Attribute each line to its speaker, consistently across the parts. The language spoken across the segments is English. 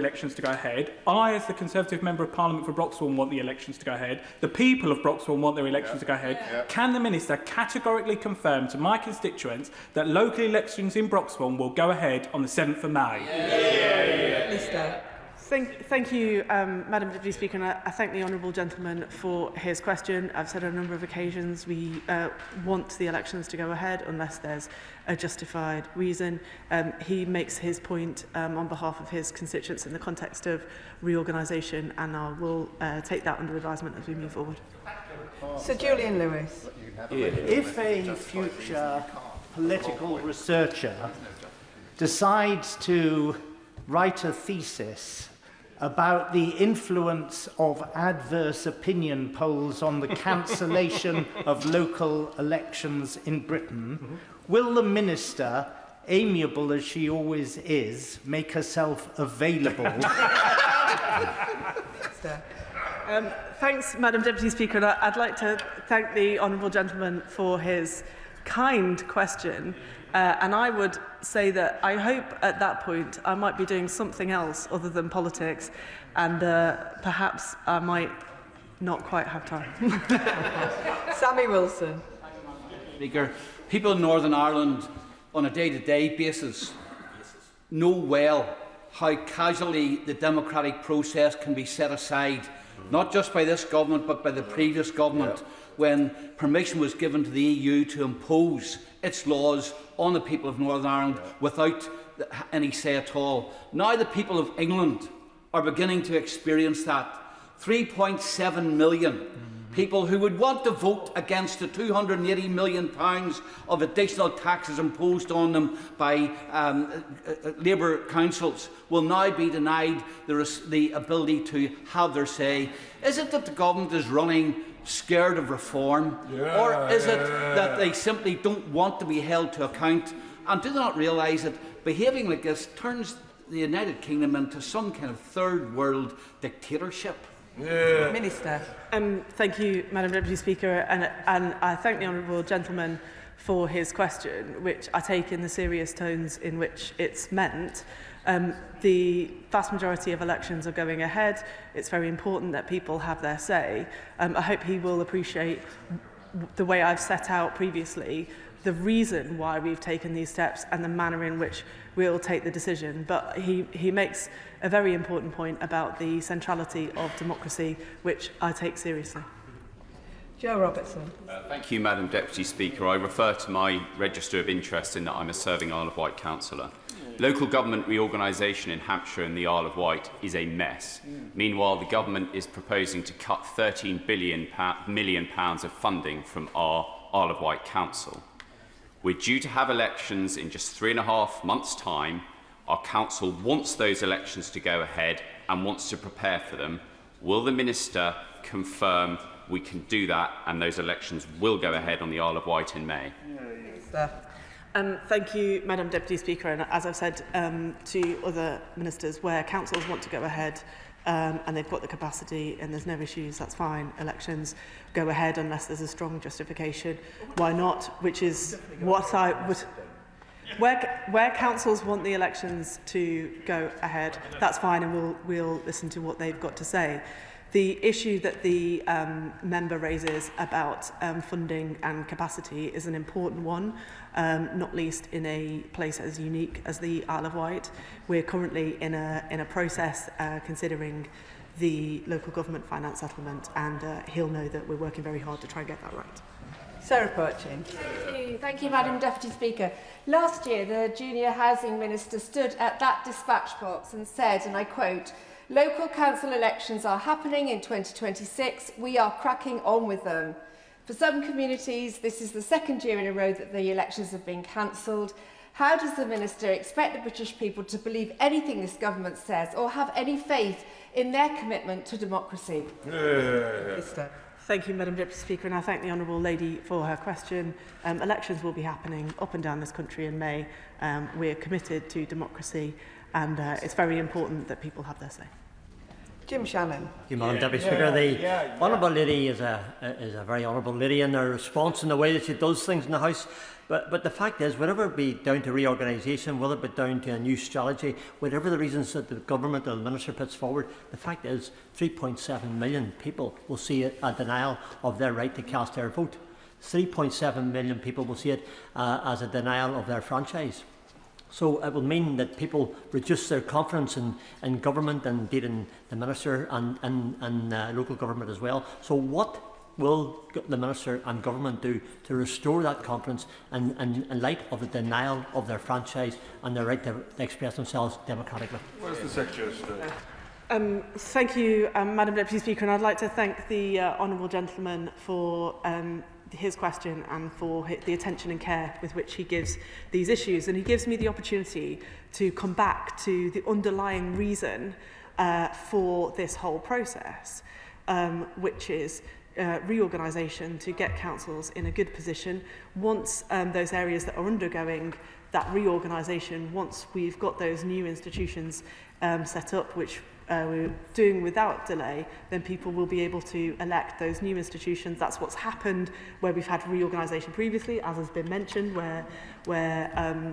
Speaker 1: elections to go ahead. I, as the Conservative Member of Parliament for Broxbourne, want the elections to go ahead. The people of Broxbourne want their elections to go ahead. Can the Minister categorically confirm to my constituents that local elections in Broxbourne will go ahead on the 7th of May?
Speaker 2: Minister. Thank you, Madam Deputy Speaker, and I thank the honourable gentleman for his question. I've said on a number of occasions we want the elections to go ahead unless there's a justified reason. He makes his point on behalf of his constituents in the context of reorganisation, and I will take that under advisement as we move forward.
Speaker 3: Sir Julian Lewis.
Speaker 4: If a future political researcher decides to write a thesis about the influence of adverse opinion polls on the cancellation of local elections in Britain, will the Minister, amiable as she always is, make herself available?
Speaker 2: Thanks, Madam Deputy Speaker. And I'd like to thank the honourable gentleman for his kind question. And I would say that I hope at that point I might be doing something else other than politics, and perhaps I might not quite have time.
Speaker 3: Sammy Wilson.
Speaker 5: Speaker, people in Northern Ireland on a day-to-day basis know well how casually the democratic process can be set aside, not just by this government but by the previous government, when permission was given to the EU to impose its laws on the people of Northern Ireland without any say at all. Now the people of England are beginning to experience that. 3.7 million people who would want to vote against the £280 million of additional taxes imposed on them by Labour councils will now be denied the ability to have their say. Is it that the government is running scared of reform, or is it that they simply don't want to be held to account, and do they not realise that behaving like this turns the United Kingdom into some kind of third world dictatorship?
Speaker 3: Minister.
Speaker 2: Thank you, Madam Deputy Speaker, and I thank the honourable gentleman for his question, which I take in the serious tones in which it's meant. The vast majority of elections are going ahead. It's very important that people have their say. I hope he will appreciate the way I've set out previously the reason why we've taken these steps and the manner in which we'll take the decision. But he makes a very important point about the centrality of democracy, which I take seriously.
Speaker 3: Joe Robertson.
Speaker 6: Thank you, Madam Deputy Speaker. I refer to my register of interest in that I'm a serving Isle of Wight councillor. Local government reorganisation in Hampshire and the Isle of Wight is a mess. Meanwhile, the government is proposing to cut £13 million of funding from our Isle of Wight council. We're due to have elections in just 3.5 months' time. Our council wants those elections to go ahead and wants to prepare for them. Will the Minister confirm we can do that and those elections will go ahead on the Isle of Wight in May?
Speaker 2: Thank you, Madam Deputy Speaker. And as I've said to other ministers, where councils want to go ahead and they've got the capacity and there's no issues, that's fine. Elections go ahead unless there's a strong justification. Why not? Which is what I would... Where councils want the elections to go ahead, that's fine, and we'll listen to what they've got to say. The issue that the member raises about funding and capacity is an important one, not least in a place as unique as the Isle of Wight. We're currently in a process considering the local government finance settlement, and he'll know that we're working very hard to try and get that right.
Speaker 3: Sarah Perchin.
Speaker 7: Thank you, Madam Deputy Speaker. Last year, the Junior Housing Minister stood at that dispatch box and said, and I quote, "Local council elections are happening in 2026. We are cracking on with them." For some communities, this is the second year in a row that the elections have been cancelled. How does the Minister expect the British people to believe anything this government says or have any faith in their commitment to democracy?
Speaker 2: Thank you, Madam Deputy Speaker, and I thank the honourable lady for her question. Elections will be happening up and down this country in May. We are committed to democracy, and it's very important that people have their say.
Speaker 3: Jim Shannon.
Speaker 8: Thank you, Madam Deputy Speaker. The Honourable Lady is a very honourable lady in her response and the way that she does things in the House. But the fact is, whatever it be down to reorganisation, whether it be down to a new strategy, whatever the reasons that the government or the Minister puts forward, the fact is 3.7 million people will see it a denial of their right to cast their vote. 3.7 million people will see it as a denial of their franchise. So it will mean that people reduce their confidence in government and indeed in the Minister and local government as well. So what will the Minister and government do to restore that confidence in light of the denial of their franchise and their right to express themselves democratically?
Speaker 9: Where's the Secretary of State?
Speaker 2: Thank you, Madam Deputy Speaker, and I'd like to thank the honourable gentleman for his question and for the attention and care with which he gives these issues. And he gives me the opportunity to come back to the underlying reason for this whole process, which is reorganisation to get councils in a good position once those areas that are undergoing that reorganisation, once we've got those new institutions set up, which we're doing without delay, then people will be able to elect those new institutions. That's what's happened where we've had reorganisation previously, as has been mentioned, where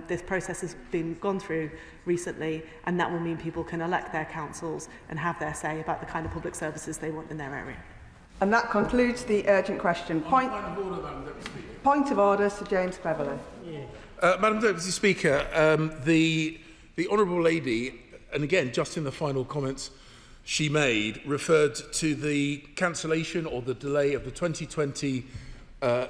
Speaker 2: this process has been gone through recently, and that will mean people can elect their councils and have their say about the kind of public services they want in their area.
Speaker 3: And that concludes the urgent question. Point of order, Sir James Cleverly.
Speaker 9: Madam Deputy Speaker, the Honourable Lady, and again, just in the final comments she made, referred to the cancellation or the delay of the 2020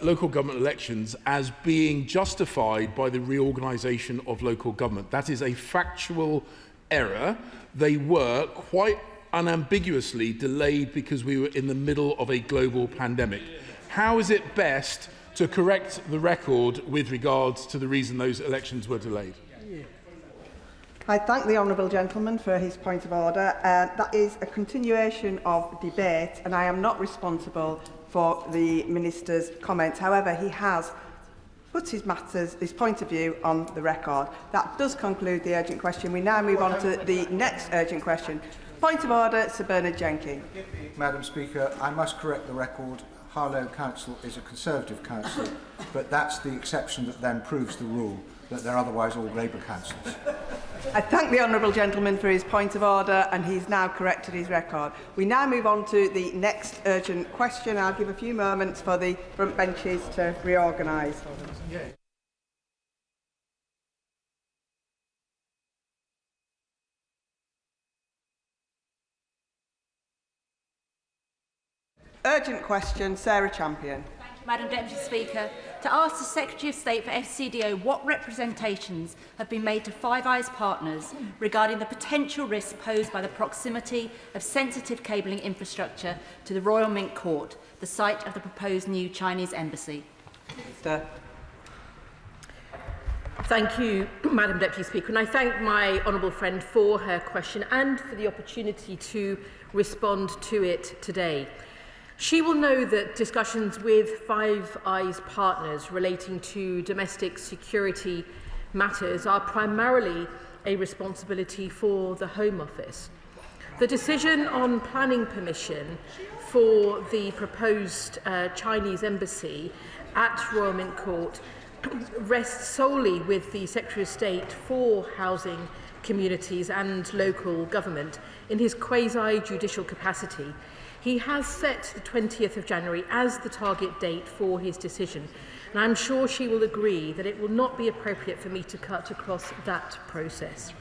Speaker 9: local government elections as being justified by the reorganisation of local government. That is a factual error. They were quite unambiguously delayed because we were in the middle of a global pandemic. How is it best to correct the record with regards to the reason those elections were delayed?
Speaker 3: I thank the honourable gentleman for his point of order. That is a continuation of debate, and I am not responsible for the Minister's comments. However, he has put his point of view on the record. That does conclude the urgent question. We now move on to the next urgent question. Point of order, Sir Bernard Jenkins.
Speaker 10: Madam Speaker, I must correct the record. Harlow Council is a Conservative council, but that's the exception that then proves the rule, that they're otherwise all Labour councils.
Speaker 3: I thank the honourable gentleman for his point of order, and he's now corrected his record. We now move on to the next urgent question. I'll give a few moments for the front benches to reorganise. Urgent question, Sarah Champion.
Speaker 11: Thank you, Madam Deputy Speaker. To ask the Secretary of State for FCDO what representations have been made to Five Eyes partners regarding the potential risks posed by the proximity of sensitive cabling infrastructure to the Royal Mint Court, the site of the proposed new Chinese embassy.
Speaker 3: Minister.
Speaker 12: Thank you, Madam Deputy Speaker, and I thank my honourable friend for her question and for the opportunity to respond to it today. She will know that discussions with Five Eyes partners relating to domestic security matters are primarily a responsibility for the Home Office. The decision on planning permission for the proposed Chinese embassy at Royal Mint Court rests solely with the Secretary of State for Housing, Communities and Local Government in his quasi-judicial capacity. He has set the 20th of January as the target date for his decision, and I'm sure she will agree that it will not be appropriate for me to cut across that process.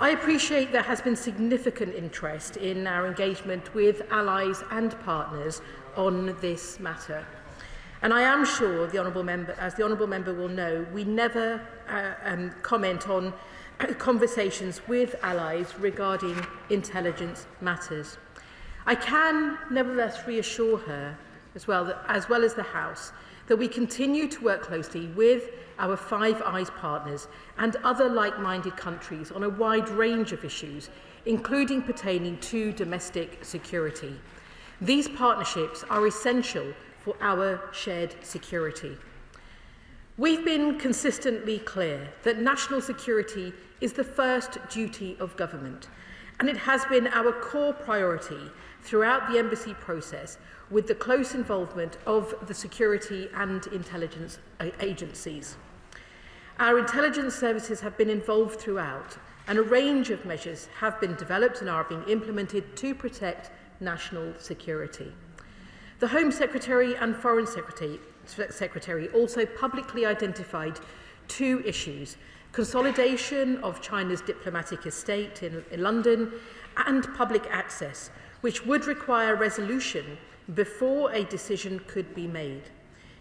Speaker 12: I appreciate there has been significant interest in our engagement with allies and partners on this matter. And I am sure, the Honourable Member, as the Honourable Member will know, we never comment on conversations with allies regarding intelligence matters. I can nevertheless reassure her, as well as the House, that we continue to work closely with our Five Eyes partners and other like-minded countries on a wide range of issues, including pertaining to domestic security. These partnerships are essential for our shared security. We've been consistently clear that national security is the first duty of government, And it has been our core priority throughout the embassy process, with the close involvement of the security and intelligence agencies. Our intelligence services have been involved throughout, and a range of measures have been developed and are being implemented to protect national security. The Home Secretary and Foreign Secretary also publicly identified two issues: consolidation of China's diplomatic estate in London and public access, which would require resolution before a decision could be made.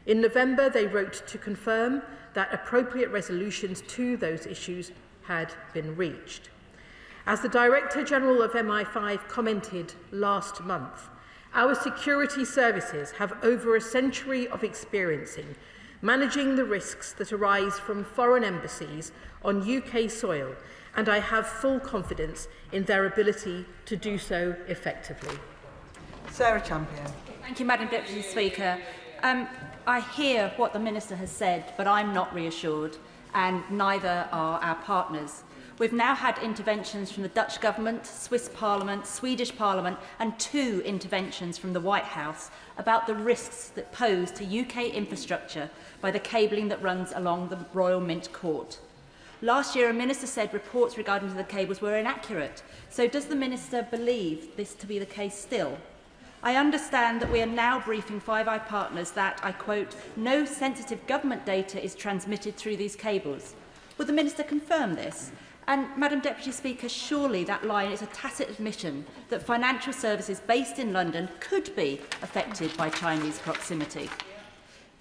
Speaker 12: In November, they wrote to confirm that appropriate resolutions to those issues had been reached. As the Director General of MI5 commented last month, our security services have over a century of experiencing managing the risks that arise from foreign embassies on UK soil, and I have full confidence in their ability to do so effectively.
Speaker 3: Sarah Champion.
Speaker 11: Thank you, Madam Deputy Speaker. I hear what the Minister has said, but I'm not reassured, and neither are our partners. We've now had interventions from the Dutch Government, Swiss Parliament, Swedish Parliament, and 2 interventions from the White House about the risks that pose to UK infrastructure by the cabling that runs along the Royal Mint Court. Last year, a minister said reports regarding the cables were inaccurate. So does the Minister believe this to be the case still? I understand that we are now briefing Five Eyes partners that, I quote, no sensitive government data is transmitted through these cables. Would the Minister confirm this? And, Madam Deputy Speaker, surely that line is a tacit admission that financial services based in London could be affected by Chinese proximity.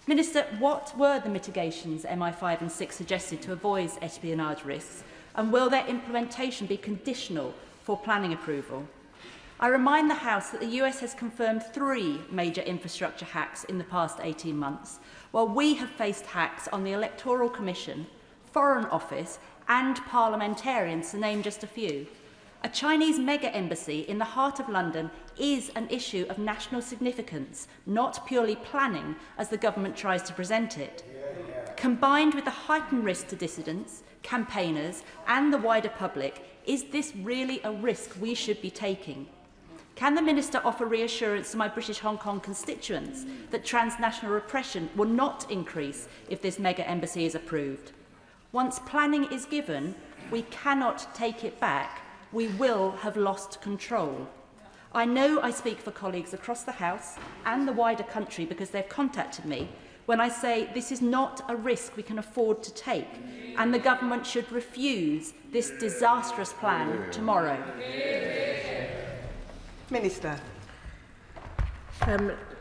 Speaker 11: Minister, what were the mitigations MI5 and 6 suggested to avoid espionage risks, and will their implementation be conditional for planning approval? I remind the House that the US has confirmed 3 major infrastructure hacks in the past 18 months, while we have faced hacks on the Electoral Commission, Foreign Office and parliamentarians, to name just a few. A Chinese mega-embassy in the heart of London is an issue of national significance, not purely planning as the government tries to present it. Combined with the heightened risk to dissidents, campaigners and the wider public, is this really a risk we should be taking? Can the Minister offer reassurance to my British Hong Kong constituents that transnational repression will not increase if this mega-embassy is approved? Once planning is given, we cannot take it back. We will have lost control. I know I speak for colleagues across the House and the wider country because they've contacted me when I say this is not a risk we can afford to take, and the government should refuse this disastrous plan tomorrow.
Speaker 3: Minister.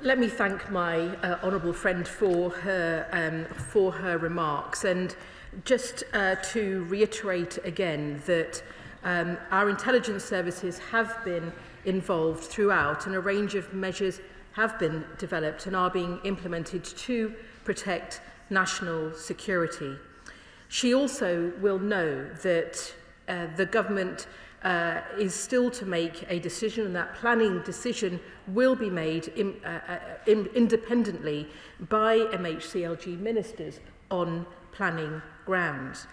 Speaker 12: Let me thank my honourable friend for her remarks, and just to reiterate again that our intelligence services have been involved throughout, and a range of measures have been developed and are being implemented to protect national security. She also will know that the government is still to make a decision, and that planning decision will be made independently by MHCLG ministers on planning grounds.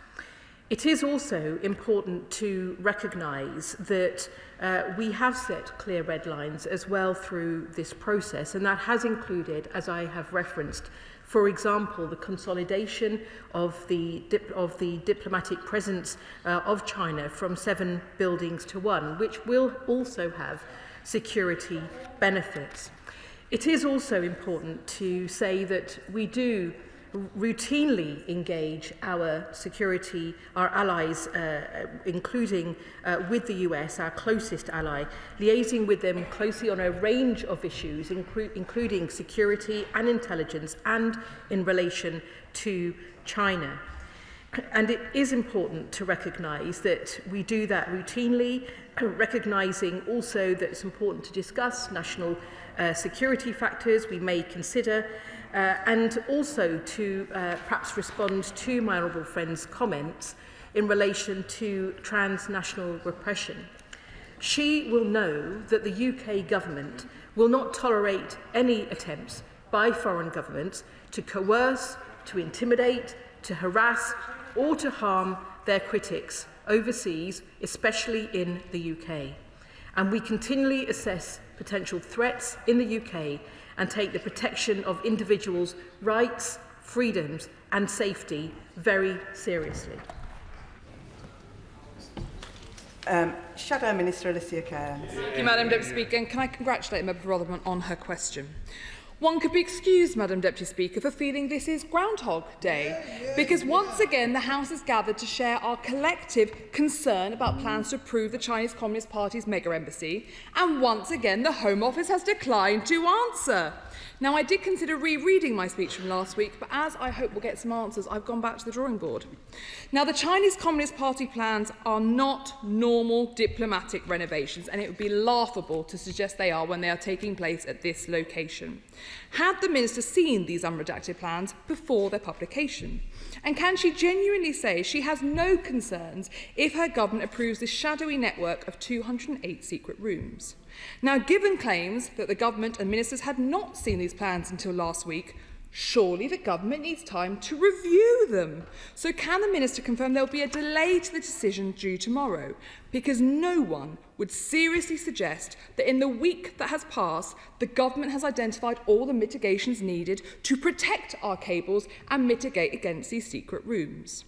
Speaker 12: It is also important to recognise that we have set clear red lines as well through this process, and that has included, as I have referenced, for example, the consolidation of the diplomatic presence of China from 7 buildings to 1, which will also have security benefits. It is also important to say that we do routinely engage our security, our allies, including with the US, our closest ally, liaising with them closely on a range of issues, including security and intelligence, and in relation to China. And it is important to recognise that we do that routinely, recognising also that it's important to discuss national security factors we may consider, and also to perhaps respond to my honourable friend's comments in relation to transnational repression. She will know that the UK government will not tolerate any attempts by foreign governments to coerce, to intimidate, to harass or to harm their critics overseas, especially in the UK. And we continually assess potential threats in the UK and take the protection of individuals' rights, freedoms and safety very seriously.
Speaker 3: Shadow Minister Alicia Cairns.
Speaker 13: Thank you, Madam Deputy Speaker, and can I congratulate Member Rotherham on her question? One could be excused, Madam Deputy Speaker, for feeling this is Groundhog Day, because once again the House has gathered to share our collective concern about plans to approve the Chinese Communist Party's mega embassy, and once again the Home Office has declined to answer. Now, I did consider rereading my speech from last week, but as I hope we'll get some answers, I've gone back to the drawing board. Now, the Chinese Communist Party plans are not normal diplomatic renovations, and it would be laughable to suggest they are when they are taking place at this location. Had the Minister seen these unredacted plans before their publication? And can she genuinely say she has no concerns if her government approves this shadowy network of 208 secret rooms? Now, given claims that the government and ministers had not seen these plans until last week, surely the government needs time to review them. So can the minister confirm there will be a delay to the decision due tomorrow? Because no one would seriously suggest that in the week that has passed, the government has identified all the mitigations needed to protect our cables and mitigate against these secret rooms.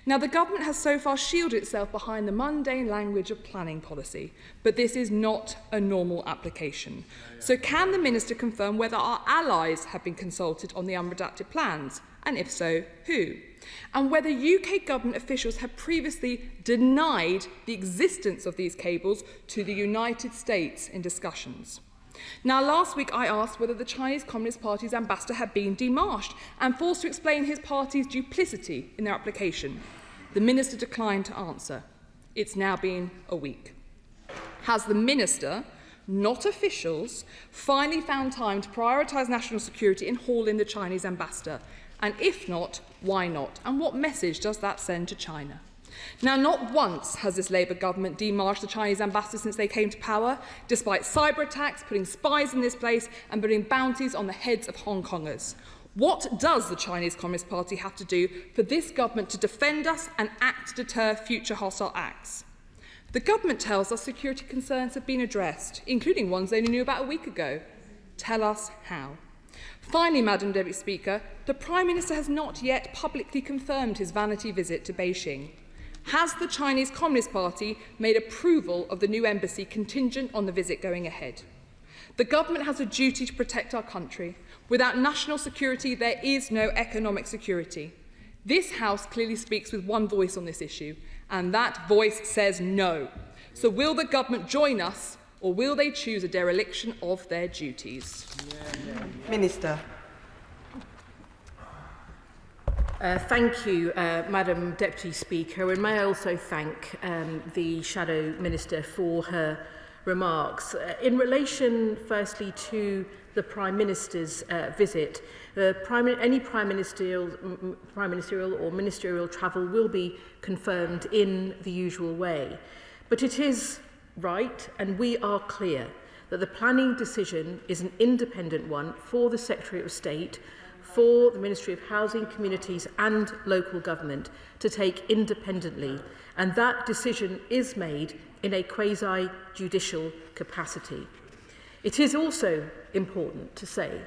Speaker 13: Now, the government has so far shielded itself behind the mundane language of planning policy, but this is not a normal application. So can the minister confirm whether our allies have been consulted on the unredacted plans, and if so, who? And whether UK government officials have previously denied the existence of these cables to the United States in discussions? Now, last week I asked whether the Chinese Communist Party's ambassador had been demarched and forced to explain his party's duplicity in their application. The minister declined to answer. It's now been a week. Has the minister, not officials, finally found time to prioritise national security in hauling the Chinese ambassador? And if not, why not? And what message does that send to China? Now, not once has this Labour government demarched the Chinese ambassador since they came to power, despite cyber attacks, putting spies in this place and putting bounties on the heads of Hong Kongers. What does the Chinese Communist Party have to do for this government to defend us and act to deter future hostile acts? The government tells us security concerns have been addressed, including ones they only knew about a week ago. Tell us how. Finally, Madam Deputy Speaker, the Prime Minister has not yet publicly confirmed his vanity visit to Beijing. Has the Chinese Communist Party made approval of the new embassy contingent on the visit going ahead? The government has a duty to protect our country. Without national security, there is no economic security. This House clearly speaks with one voice on this issue, and that voice says no. So will the government join us, or will they choose a dereliction of their duties?
Speaker 3: Minister.
Speaker 12: Thank you, Madam Deputy Speaker, and may I also thank the Shadow Minister for her remarks. In relation, firstly, to the Prime Minister's visit, any Prime Ministerial or ministerial travel will be confirmed in the usual way. But it is right, and we are clear, that the planning decision is an independent one for the Secretary of State, for the Ministry of Housing, Communities and Local Government to take independently, and that decision is made in a quasi-judicial capacity. It is also important to say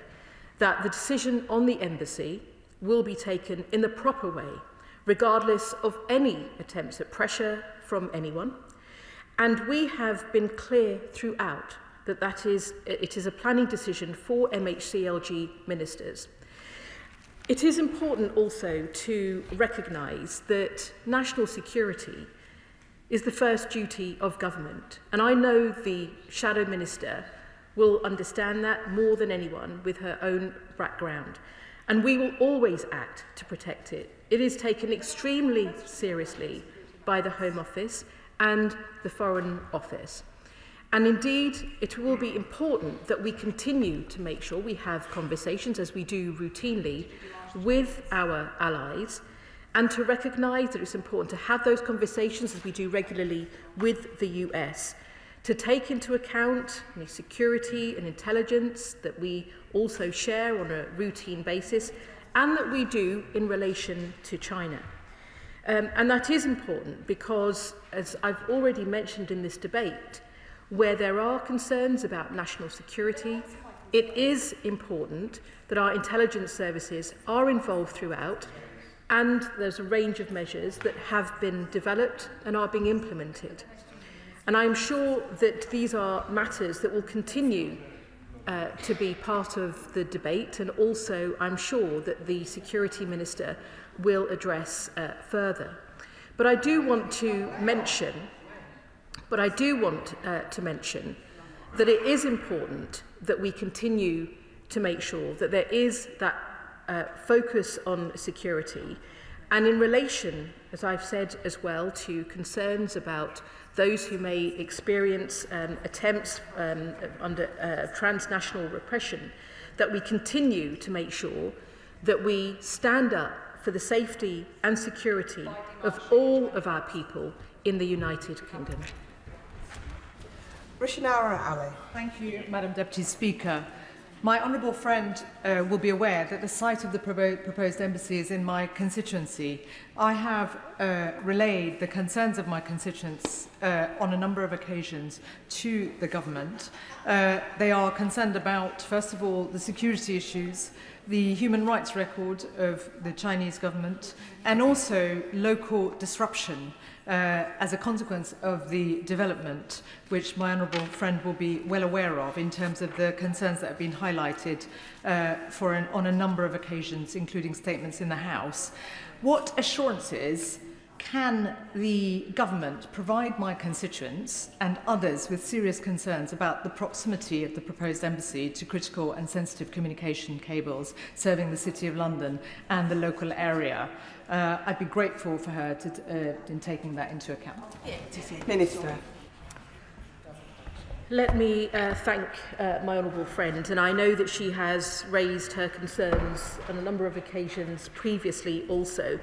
Speaker 12: that the decision on the embassy will be taken in the proper way, regardless of any attempts at pressure from anyone, and we have been clear throughout that it is a planning decision for MHCLG ministers. It is important also to recognise that national security is the first duty of government, and I know the Shadow Minister will understand that more than anyone with her own background, and we will always act to protect it. It is taken extremely seriously by the Home Office and the Foreign Office. And indeed, it will be important that we continue to make sure we have conversations, as we do routinely, with our allies, and to recognise that it's important to have those conversations, as we do regularly with the US, to take into account the security and intelligence that we also share on a routine basis, and that we do in relation to China. And that is important because, as I've already mentioned in this debate, where there are concerns about national security, it is important that our intelligence services are involved throughout, and there's a range of measures that have been developed and are being implemented. And I'm sure that these are matters that will continue to be part of the debate, and also I'm sure that the Security Minister will address further. But I do want to mention that it is important that we continue to make sure that there is that focus on security, and in relation, as I've said as well, to concerns about those who may experience attempts under transnational repression, that we continue to make sure that we stand up for the safety and security of all of our people in the United Kingdom.
Speaker 3: Rishinara Ali.
Speaker 14: Thank you, Madam Deputy Speaker. My honourable friend will be aware that the site of the proposed embassy is in my constituency. I have relayed the concerns of my constituents on a number of occasions to the government. They are concerned about, first of all, the security issues, the human rights record of the Chinese government, and also local disruption as a consequence of the development, which my honourable friend will be well aware of in terms of the concerns that have been highlighted on a number of occasions, including statements in the House. What assurances can the government provide my constituents and others with serious concerns about the proximity of the proposed embassy to critical and sensitive communication cables serving the City of London and the local area? I'd be grateful for her in taking that into account.
Speaker 3: Minister.
Speaker 12: Let me thank my honourable friend, and I know that she has raised her concerns on a number of occasions previously also.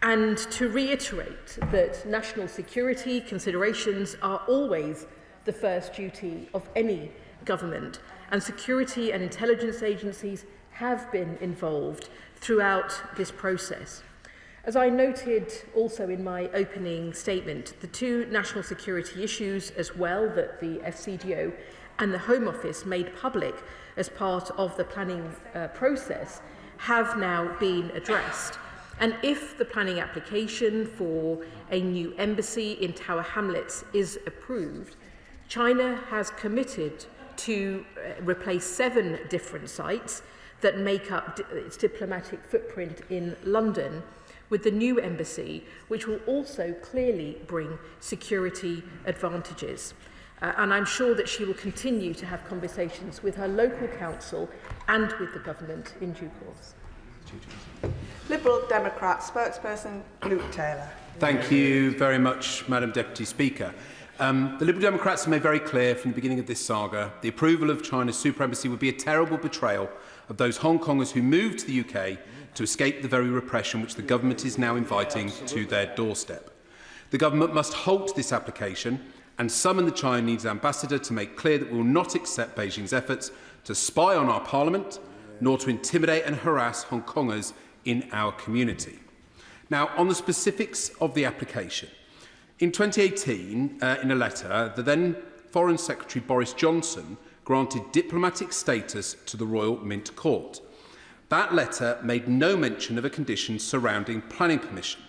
Speaker 12: And to reiterate that national security considerations are always the first duty of any government, and security and intelligence agencies have been involved throughout this process. As I noted also in my opening statement, the two national security issues as well that the FCDO and the Home Office made public as part of the planning process have now been addressed. And if the planning application for a new embassy in Tower Hamlets is approved, China has committed to replace 7 different sites that make up its diplomatic footprint in London with the new embassy, which will also clearly bring security advantages. And I'm sure that she will continue to have conversations with her local council and with the government in due course.
Speaker 3: Liberal Democrat spokesperson Luke Taylor.
Speaker 15: Thank you very much, Madam Deputy Speaker. The Liberal Democrats have made very clear from the beginning of this saga the approval of China's supremacy would be a terrible betrayal of those Hong Kongers who moved to the UK to escape the very repression which the government is now inviting to their doorstep. The government must halt this application and summon the Chinese ambassador to make clear that we will not accept Beijing's efforts to spy on our parliament, nor to intimidate and harass Hong Kongers in our community. Now, on the specifics of the application, in 2018, in a letter, the then Foreign Secretary Boris Johnson granted diplomatic status to the Royal Mint Court. That letter made no mention of a condition surrounding planning permission,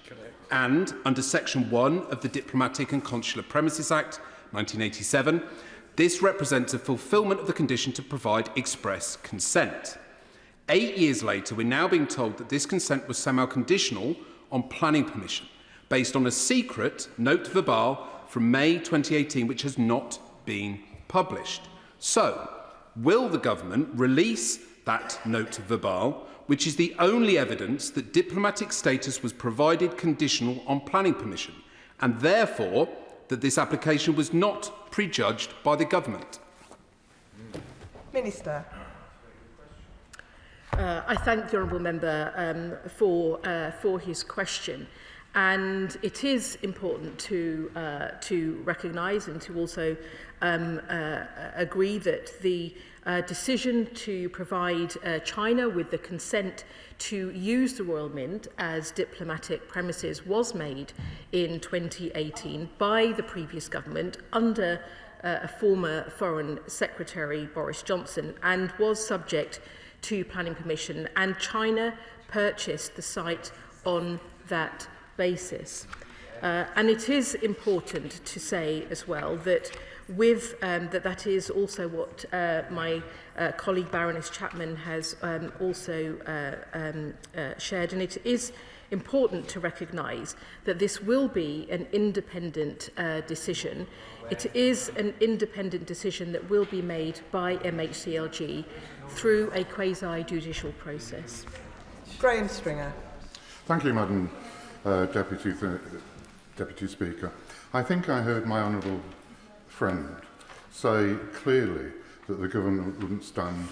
Speaker 15: and under Section 1 of the Diplomatic and Consular Premises Act 1987, this represents a fulfilment of the condition to provide express consent. 8 years later, we're now being told that this consent was somehow conditional on planning permission, based on a secret note verbale from May 2018, which has not been published. So, will the government release that note verbale, which is the only evidence that diplomatic status was provided conditional on planning permission, and therefore that this application was not prejudged by the government?
Speaker 3: Minister.
Speaker 12: I thank the honourable member for his question. And it is important to recognise and to also agree that the decision to provide China with the consent to use the Royal Mint as diplomatic premises was made in 2018 by the previous government under a former Foreign Secretary, Boris Johnson, and was subject to planning permission, and China purchased the site on that basis. And it is important to say as well that that is also what my colleague Baroness Chapman has also shared, and it is important to recognise that this will be an independent decision. It is an independent decision that will be made by MHCLG through a quasi-judicial process.
Speaker 3: Graham Stringer.
Speaker 16: Thank you, Madam Deputy Speaker. I think I heard my honourable friend say clearly that the government wouldn't stand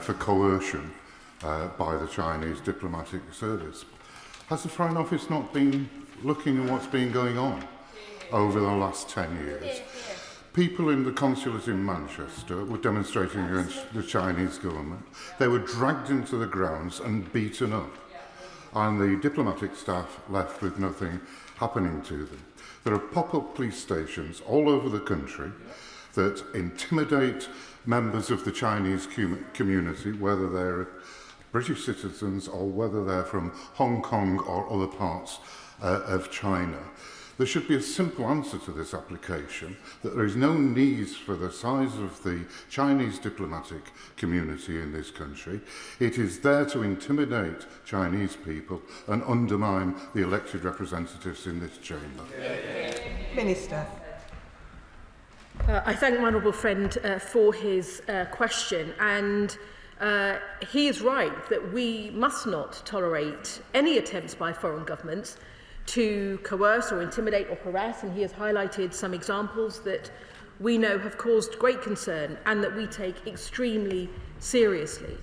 Speaker 16: for coercion by the Chinese diplomatic service. Has the Foreign Office not been looking at what's been going on over the last 10 years? People in the consulate in Manchester were demonstrating against the Chinese government. They were dragged into the grounds and beaten up, and the diplomatic staff left with nothing happening to them. There are pop-up police stations all over the country that intimidate members of the Chinese community, whether they're British citizens or whether they're from Hong Kong or other parts of China. There should be a simple answer to this application, that there is no need for the size of the Chinese diplomatic community in this country. It is there to intimidate Chinese people and undermine the elected representatives in this chamber.
Speaker 3: Minister.
Speaker 12: I thank my honourable friend for his question, and he is right that we must not tolerate any attempts by foreign governments to coerce or intimidate or harass, and he has highlighted some examples that we know have caused great concern and that we take extremely seriously.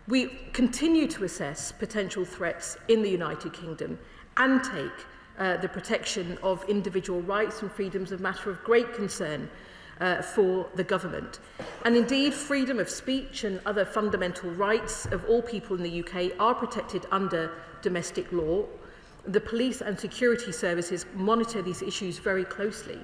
Speaker 12: We continue to assess potential threats in the United Kingdom and take the protection of individual rights and freedoms a matter of great concern for the government. And indeed, freedom of speech and other fundamental rights of all people in the UK are protected under domestic law. The police and security services monitor these issues very closely.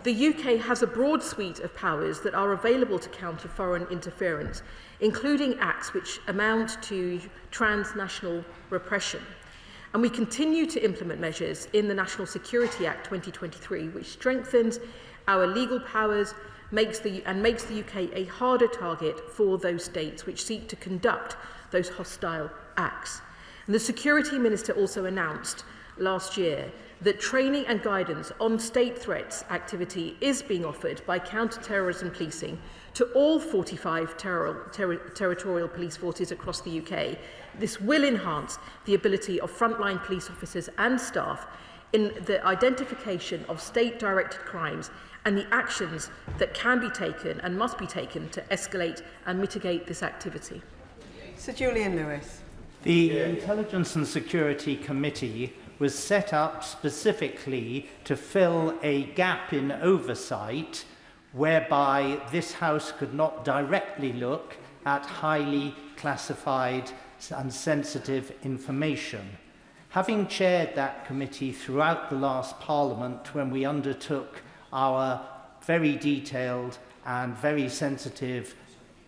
Speaker 12: The UK has a broad suite of powers that are available to counter foreign interference, including acts which amount to transnational repression. And we continue to implement measures in the National Security Act 2023, which strengthens our legal powers makes the UK a harder target for those states which seek to conduct those hostile acts. And the Security Minister also announced last year that training and guidance on state threats activity is being offered by counter-terrorism policing to all 45 territorial police forces across the UK. This will enhance the ability of frontline police officers and staff in the identification of state-directed crimes and the actions that can be taken and must be taken to escalate and mitigate this activity.
Speaker 3: Sir Julian Lewis.
Speaker 4: The Intelligence and Security Committee was set up specifically to fill a gap in oversight whereby this House could not directly look at highly classified and sensitive information. Having chaired that committee throughout the last Parliament when we undertook our very detailed and very sensitive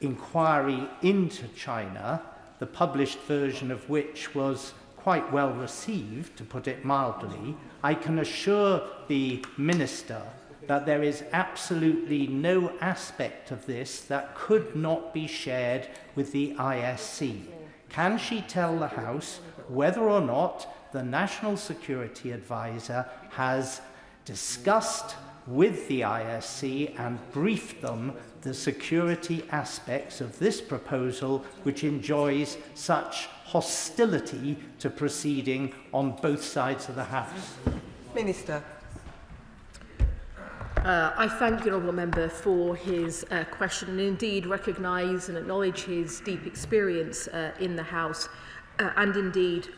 Speaker 4: inquiry into China, the published version of which was quite well received, to put it mildly, I can assure the Minister that there is absolutely no aspect of this that could not be shared with the ISC. Can she tell the House whether or not the National Security Advisor has discussed with the ISC and briefed them the security aspects of this proposal, which enjoys such hostility to proceeding on both sides of the House?
Speaker 3: Minister.
Speaker 12: I thank the honourable member for his question and indeed recognise and acknowledge his deep experience in the House and indeed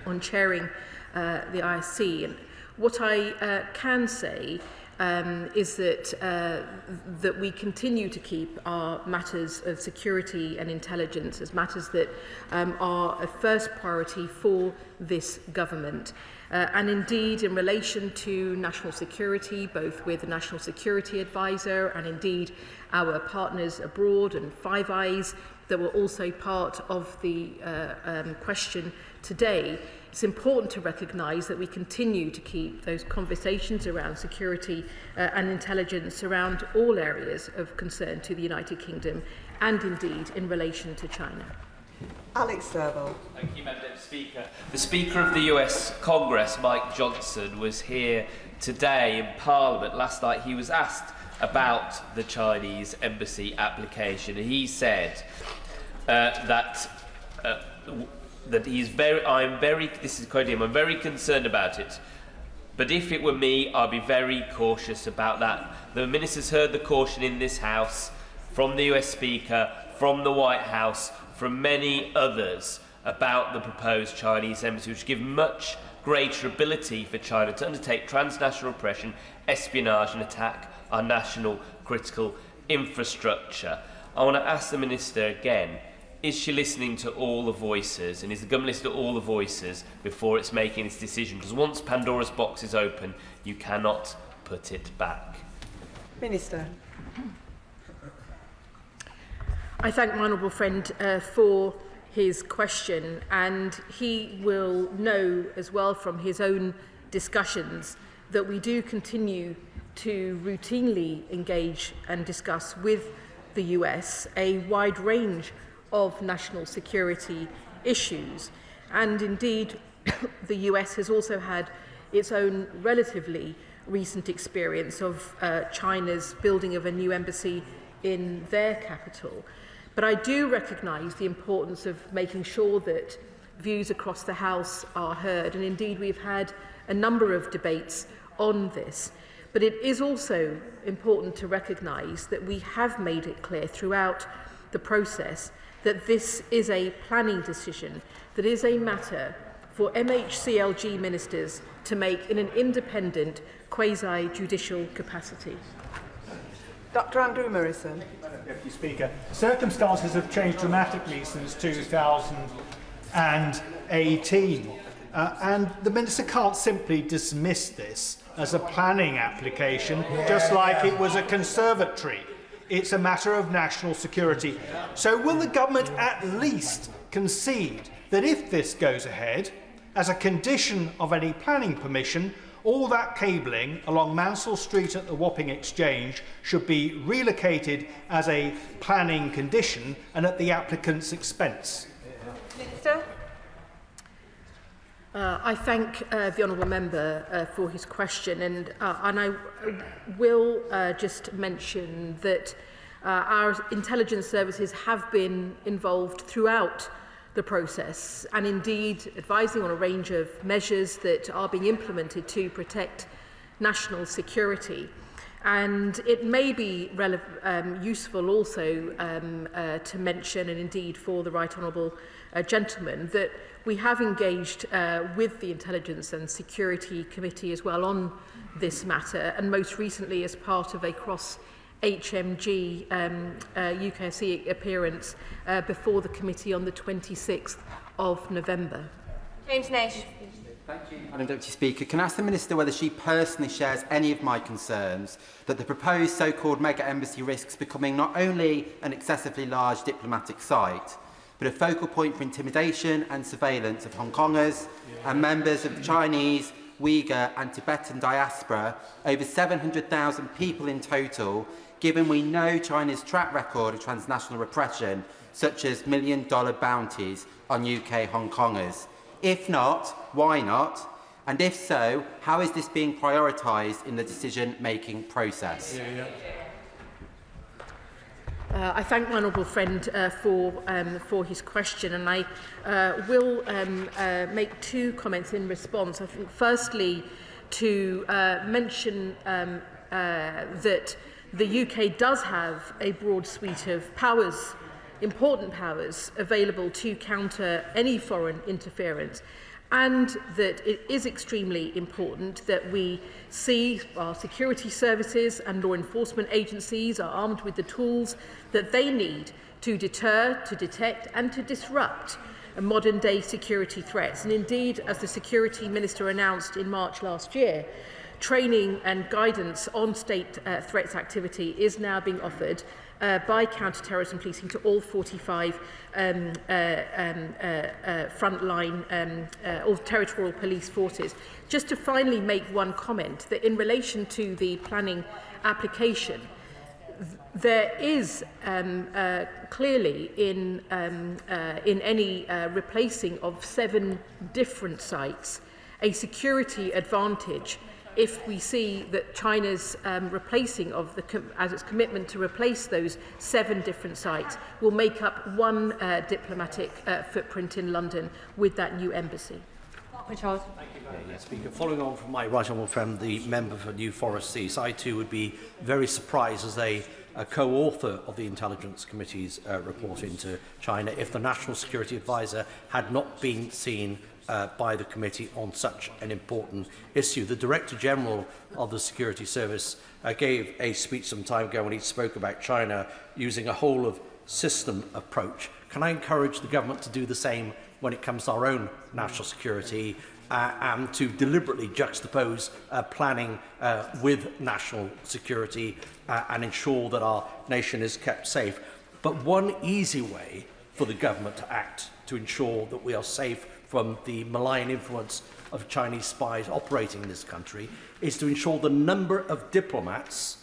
Speaker 12: on chairing the ISC. And what I can say is that we continue to keep our matters of security and intelligence as matters that are a first priority for this government. And indeed, in relation to national security, both with the National Security Advisor and indeed our partners abroad and Five Eyes that were also part of the question today, it's important to recognise that we continue to keep those conversations around security and intelligence around all areas of concern to the United Kingdom and indeed in relation to China.
Speaker 3: Alex Servo.
Speaker 17: Thank you, Madam Speaker. The Speaker of the US Congress, Mike Johnson, was here today in Parliament. Last night he was asked about the Chinese embassy application. He said that he's this is quoting him, I'm very concerned about it. But if it were me, I'd be very cautious about that. The Minister's heard the caution in this House from the US Speaker, from the White House, from many others about the proposed Chinese embassy, which give much greater ability for China to undertake transnational oppression, espionage and attack our national critical infrastructure. I want to ask the Minister again, is she listening to all the voices, and is the government listening to all the voices before it's making its decision? Because once Pandora's box is open, you cannot put it back.
Speaker 3: Minister.
Speaker 12: I thank my honourable friend for his question, and he will know as well from his own discussions that we do continue to routinely engage and discuss with the US a wide range of national security issues. And indeed, the US has also had its own relatively recent experience of China's building of a new embassy in their capital. But I do recognise the importance of making sure that views across the House are heard, and indeed we've had a number of debates on this. But it is also important to recognise that we have made it clear throughout the process that this is a planning decision, that is a matter for MHCLG ministers to make in an independent, quasi-judicial capacity.
Speaker 3: Dr. Andrew Morrison.
Speaker 18: Deputy Speaker, circumstances have changed dramatically since 2018, and the Minister can't simply dismiss this as a planning application, just like it was a conservatory. It's a matter of national security. So will the government at least concede that if this goes ahead, as a condition of any planning permission, all that cabling along Mansell Street at the Wapping Exchange should be relocated as a planning condition and at the applicant's expense?
Speaker 12: Minister. I thank the honourable member for his question, and I will just mention that our intelligence services have been involved throughout the process and indeed advising on a range of measures that are being implemented to protect national security. And it may be useful also to mention, and indeed for the right honourable gentleman, that we have engaged with the Intelligence and Security Committee as well on this matter, and most recently as part of a cross-HMG UKC appearance before the committee on the 26th of November.
Speaker 7: James Nash.
Speaker 19: Thank you, Madam Deputy Speaker. Can I ask the Minister whether she personally shares any of my concerns that the proposed so-called mega embassy risks becoming not only an excessively large diplomatic site, but a focal point for intimidation and surveillance of Hong Kongers and members of the Chinese, Uyghur and Tibetan diaspora, over 700,000 people in total, given we know China's track record of transnational repression, such as million-dollar bounties on UK Hong Kongers? If not, why not? And if so, how is this being prioritised in the decision-making process?
Speaker 12: I thank my honourable friend for his question, and I will make two comments in response. I think, firstly, to mention that the UK does have a broad suite of powers, important powers, available to counter any foreign interference. and that it is extremely important that we see our security services and law enforcement agencies are armed with the tools that they need to deter, to detect and to disrupt modern-day security threats. And indeed, as the Security Minister announced in March last year, training and guidance on state threats activity is now being offered by counter-terrorism policing to all 45 frontline or territorial police forces. Just to finally make one comment, that in relation to the planning application, there is clearly in any replacing of 7 different sites a security advantage if we see that China's replacing of as its commitment to replace those 7 different sites will make up one diplomatic footprint in London with that new embassy.
Speaker 20: Speaker, following on from my right honourable friend, the member for New Forest East, I too would be very surprised as a co-author of the Intelligence Committee's report into China if the National Security Advisor had not been seen by the committee on such an important issue. The Director General of the Security Service gave a speech some time ago when he spoke about China using a whole of system approach. Can I encourage the government to do the same when it comes to our own national security and to deliberately juxtapose planning with national security and ensure that our nation is kept safe? But one easy way for the government to act to ensure that we are safe from the malign influence of Chinese spies operating in this country is to ensure the number of diplomats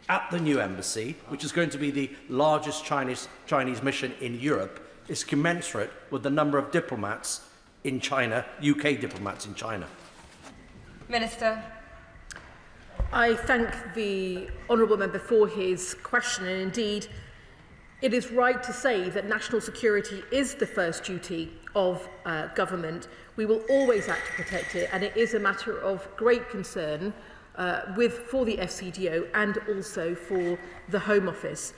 Speaker 20: at the new embassy, which is going to be the largest Chinese mission in Europe, is commensurate with the number of diplomats in China, UK diplomats in China.
Speaker 7: Minister.
Speaker 12: I thank the honourable member for his question, and indeed it is right to say that national security is the first duty of government. We will always act to protect it, and it is a matter of great concern for the FCDO and also for the Home Office.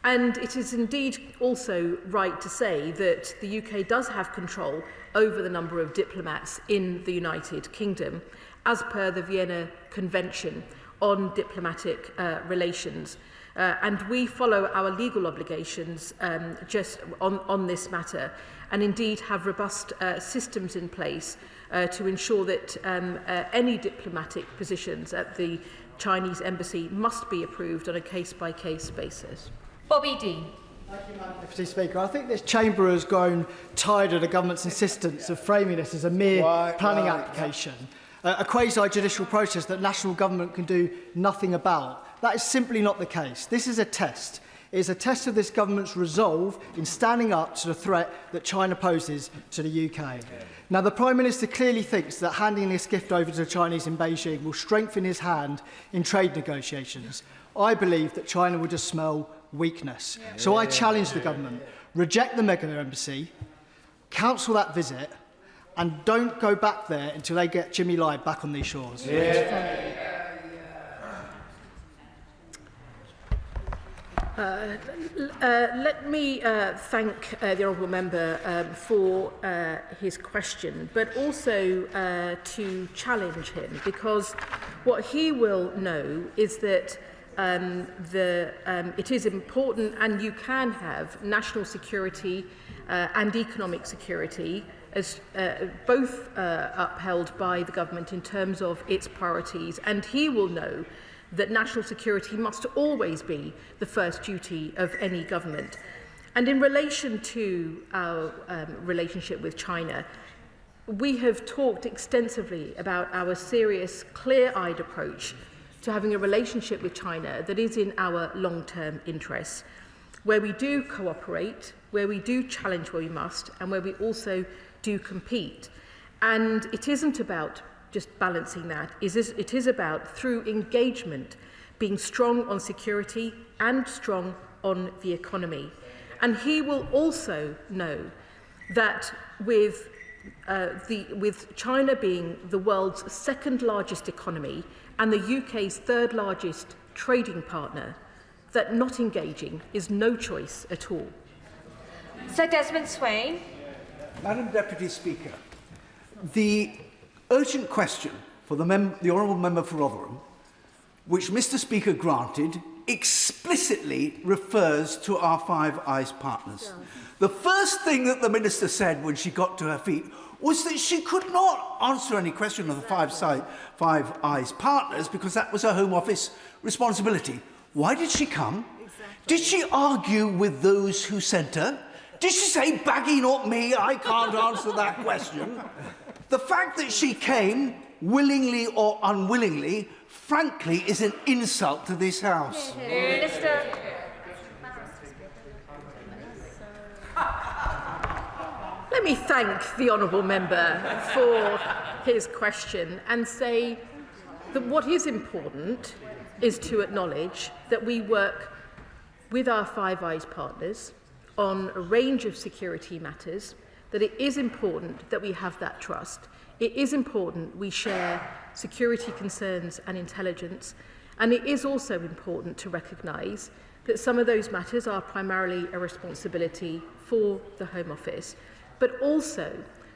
Speaker 12: And it is indeed also right to say that the UK does have control over the number of diplomats in the United Kingdom, as per the Vienna Convention on Diplomatic Relations. And we follow our legal obligations just on this matter, and indeed have robust systems in place to ensure that any diplomatic positions at the Chinese embassy must be approved on a case-by-case basis.
Speaker 7: Bobby Dean.
Speaker 21: Thank you, Madam Deputy Speaker. I think this chamber has grown tired of the government's insistence of framing this as a mere planning application, a quasi-judicial process that national government can do nothing about. That is simply not the case. This is a test. It is a test of this government's resolve in standing up to the threat that China poses to the UK. Now, the Prime Minister clearly thinks that handing this gift over to the Chinese in Beijing will strengthen his hand in trade negotiations. I believe that China will just smell weakness. So I challenge the government, reject the mega embassy, cancel that visit, and don't go back there until they get Jimmy Lai back on these shores.
Speaker 12: Let me thank the honourable member for his question, but also to challenge him, because what he will know is that it is important, and you can have national security and economic security as both upheld by the government in terms of its priorities, and he will know that national security must always be the first duty of any government. And in relation to our relationship with China, we have talked extensively about our serious, clear-eyed approach to having a relationship with China that is in our long-term interests, where we do cooperate, where we do challenge where we must, and where we also do compete. And it isn't about just balancing that. It is about, through engagement, being strong on security and strong on the economy. And he will also know that with China being the world's second largest economy and the UK's third largest trading partner, that not engaging is no choice at all.
Speaker 7: Sir Desmond Swain.
Speaker 18: Madam Deputy Speaker,
Speaker 1: The urgent question for the Honourable Member for Rotherham, which Mr Speaker granted, explicitly refers to our Five Eyes partners. The first thing that the Minister said when she got to her feet was that she could not answer any question of the Five Eyes partners because that was her Home Office responsibility. Why did she come? Did she argue with those who sent her? Did she say, "Baggy, not me, I can't answer that question"? The fact that she came, willingly or unwillingly, frankly, is an insult to this House.
Speaker 7: Minister.
Speaker 12: Let me thank the honourable member for his question and say that what is important is to acknowledge that we work with our Five Eyes partners on a range of security matters, that it is important that we have that trust. It is important we share security concerns and intelligence, and it is also important to recognise that some of those matters are primarily a responsibility for the Home Office, but also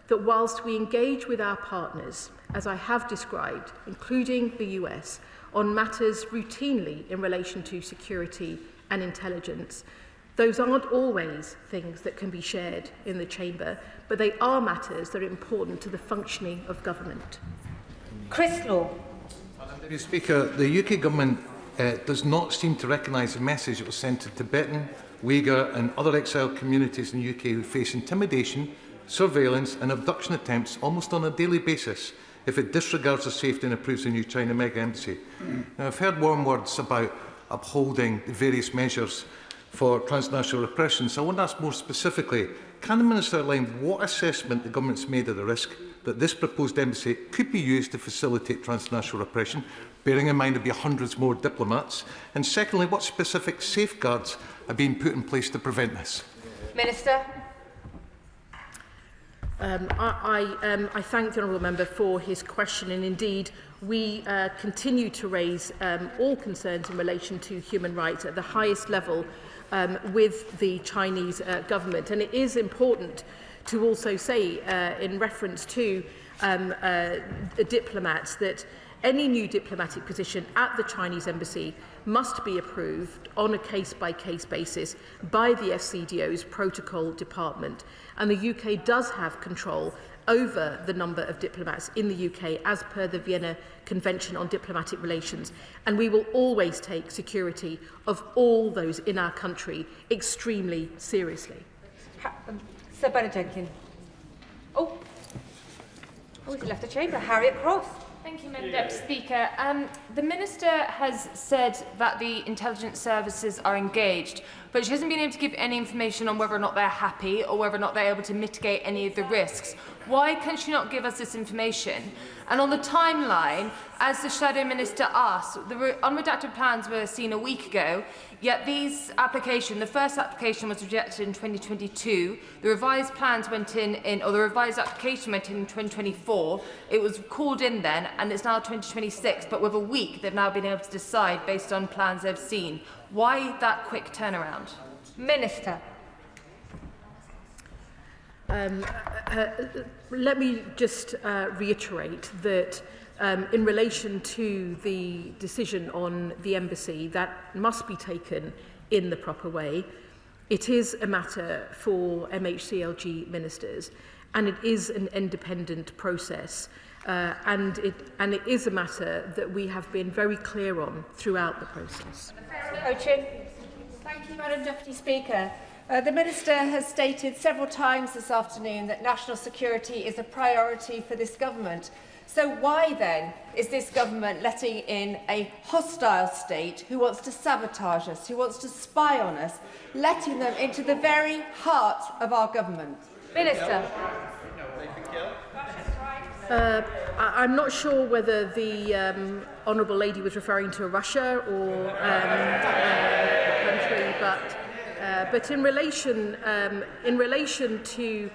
Speaker 12: that whilst we engage with our partners, as I have described, including the US, on matters routinely in relation to security and intelligence, those aren't always things that can be shared in the Chamber, but they are matters that are important to the functioning of government.
Speaker 7: Chris Law.
Speaker 22: Mr Speaker, the UK Government does not seem to recognise the message that was sent to Tibetan, Uyghur and other exiled communities in the UK who face intimidation, surveillance and abduction attempts almost on a daily basis if it disregards their safety and approves the new China mega embassy. Now, I've heard warm words about upholding the various measures for transnational repression, so I want to ask more specifically, can the Minister outline what assessment the Government's made of the risk that this proposed embassy could be used to facilitate transnational repression, bearing in mind there will be hundreds more diplomats? And secondly, what specific safeguards are being put in place to prevent this?
Speaker 7: Minister.
Speaker 12: I thank the honourable member for his question, and indeed we continue to raise all concerns in relation to human rights at the highest level with the Chinese government. And it is important to also say, in reference to diplomats, that any new diplomatic position at the Chinese embassy must be approved on a case-by-case basis by the FCDO's protocol department. And the UK does have control over the number of diplomats in the UK as per the Vienna Convention on Diplomatic Relations. And we will always take security of all those in our country extremely seriously.
Speaker 7: Sir Bernard Jenkins. Oh, he's left the chamber. Harriet Cross.
Speaker 23: Thank you, Madam Deputy Speaker. The Minister has said that the intelligence services are engaged, but she hasn't been able to give any information on whether or not they're happy or whether or not they're able to mitigate any of the risks. Why can she not give us this information? And on the timeline, as the Shadow Minister asked, the unredacted plans were seen a week ago, yet these application, the first application was rejected in 2022, the revised plans went in, or the revised application went in 2024, it was called in then, and it's now 2026, but with a week they've now been able to decide based on plans they've seen. Why that quick turnaround?
Speaker 7: Minister.
Speaker 12: Let me just reiterate that in relation to the decision on the embassy, that must be taken in the proper way. It is a matter for MHCLG ministers, and it is an independent process, and it is a matter that we have been very clear on throughout the process.
Speaker 7: Thank you, Madam Deputy Speaker. The Minister has stated several times this afternoon that national security is a priority for this government. So why then is this government letting in a hostile state who wants to sabotage us, who wants to spy on us, letting them into the very heart of our government? Minister.
Speaker 12: I'm not sure whether the honourable lady was referring to Russia or a country, but in relation to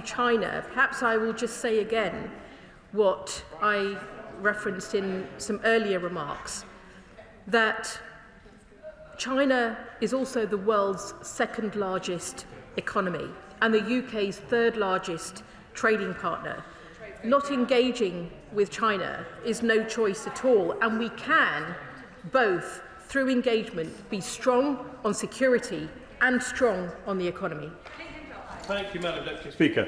Speaker 12: China, perhaps I will just say again what I referenced in some earlier remarks, that China is also the world's second largest economy and the UK's third largest trading partner. Not engaging with China is no choice at all, and we can both, through engagement, be strong on security and strong on the economy.
Speaker 5: Thank you, Madam Deputy Speaker.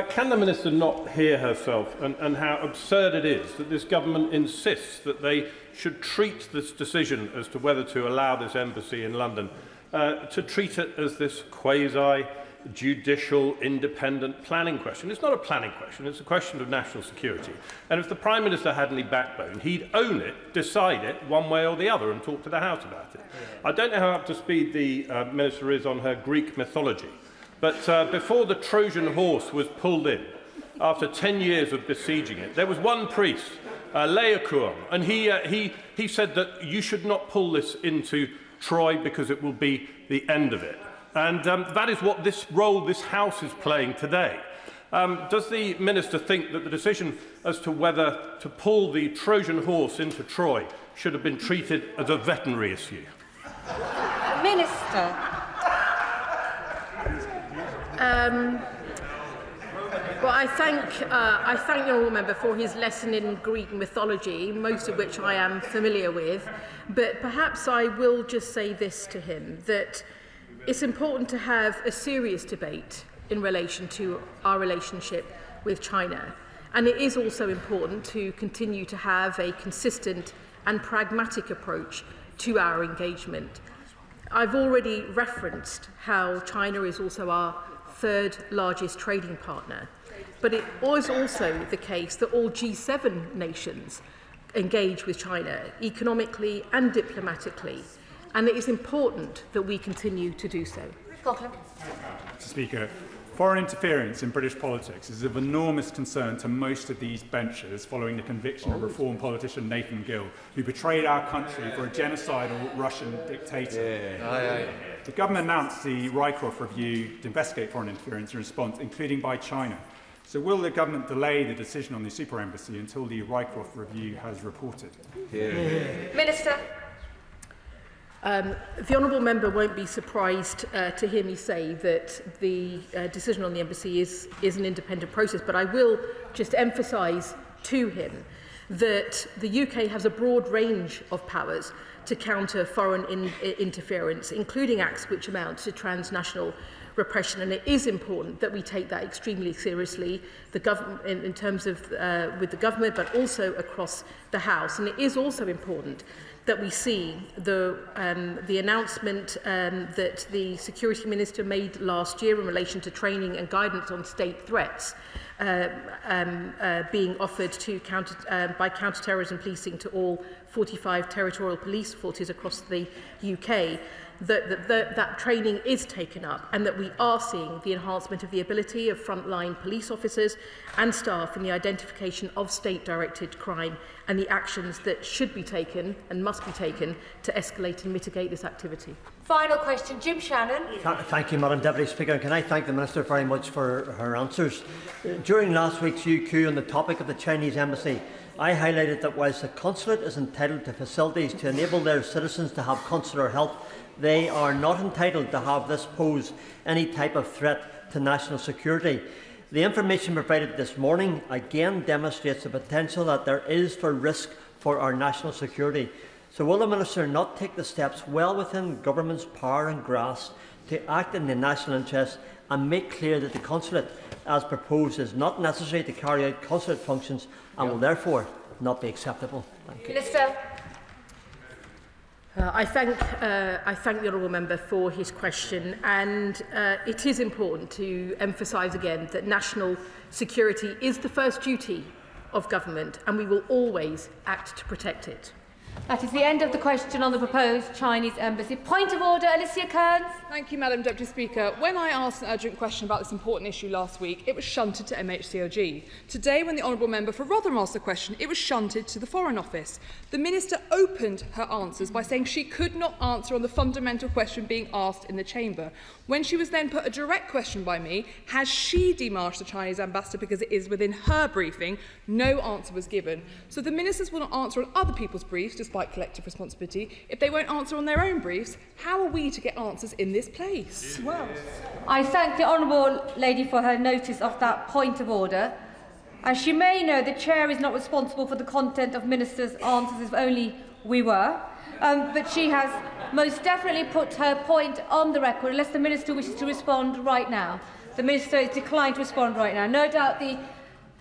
Speaker 5: Can the Minister not hear herself and how absurd it is that this government insists that they should treat this decision as to whether to allow this embassy in London, to treat it as this quasi-judicial, independent planning question? It's not a planning question, it's a question of national security. And if the Prime Minister had any backbone, he'd own it, decide it one way or the other and talk to the House about it. I don't know how up to speed the Minister is on her Greek mythology, but before the Trojan horse was pulled in, after 10 years of besieging it, there was one priest, Laocoon, and he said that you should not pull this into Troy because it will be the end of it. And that is what this role this House is playing today. Does the Minister think that the decision as to whether to pull the Trojan horse into Troy should have been treated as a veterinary issue?
Speaker 7: Minister.
Speaker 12: Well, I thank the honourable member for his lesson in Greek mythology, most of which I am familiar with. But perhaps I will just say this to him, that it's important to have a serious debate in relation to our relationship with China. And it is also important to continue to have a consistent and pragmatic approach to our engagement. I've already referenced how China is also our third largest trading partner. But it is also the case that all G7 nations engage with China economically and diplomatically. And it is important that we continue to do so.
Speaker 6: Mr. Speaker, foreign interference in British politics is of enormous concern to most of these benches following the conviction of Reform politician Nathan Gill, who betrayed our country for a genocidal Russian dictator. The government announced the Rycroft review to investigate foreign interference in response, including by China. So will the government delay the decision on the super embassy until the Rycroft review has reported?
Speaker 7: Minister.
Speaker 12: The honourable member won't be surprised to hear me say that the decision on the embassy is an independent process, but I will just emphasise to him that the UK has a broad range of powers to counter foreign interference, including acts which amount to transnational repression, and it is important that we take that extremely seriously, the government in terms of with the government, but also across the House. And it is also important that we see the announcement that the Security Minister made last year in relation to training and guidance on state threats being offered to by counter-terrorism policing to all 45 territorial police forces across the UK. That training is taken up and that we are seeing the enhancement of the ability of frontline police officers and staff in the identification of state-directed crime and the actions that should be taken and must be taken to escalate and mitigate this activity.
Speaker 7: Final question, Jim Shannon.
Speaker 8: Thank you, Madam Deputy Speaker. Can I thank the Minister very much for her answers. During last week's UQ on the topic of the Chinese embassy, I highlighted that whilst the consulate is entitled to facilities to enable their citizens to have consular help, they are not entitled to have this pose any type of threat to national security. The information provided this morning again demonstrates the potential that there is for risk for our national security. So will the Minister not take the steps well within government's power and grasp to act in the national interest and make clear that the consulate, as proposed, is not necessary to carry out consulate functions and will therefore not be acceptable? Thank you.
Speaker 7: Minister.
Speaker 12: I thank the honourable member for his question, and it is important to emphasise again that national security is the first duty of government, and we will always act to protect it.
Speaker 7: That is the end of the question on the proposed Chinese embassy. Point of order, Alicia Kearns.
Speaker 13: Thank you, Madam Deputy Speaker. When I asked an urgent question about this important issue last week, it was shunted to MHCOG. Today, when the honourable member for Rotherham asked the question, it was shunted to the Foreign Office. The Minister opened her answers by saying she could not answer on the fundamental question being asked in the Chamber. When she was then put a direct question by me, has she demarched the Chinese ambassador because it is within her briefing, no answer was given. So the ministers will not answer on other people's briefs despite collective responsibility. If they won't answer on their own briefs, how are we to get answers in this place?
Speaker 2: Well, I thank the honourable lady for her notice of that point of order. As you may know, the Chair is not responsible for the content of Ministers' answers, if only we were. But she has most definitely put her point on the record, unless the Minister wishes to respond right now. The Minister has declined to respond right now. No doubt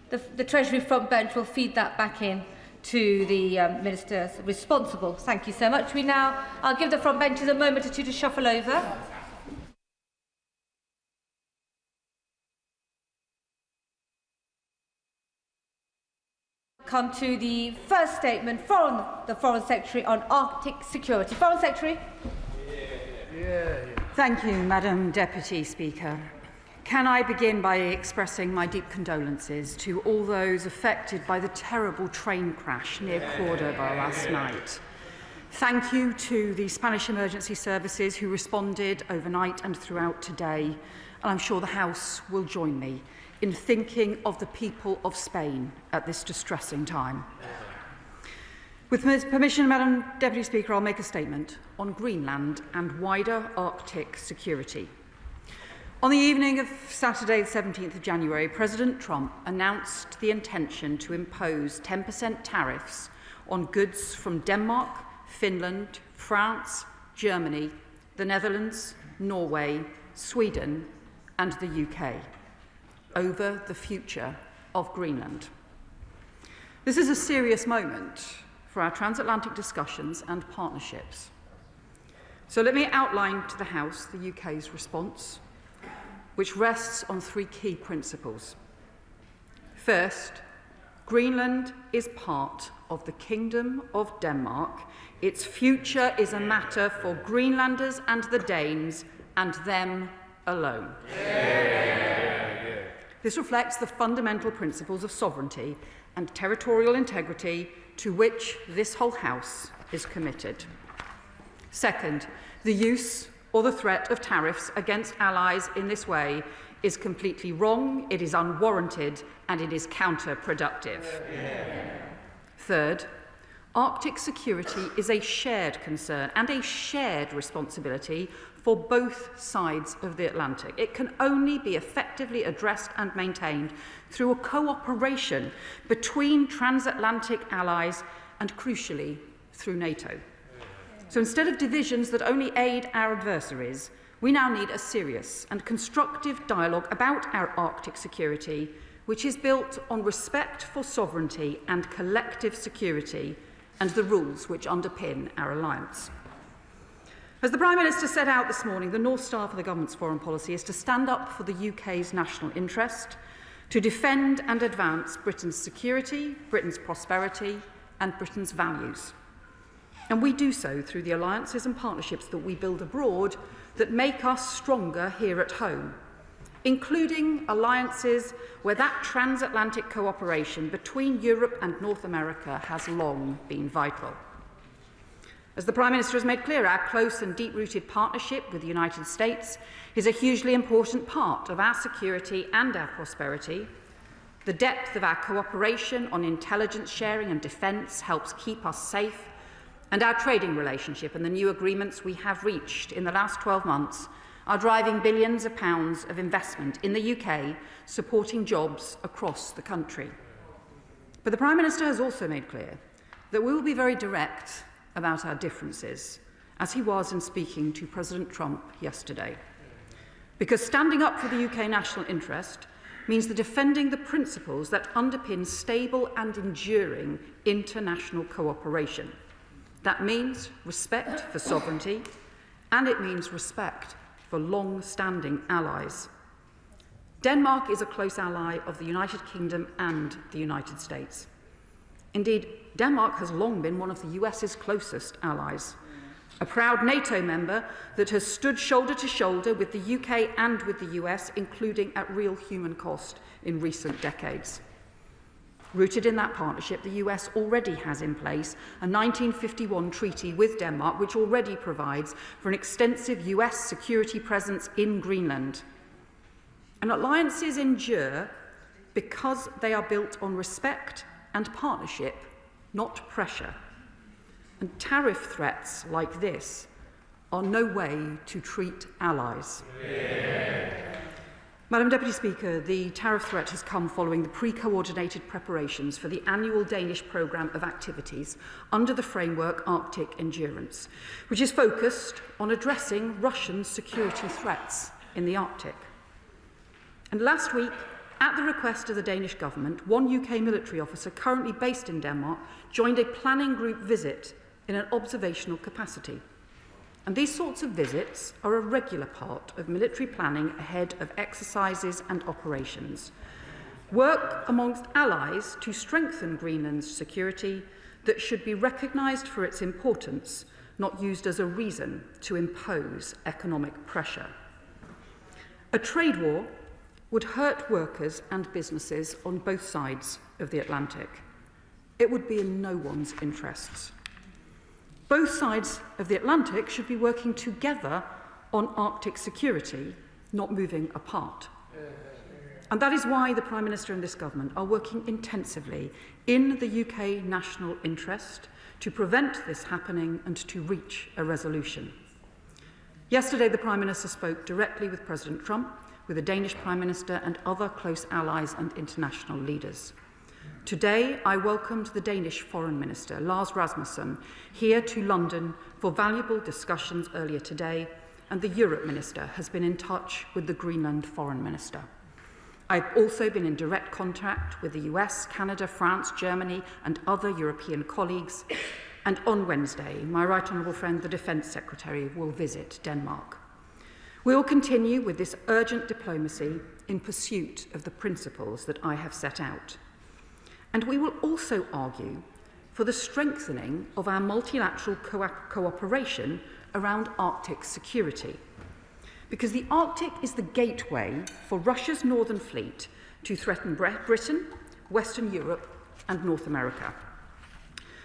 Speaker 2: the Treasury front bench will feed that back in to the Ministers responsible. Thank you so much. I'll give the front benches a moment or two to shuffle over. Come to the first statement from the Foreign Secretary on Arctic security. Foreign Secretary.
Speaker 9: Thank you, Madam Deputy Speaker. Can I begin by expressing my deep condolences to all those affected by the terrible train crash near Córdoba last night. Thank you to the Spanish emergency services who responded overnight and throughout today, and I'm sure the House will join me in thinking of the people of Spain at this distressing time. With permission, Madam Deputy Speaker, I'll make a statement on Greenland and wider Arctic security. On the evening of Saturday, the 17th of January, President Trump announced the intention to impose 10% tariffs on goods from Denmark, Finland, France, Germany, the Netherlands, Norway, Sweden, and the UK over the future of Greenland. This is a serious moment for our transatlantic discussions and partnerships. So let me outline to the House the UK's response, which rests on three key principles. First, Greenland is part of the Kingdom of Denmark. Its future is a matter for Greenlanders and the Danes, and them alone. This reflects the fundamental principles of sovereignty and territorial integrity to which this whole House is committed. Second, the use or the threat of tariffs against allies in this way is completely wrong, it is unwarranted, and it is counterproductive. Third, Arctic security is a shared concern and a shared responsibility for both sides of the Atlantic. It can only be effectively addressed and maintained through a cooperation between transatlantic allies and, crucially, through NATO. So instead of divisions that only aid our adversaries, we now need a serious and constructive dialogue about our Arctic security, which is built on respect for sovereignty and collective security and the rules which underpin our alliance. As the Prime Minister set out this morning, the North Star for the Government's foreign policy is to stand up for the UK's national interest, to defend and advance Britain's security, Britain's prosperity and Britain's values. And we do so through the alliances and partnerships that we build abroad that make us stronger here at home, including alliances where that transatlantic cooperation between Europe and North America has long been vital. As the Prime Minister has made clear, our close and deep-rooted partnership with the United States is a hugely important part of our security and our prosperity. The depth of our cooperation on intelligence sharing and defence helps keep us safe, and our trading relationship and the new agreements we have reached in the last 12 months are driving billions of pounds of investment in the UK, supporting jobs across the country. But the Prime Minister has also made clear that we will be very direct about our differences, as he was in speaking to President Trump yesterday. Because standing up for the UK national interest means the defending the principles that underpin stable and enduring international cooperation. That means respect for sovereignty, and it means respect for long-standing allies. Denmark is a close ally of the United Kingdom and the United States. Indeed, Denmark has long been one of the US's closest allies, a proud NATO member that has stood shoulder to shoulder with the UK and with the US, including at real human cost in recent decades. Rooted in that partnership, the US already has in place a 1951 treaty with Denmark, which already provides for an extensive US security presence in Greenland. And alliances endure because they are built on respect and partnership, not pressure. And tariff threats like this are no way to treat allies. Madam Deputy Speaker, the tariff threat has come following the pre-coordinated preparations for the annual Danish programme of activities under the framework Arctic Endurance, which is focused on addressing Russian security threats in the Arctic. And last week, at the request of the Danish government, one UK military officer currently based in Denmark joined a planning group visit in an observational capacity. And these sorts of visits are a regular part of military planning ahead of exercises and operations. Work amongst allies to strengthen Greenland's security that should be recognised for its importance, not used as a reason to impose economic pressure. A trade war would hurt workers and businesses on both sides of the Atlantic. It would be in no one's interests. Both sides of the Atlantic should be working together on Arctic security, not moving apart. And that is why the Prime Minister and this government are working intensively in the UK national interest to prevent this happening and to reach a resolution. Yesterday, the Prime Minister spoke directly with President Trump, with the Danish Prime Minister and other close allies and international leaders. Today, I welcomed the Danish Foreign Minister, Lars Rasmussen, here to London for valuable discussions earlier today, and the Europe Minister has been in touch with the Greenland Foreign Minister. I've also been in direct contact with the US, Canada, France, Germany, and other European colleagues, and on Wednesday, my Right Honourable friend, the Defence Secretary, will visit Denmark. We will continue with this urgent diplomacy in pursuit of the principles that I have set out. And we will also argue for the strengthening of our multilateral cooperation around Arctic security. Because the Arctic is the gateway for Russia's Northern Fleet to threaten Britain, Western Europe, and North America.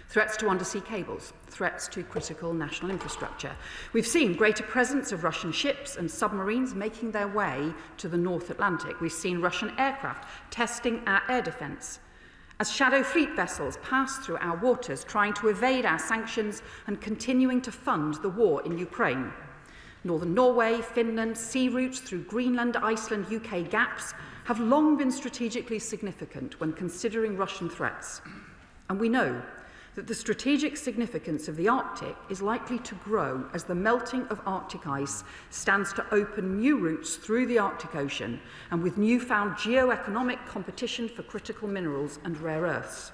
Speaker 9: Threats to undersea cables, threats to critical national infrastructure. We've seen greater presence of Russian ships and submarines making their way to the North Atlantic. We've seen Russian aircraft testing our air defence, as shadow fleet vessels pass through our waters, trying to evade our sanctions and continuing to fund the war in Ukraine. Northern Norway, Finland, sea routes through Greenland, Iceland, UK gaps have long been strategically significant when considering Russian threats. And we know that the strategic significance of the Arctic is likely to grow as the melting of Arctic ice stands to open new routes through the Arctic Ocean and with newfound geo-economic competition for critical minerals and rare earths.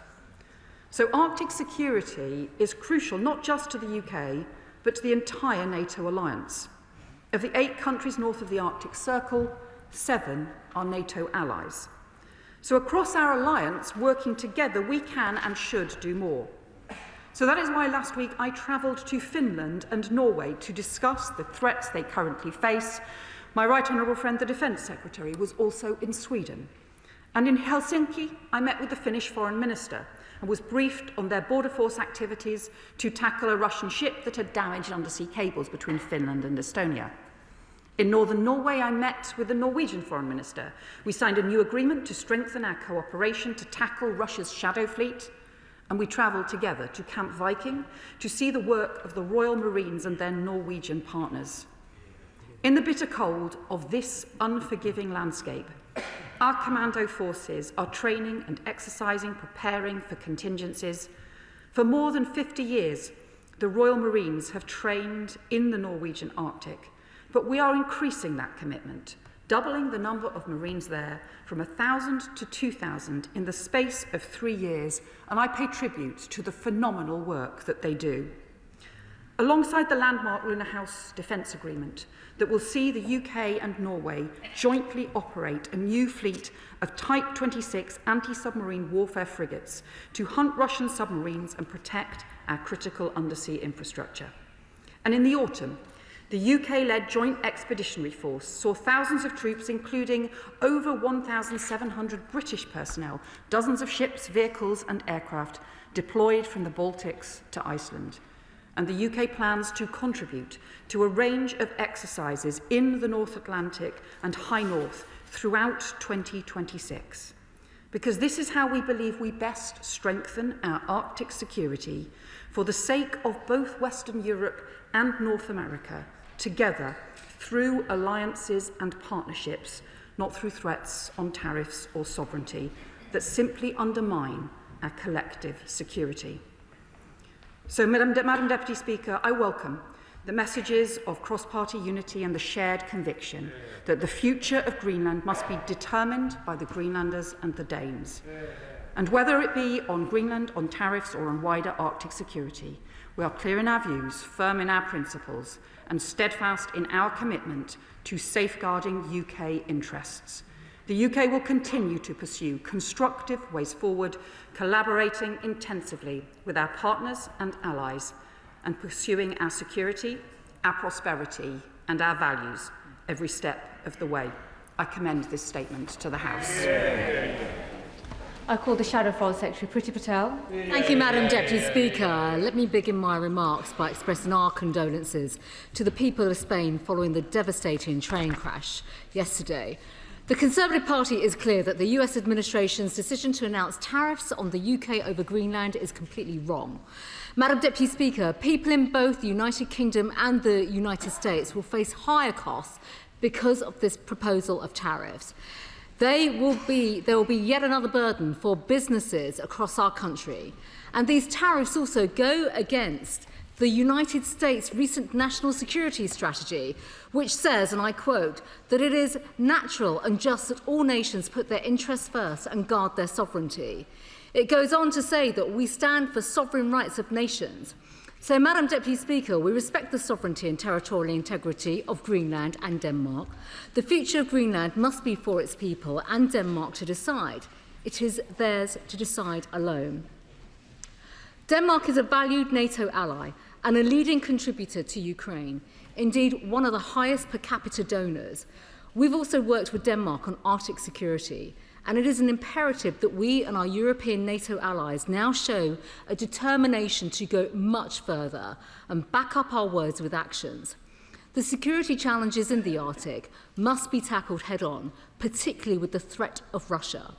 Speaker 9: So Arctic security is crucial not just to the UK, but to the entire NATO alliance. Of the 8 countries north of the Arctic Circle, 7 are NATO allies. So across our alliance, working together, we can and should do more. So that is why last week I travelled to Finland and Norway to discuss the threats they currently face. My Right Honourable friend, the Defence Secretary, was also in Sweden. And in Helsinki, I met with the Finnish Foreign Minister and was briefed on their border force activities to tackle a Russian ship that had damaged undersea cables between Finland and Estonia. In northern Norway, I met with the Norwegian Foreign Minister. We signed a new agreement to strengthen our cooperation to tackle Russia's shadow fleet, and we travelled together to Camp Viking to see the work of the Royal Marines and their Norwegian partners. In the bitter cold of this unforgiving landscape, our commando forces are training and exercising, preparing for contingencies. For more than 50 years, the Royal Marines have trained in the Norwegian Arctic, but we are increasing that commitment, doubling the number of Marines there from 1,000 to 2,000 in the space of 3 years, and I pay tribute to the phenomenal work that they do. Alongside the landmark Lunar House Defence Agreement that will see the UK and Norway jointly operate a new fleet of Type 26 anti-submarine warfare frigates to hunt Russian submarines and protect our critical undersea infrastructure. And in the autumn, the UK-led Joint Expeditionary Force saw thousands of troops, including over 1,700 British personnel, dozens of ships, vehicles and aircraft deployed from the Baltics to Iceland. And the UK plans to contribute to a range of exercises in the North Atlantic and High North throughout 2026. because this is how we believe we best strengthen our Arctic security for the sake of both Western Europe and North America, together through alliances and partnerships, not through threats on tariffs or sovereignty that simply undermine our collective security. So, Madam Deputy Speaker, I welcome the messages of cross-party unity and the shared conviction that the future of Greenland must be determined by the Greenlanders and the Danes. And whether it be on Greenland, on tariffs, or on wider Arctic security, we are clear in our views, firm in our principles, and steadfast in our commitment to safeguarding UK interests. The UK will continue to pursue constructive ways forward, collaborating intensively with our partners and allies, and pursuing our security, our prosperity, and our values every step of the way. I commend this statement to the House.
Speaker 2: I call the Shadow Foreign Secretary, Priti Patel.
Speaker 10: Thank you, Madam Deputy Speaker. Let me begin my remarks by expressing our condolences to the people of Spain following the devastating train crash yesterday. The Conservative Party is clear that the US administration's decision to announce tariffs on the UK over Greenland is completely wrong. Madam Deputy Speaker, people in both the United Kingdom and the United States will face higher costs because of this proposal of tariffs. There will be yet another burden for businesses across our country. And these tariffs also go against the United States' recent national security strategy, which says, and I quote, that it is natural and just that all nations put their interests first and guard their sovereignty. It goes on to say that we stand for sovereign rights of nations. So, Madam Deputy Speaker, we respect the sovereignty and territorial integrity of Greenland and Denmark. The future of Greenland must be for its people and Denmark to decide. It is theirs to decide alone. Denmark is a valued NATO ally and a leading contributor to Ukraine, indeed one of the highest per capita donors. We've also worked with Denmark on Arctic security, and it is an imperative that we and our European NATO allies now show a determination to go much further and back up our words with actions. The security challenges in the Arctic must be tackled head-on, particularly with the threat of Russia.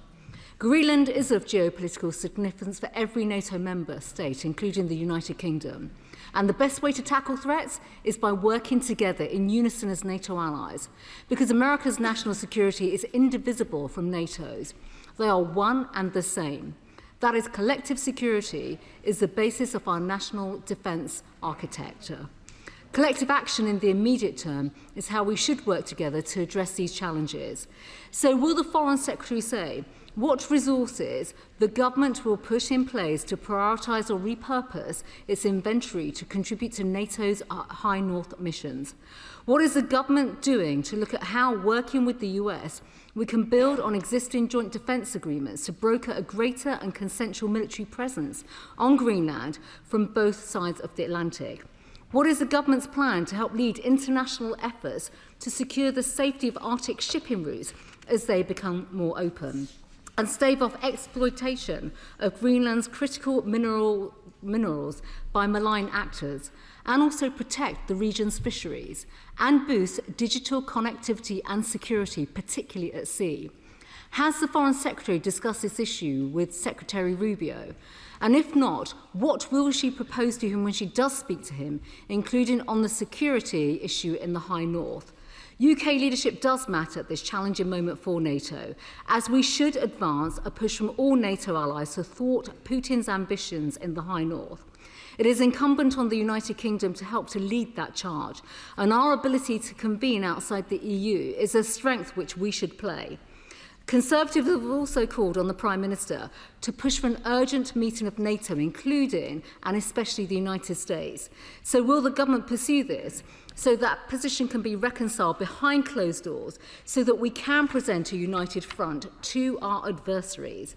Speaker 10: Greenland is of geopolitical significance for every NATO member state, including the United Kingdom. And the best way to tackle threats is by working together in unison as NATO allies, because America's national security is indivisible from NATO's. They are one and the same. That is, collective security is the basis of our national defence architecture. Collective action in the immediate term is how we should work together to address these challenges. So will the Foreign Secretary say what resources the government will put in place to prioritise or repurpose its inventory to contribute to NATO's High North missions? What is the government doing to look at how, working with the US, we can build on existing joint defence agreements to broker a greater and consensual military presence on Greenland from both sides of the Atlantic? What is the government's plan to help lead international efforts to secure the safety of Arctic shipping routes as they become more open, and stave off exploitation of Greenland's critical minerals by malign actors, and also protect the region's fisheries, and boost digital connectivity and security, particularly at sea? Has the Foreign Secretary discussed this issue with Secretary Rubio? And if not, what will she propose to him when she does speak to him, including on the security issue in the High North? UK leadership does matter at this challenging moment for NATO, as we should advance a push from all NATO allies to thwart Putin's ambitions in the High North. It is incumbent on the United Kingdom to help to lead that charge, and our ability to convene outside the EU is a strength which we should play. Conservatives have also called on the Prime Minister to push for an urgent meeting of NATO, including and especially the United States. So will the government pursue this so that position can be reconciled behind closed doors so that we can present a united front to our adversaries?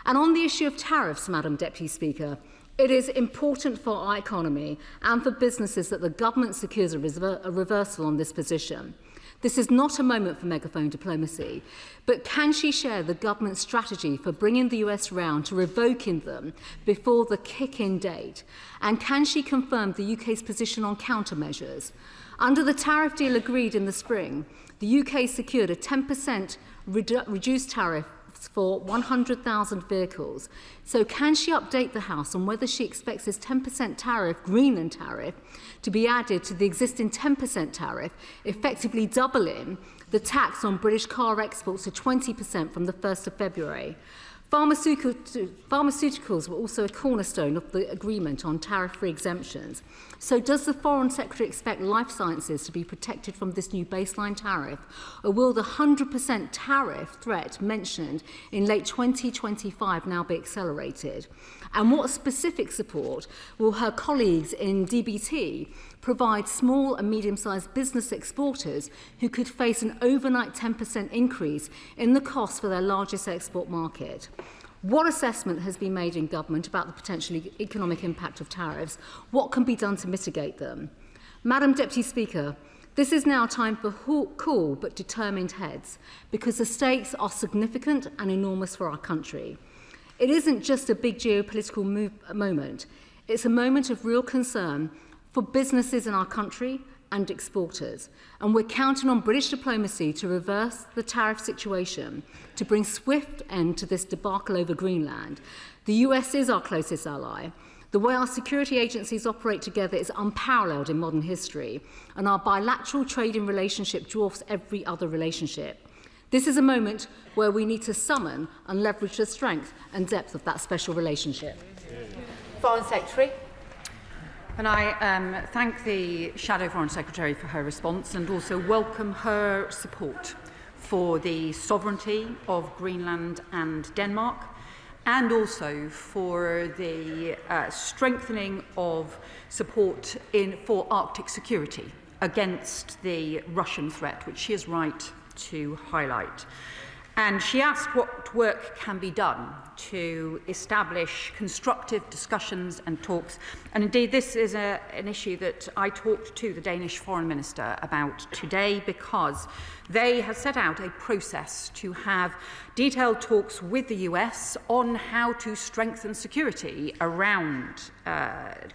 Speaker 10: And on the issue of tariffs, Madam Deputy Speaker, it is important for our economy and for businesses that the government secures a reversal on this position. This is not a moment for megaphone diplomacy, but can she share the government's strategy for bringing the US round to revoking them before the kick-in date? And can she confirm the UK's position on countermeasures? Under the tariff deal agreed in the spring, the UK secured a 10% reduced tariff tariffs for 100,000 vehicles. So can she update the House on whether she expects this 10% tariff, Greenland tariff, to be added to the existing 10% tariff, effectively doubling the tax on British car exports to 20% from the 1st of February? Pharmaceuticals were also a cornerstone of the agreement on tariff-free exemptions. So does the Foreign Secretary expect life sciences to be protected from this new baseline tariff, or will the 100% tariff threat mentioned in late 2025 now be accelerated? And what specific support will her colleagues in DBT provide small and medium-sized business exporters who could face an overnight 10% increase in the cost for their largest export market? What assessment has been made in government about the potential economic impact of tariffs? What can be done to mitigate them? Madam Deputy Speaker, this is now time for cool but determined heads, because the stakes are significant and enormous for our country. It isn't just a big geopolitical moment. It's a moment of real concern for businesses in our country and exporters. And we're counting on British diplomacy to reverse the tariff situation, to bring swift end to this debacle over Greenland. The US is our closest ally. The way our security agencies operate together is unparalleled in modern history, and our bilateral trading relationship dwarfs every other relationship. This is a moment where we need to summon and leverage the strength and depth of that special relationship.
Speaker 12: Foreign Secretary.
Speaker 9: And I thank the Shadow Foreign Secretary for her response and also welcome her support for the sovereignty of Greenland and Denmark, and also for the strengthening of support for Arctic security against the Russian threat, which she is right to highlight. And she asked what work can be done to establish constructive discussions and talks. And indeed, this is an issue that I talked to the Danish Foreign Minister about today, because they have set out a process to have detailed talks with the US on how to strengthen security around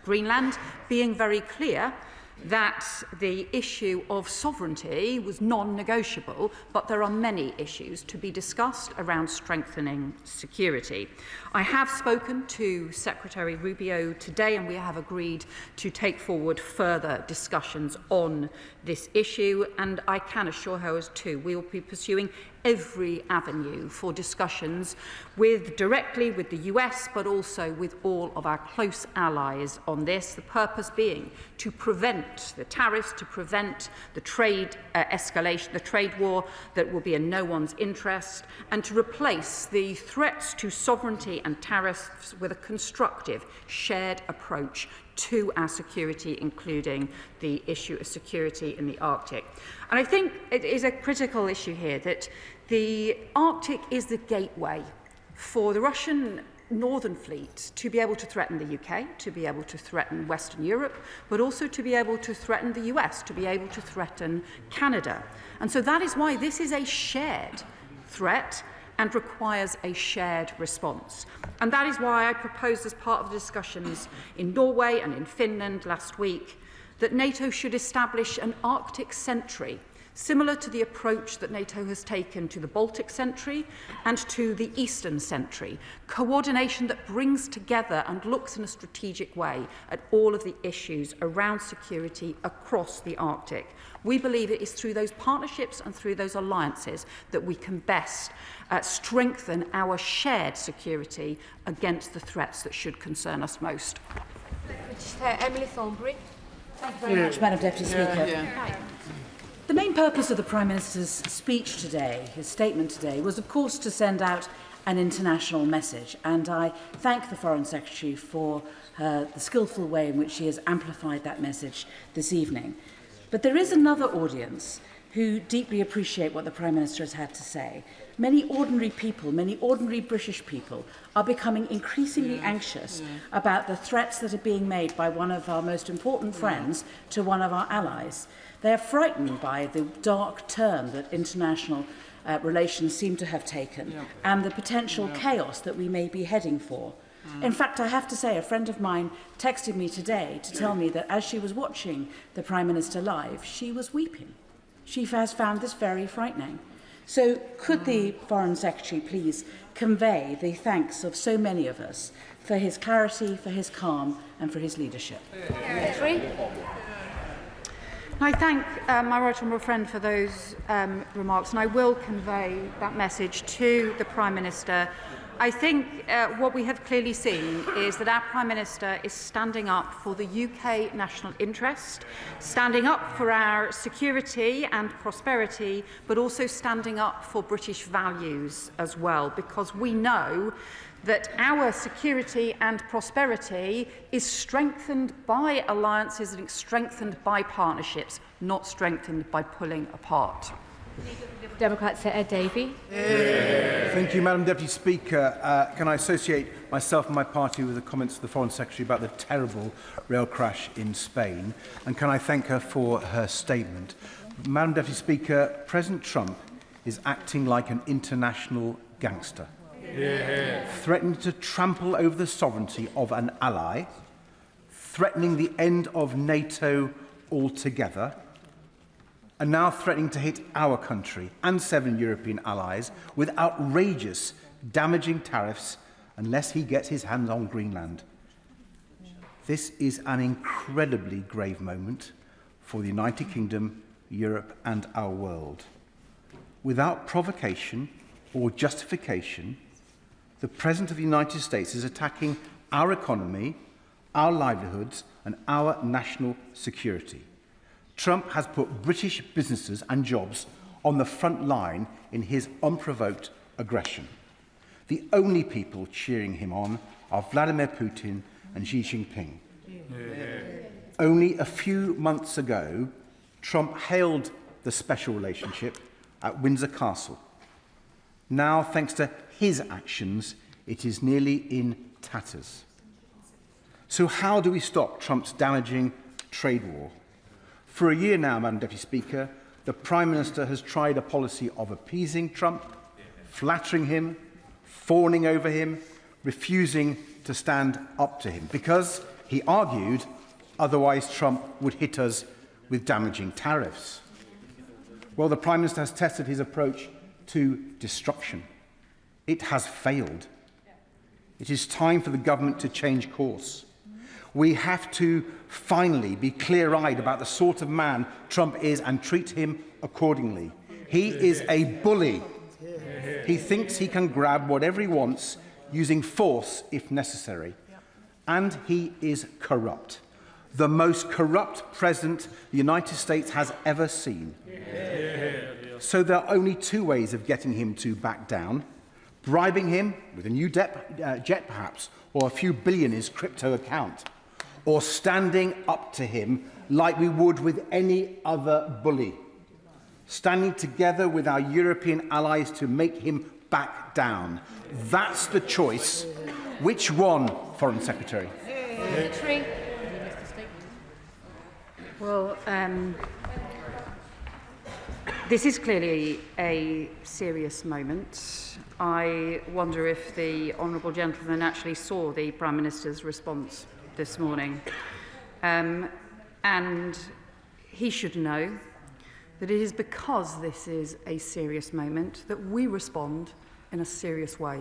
Speaker 9: Greenland, being very clear that the issue of sovereignty was non-negotiable, but there are many issues to be discussed around strengthening security. I have spoken to Secretary Rubio today, and we have agreed to take forward further discussions on this issue, and I can assure her as too, we will be pursuing every avenue for discussions directly with the US, but also with all of our close allies on this, the purpose being to prevent the tariffs, to prevent the trade escalation, the trade war that will be in no one's interest, and to replace the threats to sovereignty and tariffs with a constructive, shared approach to our security, including the issue of security in the Arctic. And I think it is a critical issue here that the Arctic is the gateway for the Russian Northern Fleet to be able to threaten the UK, to be able to threaten Western Europe, but also to be able to threaten the US, to be able to threaten Canada. And so that is why this is a shared threat and requires a shared response. And that is why I proposed, as part of the discussions in Norway and in Finland last week, that NATO should establish an Arctic sentry, similar to the approach that NATO has taken to the Baltic sentry and to the Eastern sentry. Coordination that brings together and looks in a strategic way at all of the issues around security across the Arctic. We believe it is through those partnerships and through those alliances that we can best strengthen our shared security against the threats that should concern us most.
Speaker 12: Emily Thornbury.
Speaker 11: Thank you very much, Madam Deputy Speaker. The main purpose of the Prime Minister's speech today, his statement today, was of course to send out an international message, and I thank the Foreign Secretary for the skillful way in which she has amplified that message this evening. But there is another audience who deeply appreciate what the Prime Minister has had to say. Many ordinary people, many ordinary British people, are becoming increasingly anxious about the threats that are being made by one of our most important friends to one of our allies. They are frightened by the dark turn that international relations seem to have taken and the potential chaos that we may be heading for. In fact, I have to say, a friend of mine texted me today to tell me that as she was watching the Prime Minister live, she was weeping. She has found this very frightening. So could the Foreign Secretary please convey the thanks of so many of us for his clarity, for his calm and for his leadership?
Speaker 9: I thank my right honourable friend for those remarks, and I will convey that message to the Prime Minister. I think what we have clearly seen is that our Prime Minister is standing up for the UK national interest, standing up for our security and prosperity, but also standing up for British values as well, because we know that our security and prosperity is strengthened by alliances and strengthened by partnerships, not strengthened by pulling apart.
Speaker 2: Democrat Senator Davey.
Speaker 14: Thank you, Madam Deputy Speaker. Can I associate myself and my party with the comments of the Foreign Secretary about the terrible rail crash in Spain? And can I thank her for her statement? Madam Deputy Speaker, President Trump is acting like an international gangster, threatening to trample over the sovereignty of an ally, threatening the end of NATO altogether, and now threatening to hit our country and 7 European allies with outrageous, damaging tariffs unless he gets his hands on Greenland. This is an incredibly grave moment for the United Kingdom, Europe and our world. Without provocation or justification, the President of the United States is attacking our economy, our livelihoods and our national security. Trump has put British businesses and jobs on the front line in his unprovoked aggression. The only people cheering him on are Vladimir Putin and Xi Jinping. Only a few months ago, Trump hailed the special relationship at Windsor Castle. Now, thanks to his actions, it is nearly in tatters. So how do we stop Trump's damaging trade war? For a year now, Madam Deputy Speaker, the Prime Minister has tried a policy of appeasing Trump, flattering him, fawning over him, refusing to stand up to him, because, he argued, otherwise Trump would hit us with damaging tariffs. Well, the Prime Minister has tested his approach to destruction. It has failed. It is time for the government to change course. We have to finally be clear-eyed about the sort of man Trump is and treat him accordingly. He is a bully. He thinks he can grab whatever he wants, using force if necessary. And he is corrupt. The most corrupt president the United States has ever seen. So there are only 2 ways of getting him to back down: bribing him with a new jet perhaps, or a few billion in his crypto account, or standing up to him like we would with any other bully, standing together with our European allies to make him back down. That's the choice. Which one, Foreign Secretary?
Speaker 9: Well, this is clearly a serious moment. I wonder if the honourable gentleman actually saw the Prime Minister's response this morning. And he should know that it is because this is a serious moment that we respond in a serious way.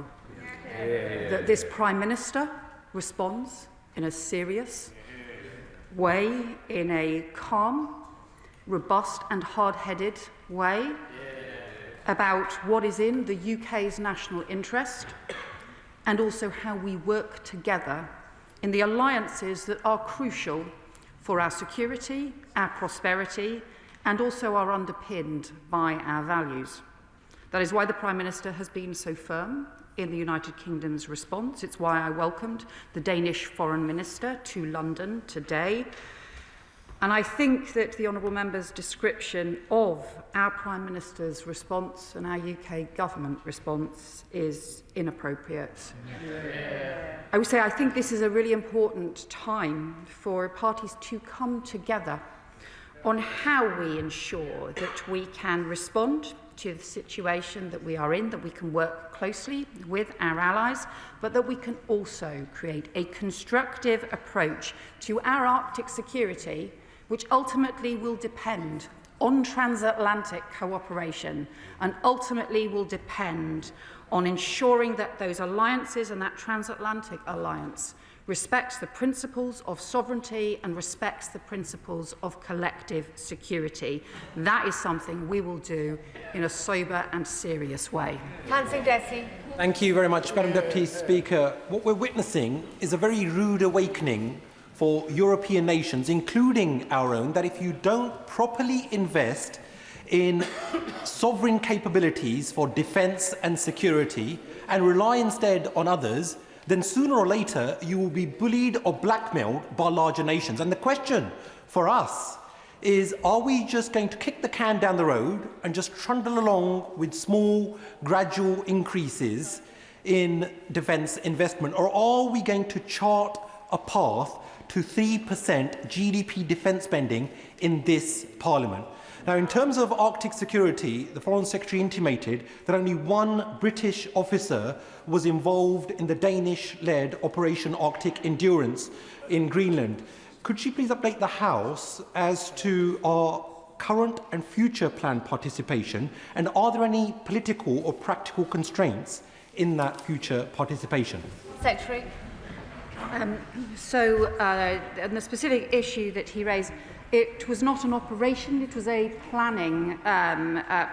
Speaker 9: That this Prime Minister responds in a serious way, in a calm, robust and hard-headed way about what is in the UK's national interest, and also how we work together in the alliances that are crucial for our security, our prosperity, and also are underpinned by our values. That is why the Prime Minister has been so firm in the United Kingdom's response. It's why I welcomed the Danish Foreign Minister to London today. And I think that the honourable member's description of our Prime Minister's response and our UK government response is inappropriate. I would say I think this is a really important time for parties to come together on how we ensure that we can respond to the situation that we are in, that we can work closely with our allies, but that we can also create a constructive approach to our Arctic security, which ultimately will depend
Speaker 11: on transatlantic cooperation and ultimately will depend on ensuring that those alliances and that transatlantic alliance respects the principles of sovereignty and respects the principles of collective security. That is something we will do in a sober and serious way.
Speaker 4: Thank you very much, Madam Deputy Speaker. What we're witnessing is a very rude awakening for European nations, including our own, that if you don't properly invest in sovereign capabilities for defence and security and rely instead on others, then sooner or later you will be bullied or blackmailed by larger nations. And the question for us is, are we just going to kick the can down the road and just trundle along with small, gradual increases in defence investment, or are we going to chart a path to 3% GDP defence spending in this Parliament? Now, in terms of Arctic security, the Foreign Secretary intimated that only one British officer was involved in the Danish-led Operation Arctic Endurance in Greenland. Could she please update the House as to our current and future planned participation, and are there any political or practical constraints in that future participation?
Speaker 2: Secretary.
Speaker 11: And the specific issue that he raised, it was not an operation, it was a planning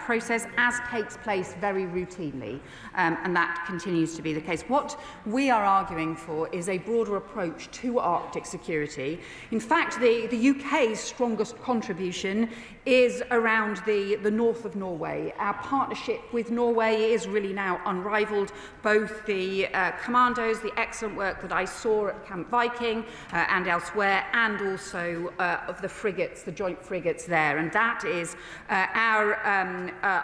Speaker 11: process, as takes place very routinely, and that continues to be the case. What we are arguing for is a broader approach to Arctic security. In fact, the UK's strongest contribution is around the north of Norway. Our partnership with Norway is really now unrivalled. Both the commandos, the excellent work that I saw at Camp Viking and elsewhere, and also of the frigates, the joint frigates there. And that is our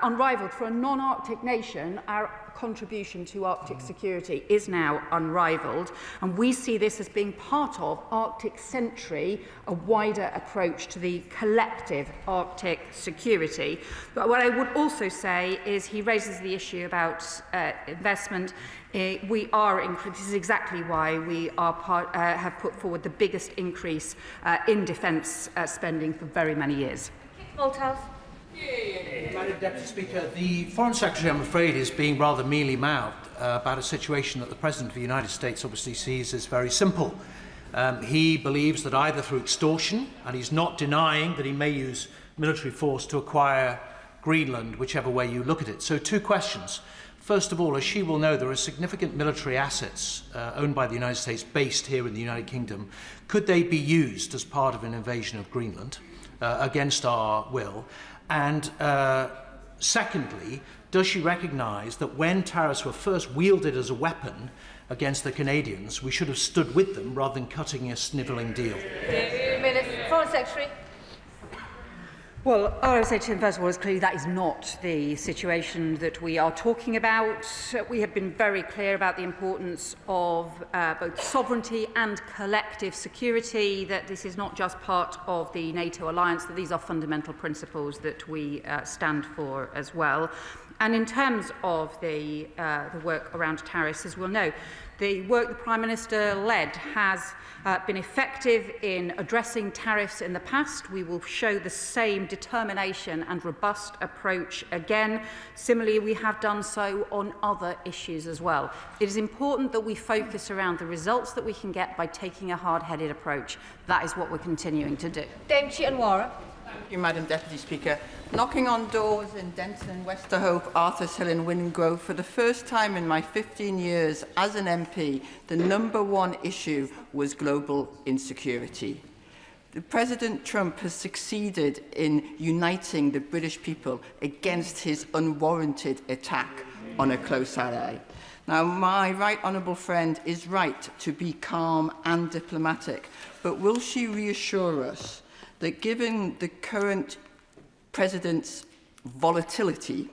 Speaker 11: unrivalled. For a non-Arctic nation, our contribution to Arctic security is now unrivalled, and we see this as being part of Arctic Sentry, a wider approach to the collective Arctic security. But what I would also say is he raises the issue about investment. We are this is exactly why we are have put forward the biggest increase in defence spending for very many years.
Speaker 2: Malthouse.
Speaker 20: Madam Deputy Speaker, the Foreign Secretary, I'm afraid, is being rather mealy-mouthed about a situation that the President of the United States obviously sees as very simple. He believes that either through extortion, and he's not denying that he may use military force to acquire Greenland, whichever way you look at it. So, two questions. First of all, as she will know, there are significant military assets owned by the United States based here in the United Kingdom. Could they be used as part of an invasion of Greenland against our will? And secondly, does she recognise that when tariffs were first wielded as a weapon against the Canadians, we should have stood with them rather than cutting a snivelling deal?
Speaker 2: Foreign Secretary.
Speaker 11: Well, all I would say to him, first of all, is clearly that is not the situation that we are talking about. We have been very clear about the importance of both sovereignty and collective security, that this is not just part of the NATO alliance, that these are fundamental principles that we stand for as well. And in terms of the work around tariffs, as we'll know, the work the Prime Minister led has been effective in addressing tariffs in the past. We will show the same determination and robust approach again. Similarly, we have done so on other issues as well. It is important that we focus around the results that we can get by taking a hard-headed approach. That is what we're continuing to do.
Speaker 2: Dame Chianwara.
Speaker 15: Thank you, Madam Deputy Speaker. Knocking on doors in Denton and Westerhope, Arthur's Hill and Wingrove, for the first time in my 15 years as an MP, the #1 issue was global insecurity. President Trump has succeeded in uniting the British people against his unwarranted attack on a close ally. Now, my right honourable friend is right to be calm and diplomatic, but will she reassure us that given the current President's volatility,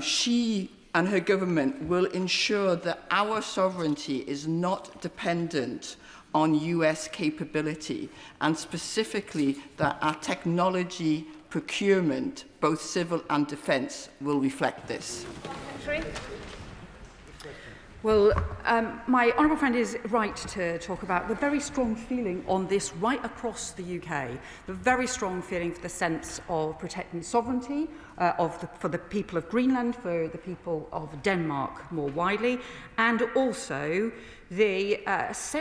Speaker 15: she and her government will ensure that our sovereignty is not dependent on US capability, and specifically that our technology procurement, both civil and defence, will reflect this?
Speaker 9: Well, my honourable friend is right to talk about the very strong feeling on this right across the UK, the very strong feeling for the sense of protecting sovereignty for the people of Greenland, for the people of Denmark more widely, and also the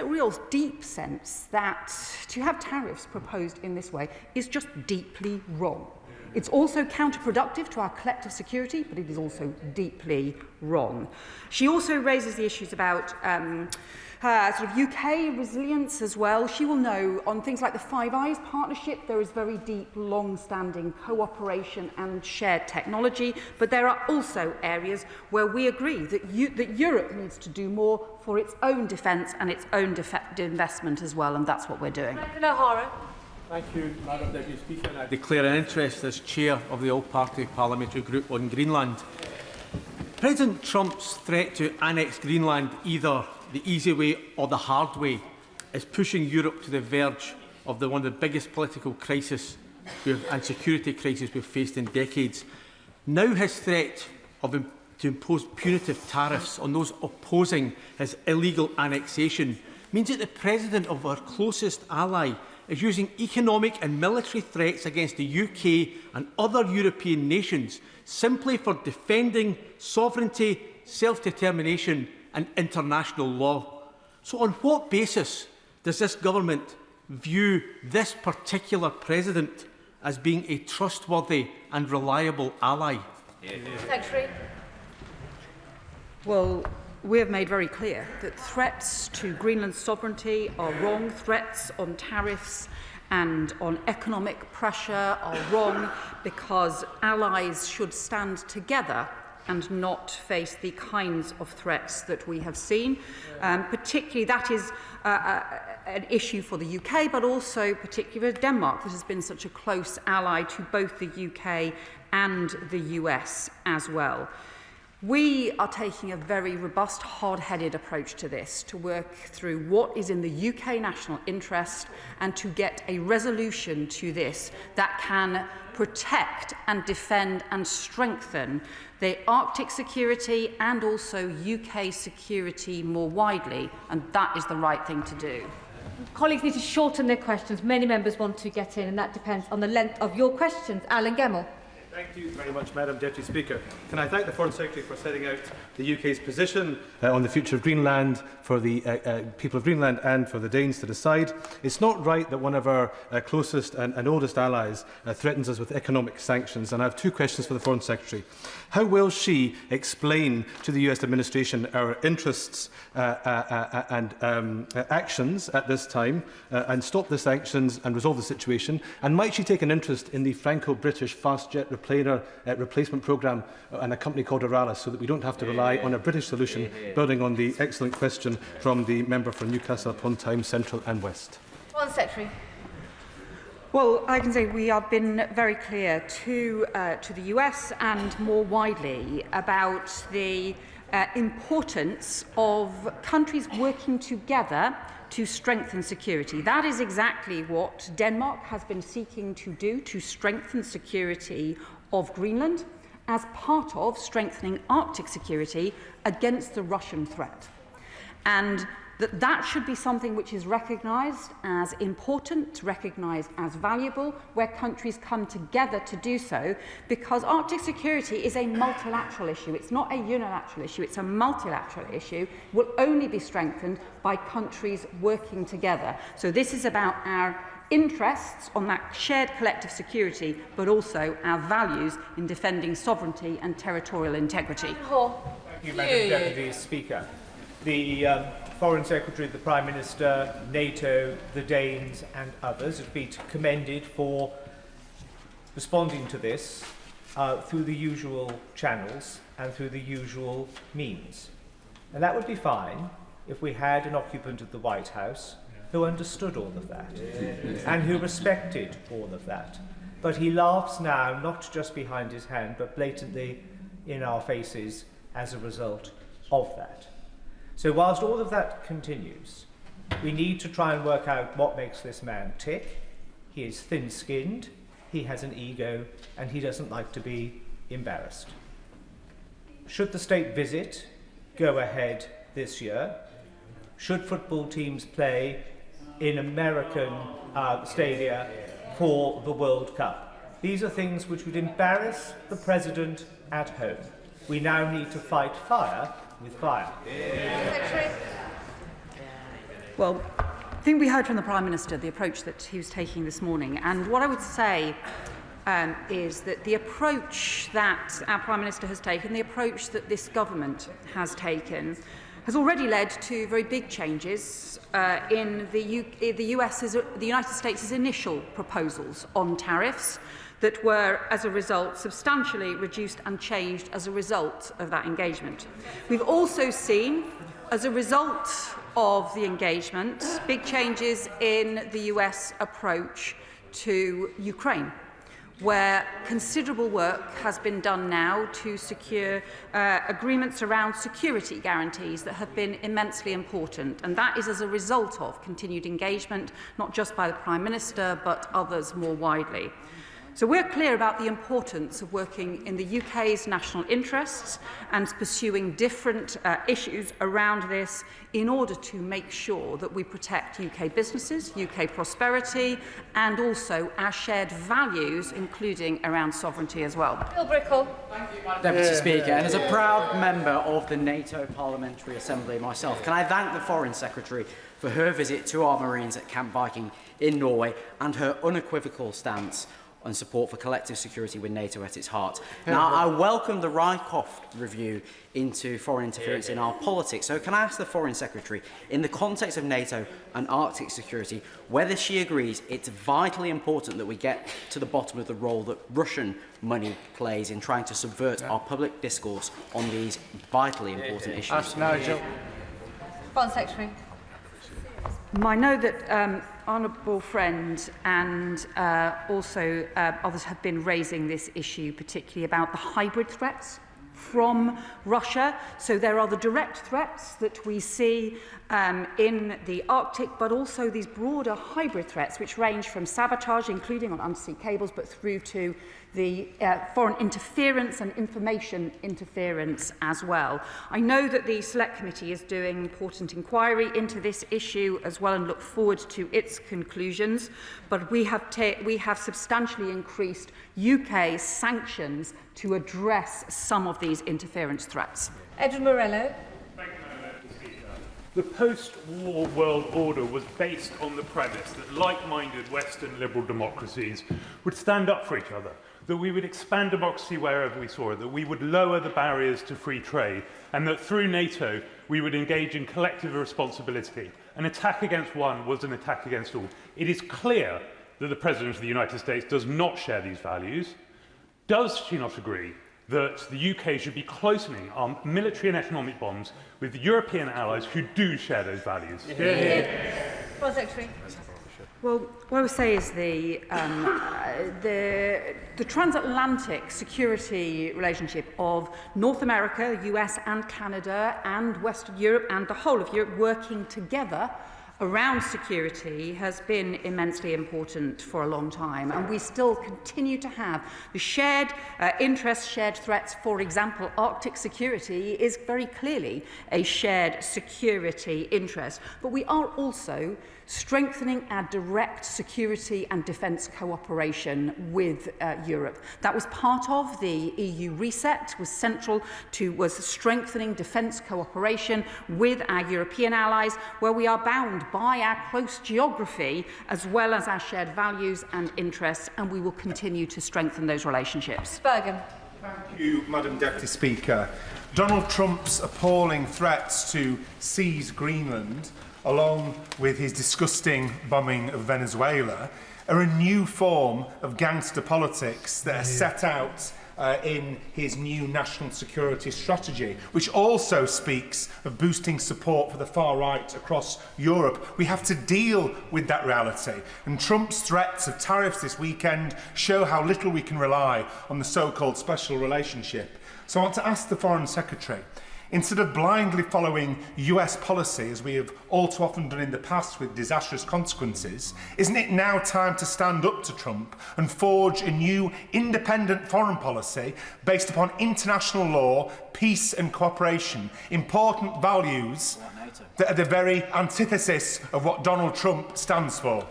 Speaker 9: real deep sense that to have tariffs proposed in this way is just deeply wrong. It's also counterproductive to our collective security, but it is also deeply wrong. She also raises the issues about sort of UK resilience as well. She will know on things like the Five Eyes partnership, there is very deep, long-standing cooperation and shared technology, but there are also areas where we agree that Europe needs to do more for its own defence and its own investment as well, and that's what we're doing.
Speaker 3: Thank you, Madam Deputy Speaker. I declare an interest as Chair of the All-Party Parliamentary Group on Greenland. President Trump's threat to annex Greenland, either the easy way or the hard way, is pushing Europe to the verge of one of the biggest political crises and security crises we've faced in decades. Now his threat to impose punitive tariffs on those opposing his illegal annexation means that the President of our closest ally is using economic and military threats against the UK and other European nations simply for defending sovereignty, self-determination and international law. So on what basis does this government view this particular president as being a trustworthy and reliable ally?
Speaker 2: Secretary.
Speaker 9: Well, we have made very clear that threats to Greenland's sovereignty are wrong. Threats on tariffs and on economic pressure are wrong because allies should stand together and not face the kinds of threats that we have seen. Particularly, that is an issue for the UK, but also particularly Denmark, that has been such a close ally to both the UK and the US as well. We are taking a very robust, hard-headed approach to this, to work through what is in the UK national interest and to get a resolution to this that can protect and defend and strengthen the Arctic security and also UK security more widely, and that is the right thing to do.
Speaker 2: Colleagues need to shorten their questions. Many members want to get in, and that depends on the length of your questions. Alan Gemmell.
Speaker 16: Thank you very much, Madam Deputy Speaker. Can I thank the Foreign Secretary for setting out the UK's position on the future of Greenland for the people of Greenland and for the Danes to decide. It's not right that one of our closest and oldest allies threatens us with economic sanctions, and I have two questions for the Foreign Secretary. How will she explain to the US administration our interests and actions at this time and stop the sanctions and resolve the situation? And might she take an interest in the Franco-British fast jet replacement programme and a company called Aralis, so that we don't have to rely on a British solution, building on the excellent question from the member for Newcastle upon Tyne Central and West?
Speaker 2: Foreign Secretary.
Speaker 9: Well, I can say we have been very clear to the US and more widely about the importance of countries working together to strengthen security. That is exactly what Denmark has been seeking to do, to strengthen security of Greenland as part of strengthening Arctic security against the Russian threat. And that should be something which is recognised as important, recognised as valuable, where countries come together to do so, because Arctic security is a multilateral issue. It's not a unilateral issue, it's a multilateral issue. It will only be strengthened by countries working together. So this is about our interests on that shared collective security, but also our values in defending sovereignty and territorial integrity.
Speaker 18: Thank you, Madam Deputy Speaker. The Foreign Secretary, the Prime Minister, NATO, the Danes and others have been commended for responding to this through the usual channels and through the usual means. And that would be fine if we had an occupant of the White House who understood all of that and who respected all of that. But he laughs now, not just behind his hand, but blatantly in our faces as a result of that. So whilst all of that continues, we need to try and work out what makes this man tick. He is thin-skinned, he has an ego, and he doesn't like to be embarrassed. Should the state visit go ahead
Speaker 17: this year, should football teams play in American stadia for the World Cup? These are things which would embarrass the President at home. We now need to fight fire with fire.
Speaker 9: Well, I think we heard from the Prime Minister the approach that he was taking this morning, and what I would say is that the approach that our Prime Minister has taken, the approach that this government has taken, has already led to very big changes in the United States' initial proposals on tariffs that were, as a result, substantially reduced and changed as a result of that engagement. We've also seen, as a result of the engagement, big changes in the US approach to Ukraine, where considerable work has been done now to secure agreements around security guarantees that have been immensely important. And that is as a result of continued engagement, not just by the Prime Minister, but others more widely. So we're clear about the importance of working in the UK's national interests and pursuing different issues around this in order to make sure that we protect UK businesses, UK prosperity, and also our shared values, including around sovereignty as well.
Speaker 2: Bill Brickell.
Speaker 19: Deputy Speaker, and as a proud member of the NATO Parliamentary Assembly myself, can I thank the Foreign Secretary for her visit to our Marines at Camp Viking in Norway and her unequivocal stance on support for collective security with NATO at its heart. Now, I welcome the Rycroft review into foreign interference in our politics. So can I ask the Foreign Secretary, in the context of NATO and Arctic security, whether she agrees it's vitally important that we get to the bottom of the role that Russian money plays in trying to subvert our public discourse on these vitally important issues?
Speaker 17: Ask Nigel.
Speaker 2: Foreign Secretary.
Speaker 9: I know that honourable friend and also others have been raising this issue, particularly about the hybrid threats from Russia. So there are the direct threats that we see in the Arctic, but also these broader hybrid threats, which range from sabotage, including on undersea cables, but through to the foreign interference and information interference as well. I know that the Select Committee is doing important inquiry into this issue as well and look forward to its conclusions, but we have substantially increased UK sanctions to address some of these interference threats.
Speaker 2: Edward Morello.
Speaker 6: The post-war world order was based on the premise that like-minded Western liberal democracies would stand up for each other, that we would expand democracy wherever we saw it, that we would lower the barriers to free trade, and that through NATO we would engage in collective responsibility. An attack against one was an attack against all. It is clear that the President of the United States does not share these values. Does she not agree that the UK should be closening our military and economic bonds with the European allies who do share those values?
Speaker 2: Foreign Secretary.
Speaker 9: Well, what I would say is the transatlantic security relationship of North America, US and Canada and Western Europe and the whole of Europe working together around security has been immensely important for a long time, and we still continue to have the shared interests, shared threats. For example, Arctic security is very clearly a shared security interest, but we are also strengthening our direct security and defence cooperation with Europe. That was part of the EU reset, was strengthening defence cooperation with our European allies, where we are bound by our close geography as well as our shared values and interests, and we will continue to strengthen those relationships.
Speaker 2: Bergen.
Speaker 21: Thank you, Madam Deputy Speaker. Donald Trump's appalling threats to seize Greenland, along with his disgusting bombing of Venezuela, are a new form of gangster politics that are set out in his new national security strategy, which also speaks of boosting support for the far right across Europe. We have to deal with that reality, and Trump's threats of tariffs this weekend show how little we can rely on the so-called special relationship. So I want to ask the Foreign Secretary, Instead of blindly following US policy, as we have all too often done in the past with disastrous consequences, isn't it now time to stand up to Trump and forge a new independent foreign policy based upon international law, peace and cooperation, important values that are the very antithesis of what Donald Trump stands for?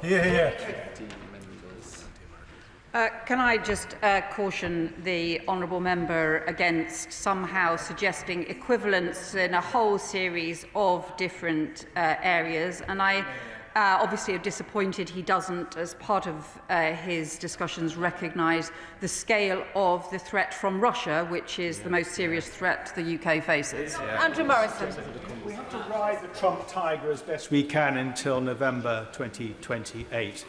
Speaker 9: Can I just caution the honourable member against somehow suggesting equivalence in a whole series of different areas, and I obviously am disappointed he doesn't, as part of his discussions, recognise the scale of the threat from Russia, which is the most serious threat the UK faces.
Speaker 2: Andrew Morrison.
Speaker 18: We have to ride the Trump tiger as best we can until November 2028.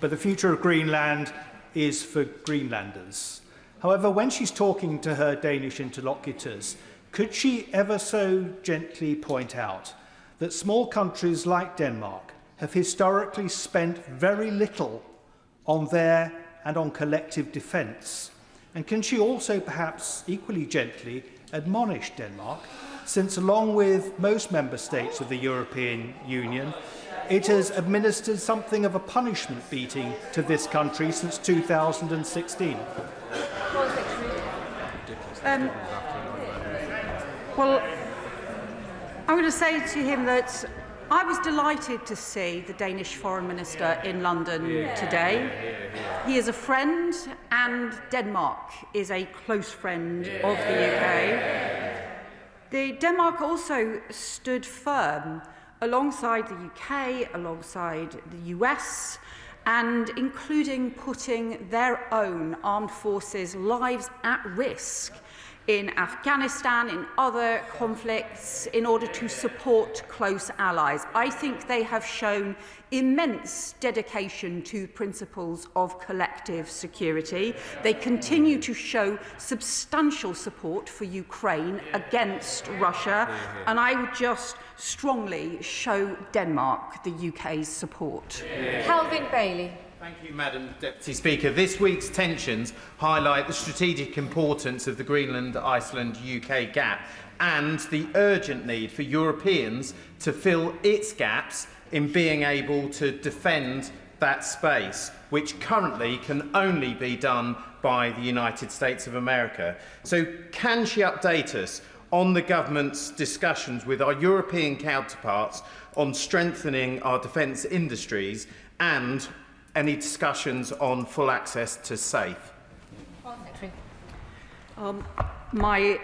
Speaker 18: But the future of Greenland is for Greenlanders. However, when she's talking to her Danish interlocutors, could she ever so gently point out that small countries like Denmark have historically spent very little on their and on collective defence? And can she also perhaps equally gently admonish Denmark, since along with most member states of the European Union, it has administered something of a punishment beating to this country since 2016.
Speaker 9: Well, I'm going to say to him that I was delighted to see the Danish Foreign Minister in London today. He is a friend, and Denmark is a close friend of the UK. Denmark also stood firm alongside the UK, alongside the US, and including putting their own armed forces' lives at risk in Afghanistan, in other conflicts, in order to support close allies. I think they have shown immense dedication to principles of collective security. They continue to show substantial support for Ukraine against Russia, and I would just strongly show Denmark the UK's support.
Speaker 2: Calvin Bailey.
Speaker 1: Thank you, Madam Deputy Speaker. This week's tensions highlight the strategic importance of the Greenland-Iceland-UK gap and the urgent need for Europeans to fill its gaps in being able to defend that space, which currently can only be done by the United States of America. So can she update us on the government's discussions with our European counterparts on strengthening our defence industries and any discussions on full access to SAFE?
Speaker 9: My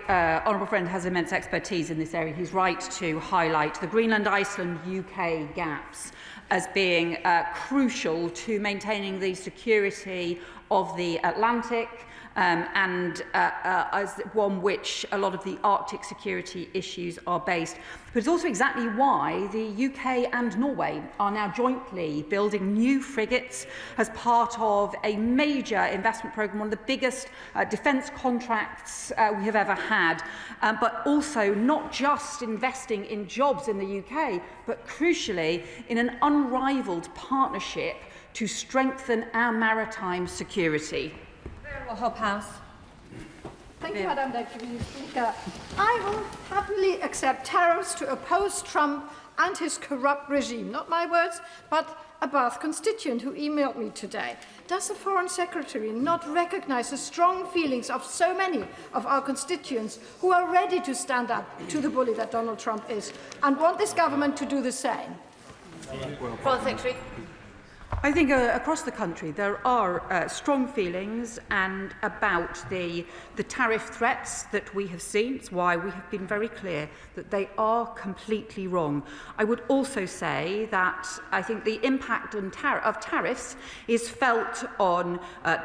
Speaker 9: honourable friend has immense expertise in this area. He's right to highlight the Greenland-Iceland-UK gaps as being crucial to maintaining the security of the Atlantic, and as one which a lot of the Arctic security issues are based. But it's also exactly why the UK and Norway are now jointly building new frigates as part of a major investment programme, one of the biggest defence contracts we have ever had, but also not just investing in jobs in the UK, but crucially in an unrivalled partnership to strengthen our maritime security.
Speaker 2: House.
Speaker 22: Thank you, Madam Deputy Speaker. I will happily accept tariffs to oppose Trump and his corrupt regime. Not my words, but a Bath constituent who emailed me today. Does the Foreign Secretary not recognise the strong feelings of so many of our constituents who are ready to stand up to the bully that Donald Trump is and want this government to do the same?
Speaker 2: Foreign Secretary.
Speaker 9: I think across the country there are strong feelings and about the tariff threats that we have seen. It's why we have been very clear that they are completely wrong. I would also say that I think the impact of tariffs is felt on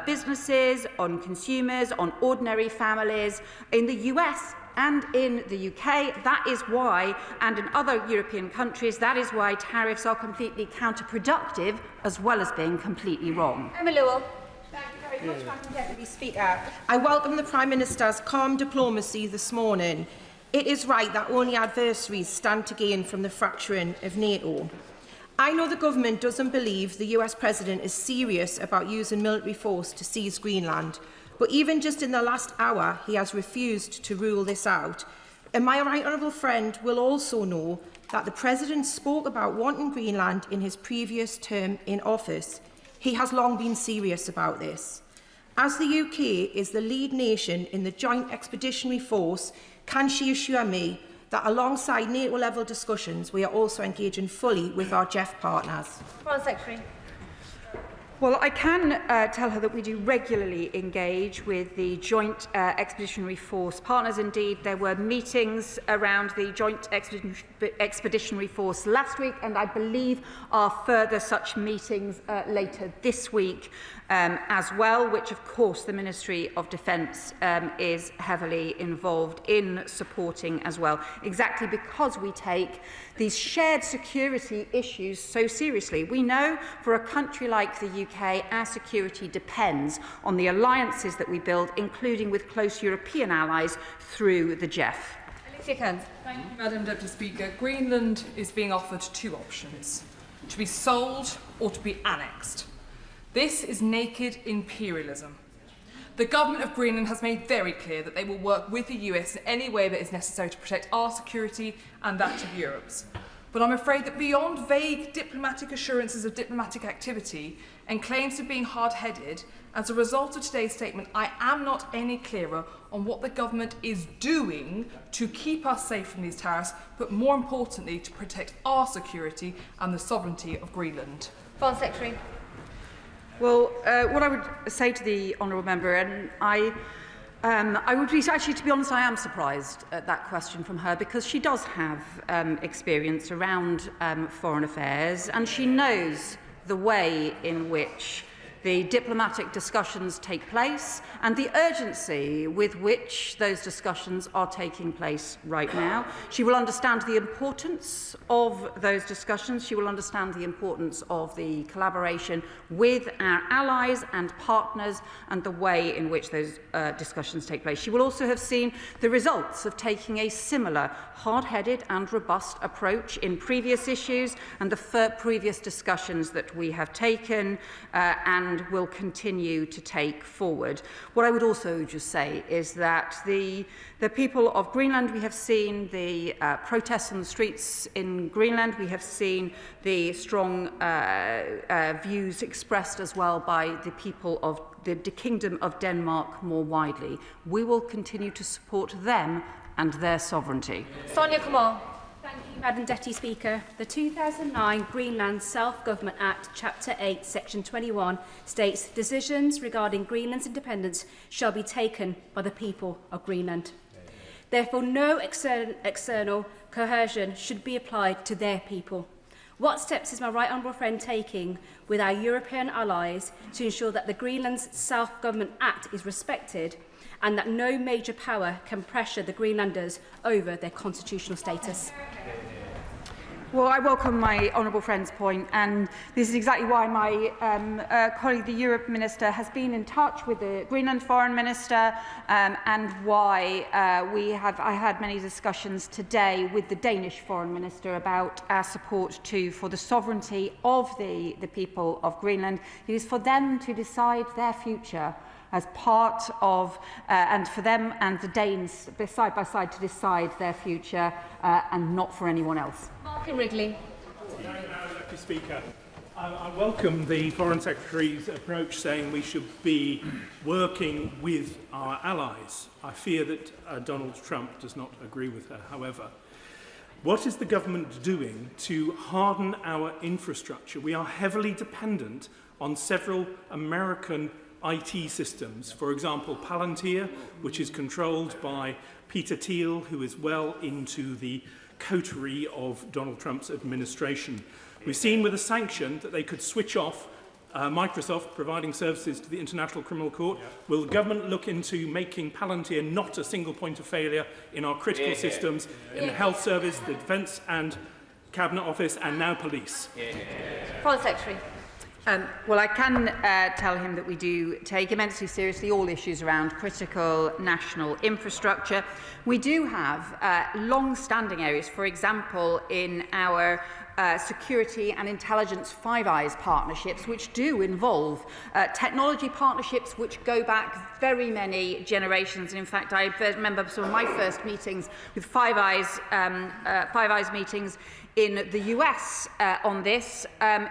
Speaker 9: businesses, on consumers, on ordinary families. In the US and in the UK, that is why, and in other European countries, that is why tariffs are completely counterproductive as well as being completely wrong.
Speaker 2: Emma Lewell.
Speaker 23: Thank you very much, Madam Deputy Speaker. I welcome the Prime Minister's calm diplomacy this morning. It is right that only adversaries stand to gain from the fracturing of NATO. I know the government doesn't believe the US President is serious about using military force to seize Greenland, but even just in the last hour, he has refused to rule this out. And my right honourable friend will also know that the President spoke about wanting Greenland in his previous term in office. He has long been serious about this. As the UK is the lead nation in the Joint Expeditionary Force, can she assure me that alongside NATO-level discussions, we are also engaging fully with our GEF partners?
Speaker 2: Foreign Secretary.
Speaker 5: Well, I can tell her that we do regularly engage with the Joint Expeditionary Force partners. Indeed, there were meetings around the Joint Expeditionary Force last week, and I believe are further such meetings later this week as well, which of course the Ministry of Defence is heavily involved in supporting as well, exactly because we take these shared security issues so seriously. We know for a country like the UK, our security depends on the alliances that we build, including with close European allies through the GEF.
Speaker 13: Thank you, Madam Deputy Speaker. Greenland is being offered two options: to be sold or to be annexed. This is naked imperialism. The government of Greenland has made very clear that they will work with the US in any way that is necessary to protect our security and that of Europe's. But I'm afraid that beyond vague diplomatic assurances of diplomatic activity and claims of being hard-headed, as a result of today's statement, I am not any clearer on what the government is doing to keep us safe from these tariffs, but more importantly, to protect our security and the sovereignty of Greenland.
Speaker 2: Foreign Secretary.
Speaker 5: Well, what I would say to the honourable member, and I would be, actually, to be honest, I am surprised at that question from her, because she does have experience around foreign affairs, and she knows the way in which the diplomatic discussions take place and the urgency with which those discussions are taking place right now. She will understand the importance of those discussions. She will understand the importance of the collaboration with our allies and partners and the way in which those discussions take place. She will also have seen the results of taking a similar hard-headed and robust approach in previous issues and the previous discussions that we have taken and will continue to take forward. What I would also just say is that the people of Greenland, we have seen the protests on the streets in Greenland, we have seen the strong views expressed as well by the people of the Kingdom of Denmark more widely. We will continue to support them and their sovereignty.
Speaker 2: Sonia Kumar.
Speaker 7: Thank you, Madam Deputy Speaker. The 2009 Greenland Self-Government Act, Chapter 8, Section 21, states decisions regarding Greenland's independence shall be taken by the people of Greenland. Therefore, no external coercion should be applied to their people. What steps is my right honourable friend taking with our European allies to ensure that the Greenland's Self-Government Act is respected and that no major power can pressure the Greenlanders over their constitutional status?
Speaker 5: Well, I welcome my honourable friend's point, and this is exactly why my colleague, the Europe Minister, has been in touch with the Greenland Foreign Minister, and why I had many discussions today with the Danish Foreign Minister about our support for the sovereignty of the people of Greenland. It is for them to decide their future as part of, and for them and the Danes side by side to decide their future, and not for anyone else.
Speaker 2: Martin Wrigley.
Speaker 8: Mr. Speaker, I welcome the Foreign Secretary's approach, saying we should be working with our allies. I fear that Donald Trump does not agree with her, however. What is the government doing to harden our infrastructure? We are heavily dependent on several American IT systems. For example, Palantir, which is controlled by Peter Thiel, who is well into the coterie of Donald Trump's administration. We've seen with a sanction that they could switch off Microsoft providing services to the International Criminal Court. Will the government look into making Palantir not a single point of failure in our critical systems, in the health service, the defence and cabinet office, and now police?
Speaker 2: Foreign Secretary.
Speaker 5: Well, I can tell him that we do take immensely seriously all issues around critical national infrastructure. We do have long-standing areas, for example, in our security and intelligence Five Eyes partnerships, which do involve technology partnerships which go back very many generations. And in fact, I remember some of my first meetings with Five Eyes meetings in the US on this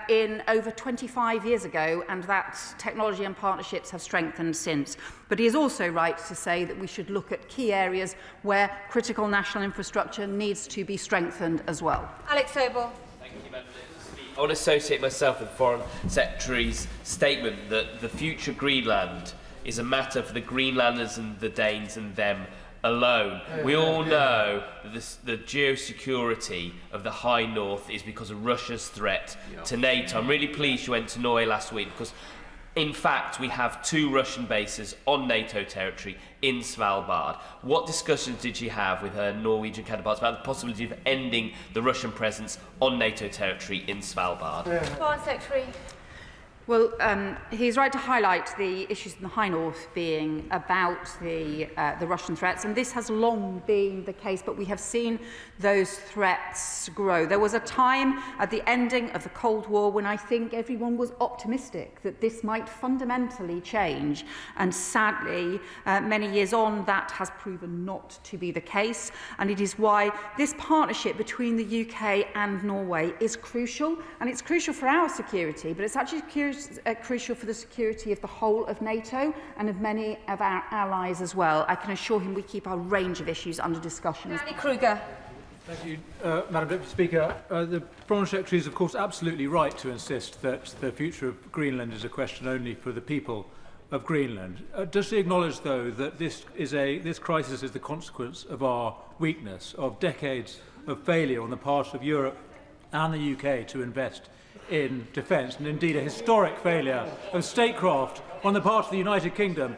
Speaker 5: in over 25 years ago, and that technology and partnerships have strengthened since. But he is also right to say that we should look at key areas where critical national infrastructure needs to be strengthened as well.
Speaker 2: Alex Sobel.
Speaker 10: Thank you, Madam Speaker. I want to associate myself with the Foreign Secretary's statement that the future Greenland is a matter for the Greenlanders and the Danes and them alone. We all know that the geosecurity of the High North is because of Russia's threat to NATO. I'm really pleased you went to Norway last week because, in fact, we have 2 Russian bases on NATO territory in Svalbard. What discussions did she have with her Norwegian counterparts about the possibility of ending the Russian presence on NATO territory in Svalbard?
Speaker 2: Foreign Secretary.
Speaker 5: Well, he's right to highlight the issues in the High North being about the Russian threats, and this has long been the case, but we have seen those threats grow. There was a time at the ending of the Cold War when I think everyone was optimistic that this might fundamentally change, and sadly, many years on, that has proven not to be the case, and it is why this partnership between the UK and Norway is crucial, and it's crucial for our security, but it's actually crucial for the security of the whole of NATO and of many of our allies as well. I can assure him we keep a range of issues under discussion.
Speaker 2: Danny Kruger.
Speaker 3: Thank you, Madam Deputy Speaker. The Foreign Secretary is, of course, absolutely right to insist that the future of Greenland is a question only for the people of Greenland. Does she acknowledge, though, that this crisis is the consequence of our weakness, of decades of failure on the part of Europe and the UK to invest in defence, and indeed a historic failure of statecraft on the part of the United Kingdom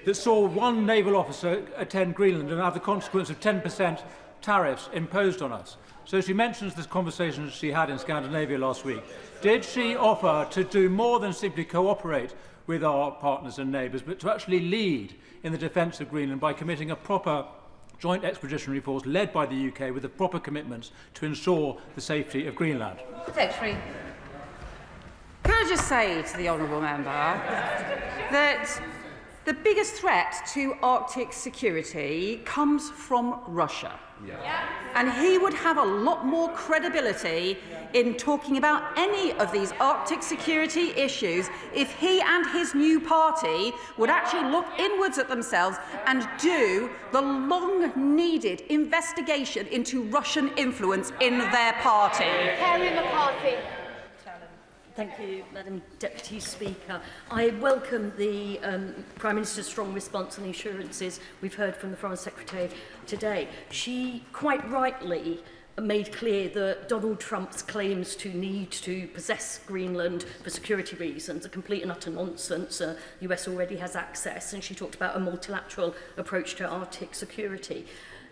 Speaker 3: that saw one naval officer attend Greenland and have the consequence of 10% tariffs imposed on us? So she mentions this conversation she had in Scandinavia last week. Did she offer to do more than simply cooperate with our partners and neighbours, but to actually lead in the defence of Greenland by committing a proper joint expeditionary force led by the UK with the proper commitments to ensure the safety of Greenland?
Speaker 2: Secretary.
Speaker 5: Can I just say to the honourable member that the biggest threat to Arctic security comes from Russia. Yeah. And he would have a lot more credibility in talking about any of these Arctic security issues if he and his new party would actually look inwards at themselves and do the long-needed investigation into Russian influence in their party.
Speaker 2: Kerry McCarthy.
Speaker 12: Thank you, Madam Deputy Speaker. I welcome the Prime Minister's strong response and the assurances we've heard from the Foreign Secretary today. She quite rightly made clear that Donald Trump's claims to need to possess Greenland for security reasons are complete and utter nonsense. The US already has access, and she talked about a multilateral approach to Arctic security.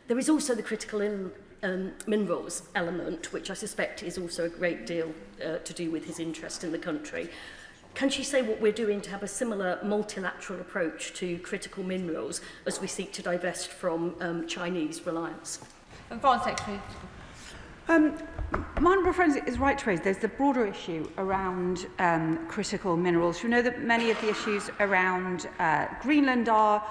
Speaker 12: There is also the critical minerals element, which I suspect is also a great deal to do with his interest in the country. Can she say what we're doing to have a similar multilateral approach to critical minerals as we seek to divest from Chinese reliance?
Speaker 2: And Foreign Secretary.
Speaker 5: My honourable friend is right to raise there's the broader issue around critical minerals. You know that many of the issues around Greenland are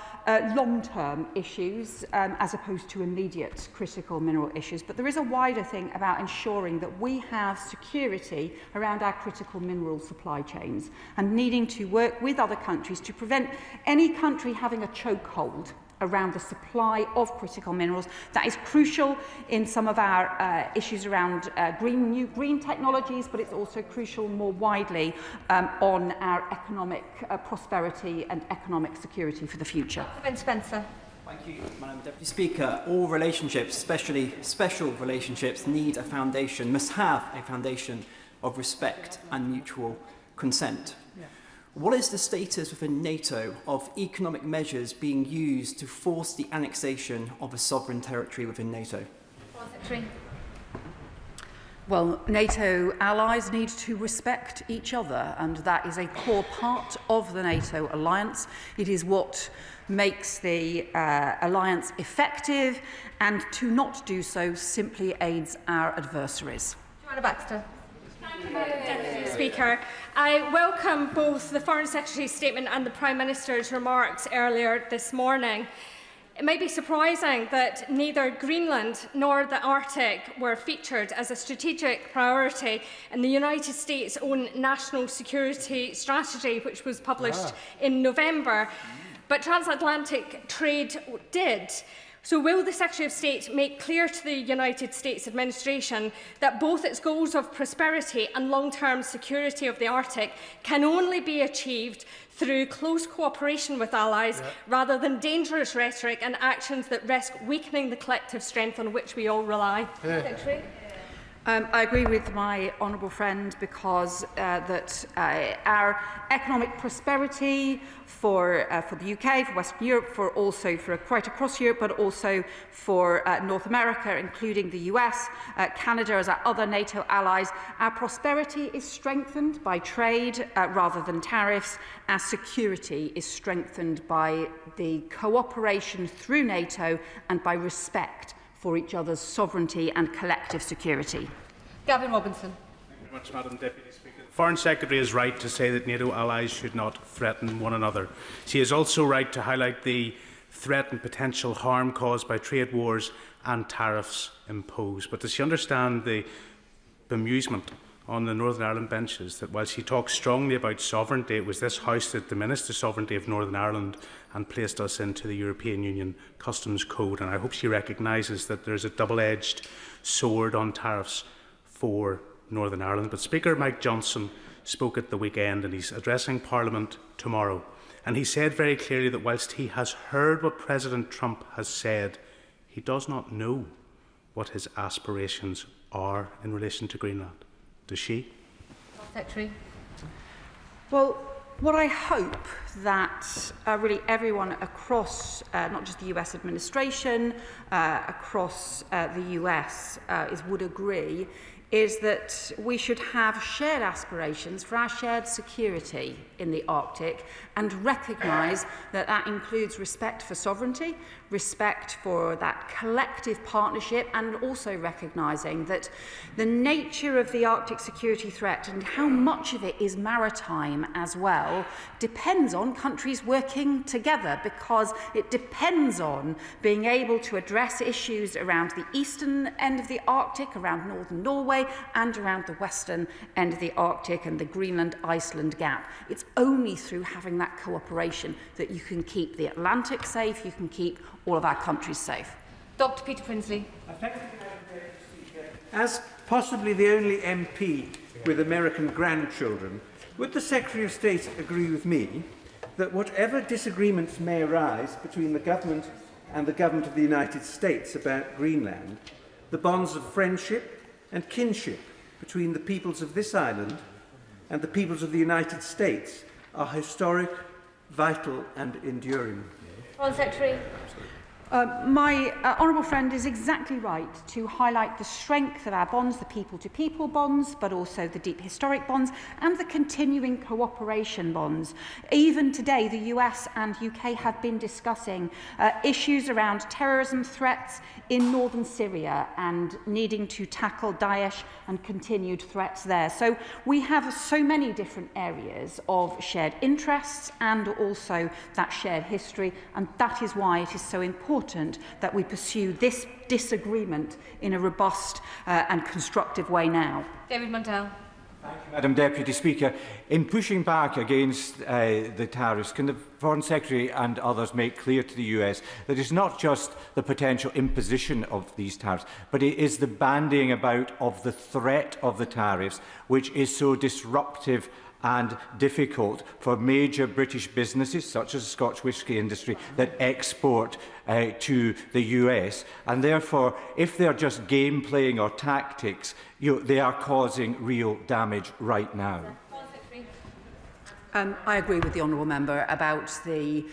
Speaker 5: long-term issues as opposed to immediate critical mineral issues. But there is a wider thing about ensuring that we have security around our critical mineral supply chains and needing to work with other countries to prevent any country having a chokehold around the supply of critical minerals. That is crucial in some of our issues around new green technologies, but it's also crucial more widely on our economic prosperity and economic security for the future.
Speaker 2: Ben Spencer.
Speaker 19: Thank you, Madam Deputy Speaker. All relationships, especially special relationships, need a foundation, must have a foundation of respect and mutual consent. What is the status within NATO of economic measures being used to force the annexation of a sovereign territory within NATO?
Speaker 5: Well, NATO allies need to respect each other, and that is a core part of the NATO alliance. It is what makes the alliance effective, and to not do so simply aids our adversaries.
Speaker 2: Baxter.
Speaker 4: Speaker, I welcome both the Foreign Secretary's statement and the Prime Minister's remarks earlier this morning. It may be surprising that neither Greenland nor the Arctic were featured as a strategic priority in the United States' own national security strategy, which was published in November, but transatlantic trade did. So will the Secretary of State make clear to the United States administration that both its goals of prosperity and long-term security of the Arctic can only be achieved through close cooperation with allies rather than dangerous rhetoric and actions that risk weakening the collective strength on which we all rely? Secretary?
Speaker 5: I agree with my honourable friend because our economic prosperity for the UK, for Western Europe, for right across Europe, but also for North America, including the US, Canada as our other NATO allies, our prosperity is strengthened by trade rather than tariffs. Our security is strengthened by the cooperation through NATO and by respect for each other's sovereignty and collective security.
Speaker 2: Gavin Robinson.
Speaker 14: Thank you very much, Madam Deputy Speaker. The Foreign Secretary is right to say that NATO allies should not threaten one another. She is also right to highlight the threat and potential harm caused by trade wars and tariffs imposed. But does she understand the bemusement on the Northern Ireland benches that while she talks strongly about sovereignty, it was this House that diminished the sovereignty of Northern Ireland and placed us into the European Union Customs Code? And I hope she recognises that there is a double-edged sword on tariffs for Northern Ireland. But Speaker Mike Johnson spoke at the weekend and he's addressing Parliament tomorrow. And he said very clearly that whilst he has heard what President Trump has said, he does not know what his aspirations are in relation to Greenland. Does she?
Speaker 2: Secretary.
Speaker 5: Well, what I hope that really everyone across, not just the US administration, across the US would agree, is that we should have shared aspirations for our shared security in the Arctic and recognise that that includes respect for sovereignty, respect for that collective partnership, and also recognising that the nature of the Arctic security threat and how much of it is maritime as well depends on countries working together, because it depends on being able to address issues around the eastern end of the Arctic, around northern Norway, and around the western end of the Arctic and the Greenland-Iceland gap. It's only through having that cooperation that you can keep the Atlantic safe, you can keep all of our countries safe.
Speaker 2: Dr. Peter Prinsley.
Speaker 20: As possibly the only MP with American grandchildren, would the Secretary of State agree with me that whatever disagreements may arise between the government and the government of the United States about Greenland, the bonds of friendship and kinship between the peoples of this island and the peoples of the United States are historic, vital and enduring?
Speaker 2: Foreign Secretary.
Speaker 5: My honourable friend is exactly right to highlight the strength of our bonds, the people-to-people bonds, but also the deep historic bonds and the continuing cooperation bonds. Even today, the US and UK have been discussing issues around terrorism threats in northern Syria and needing to tackle Daesh and continued threats there. So we have so many different areas of shared interests and also that shared history, and that is why it is so important that we pursue this disagreement in a robust and constructive way now.
Speaker 2: David Mundell.
Speaker 24: Thank you, Madam Deputy Speaker. In pushing back against the tariffs, can the Foreign Secretary and others make clear to the US that it's not just the potential imposition of these tariffs, but it is the bandying about of the threat of the tariffs which is so disruptive and difficult for major British businesses, such as the Scotch whisky industry, that export to the US. And therefore, if they're just game playing or tactics, they are causing real damage right now.
Speaker 5: I agree with the honourable member about the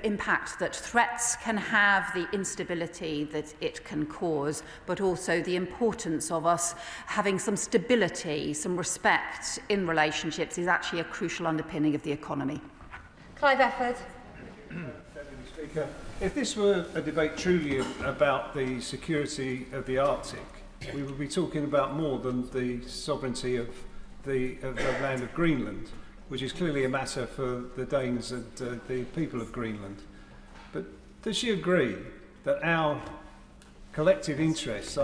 Speaker 5: impact that threats can have, the instability that it can cause, but also the importance of us having some stability, some respect in relationships is actually a crucial underpinning of the economy.
Speaker 2: Clive Efford.
Speaker 18: Speaker, if this were a debate truly about the security of the Arctic,
Speaker 11: we would be talking about more than the sovereignty of the land of Greenland, which is clearly a matter for the Danes and the people of Greenland. But does she agree that our collective interests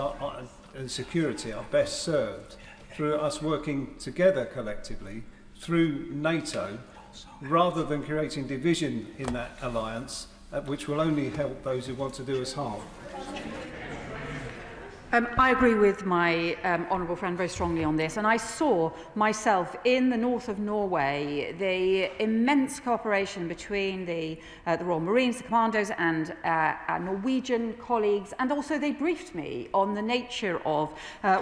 Speaker 11: and security are best served through us working together collectively through NATO, rather than creating division in that alliance, which will only help those who want to do us harm?
Speaker 5: I agree with my honourable friend very strongly on this, and I saw myself in the north of Norway the immense cooperation between the Royal Marines, the commandos, and our Norwegian colleagues, and also they briefed me on the nature of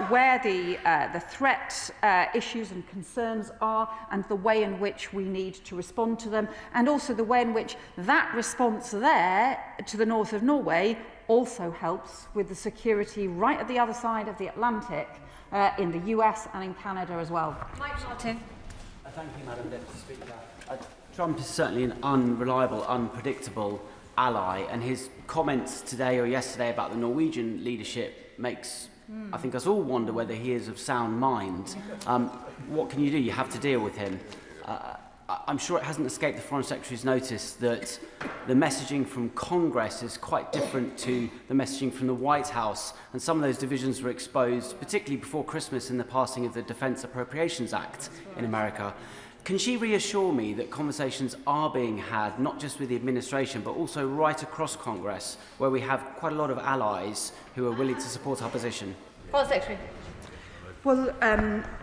Speaker 5: where the threat issues and concerns are, and the way in which we need to respond to them, and also the way in which that response there to the north of Norway also helps with the security right at the other side of the Atlantic in the US and in Canada as well.
Speaker 2: Mike Martin.
Speaker 19: Thank you, Madam Deputy Speaker. Trump is certainly an unreliable, unpredictable ally, and his comments today or yesterday about the Norwegian leadership makes, I think, us all wonder whether he is of sound mind. What can you do? You have to deal with him. I'm sure it hasn't escaped the Foreign Secretary's notice that the messaging from Congress is quite different to the messaging from the White House, and some of those divisions were exposed, particularly before Christmas in the passing of the Defence Appropriations Act in America. Can she reassure me that conversations are being had, not just with the administration, but also right across Congress, where we have quite a lot of allies who are willing to support our position?
Speaker 2: Foreign Secretary.
Speaker 5: Well,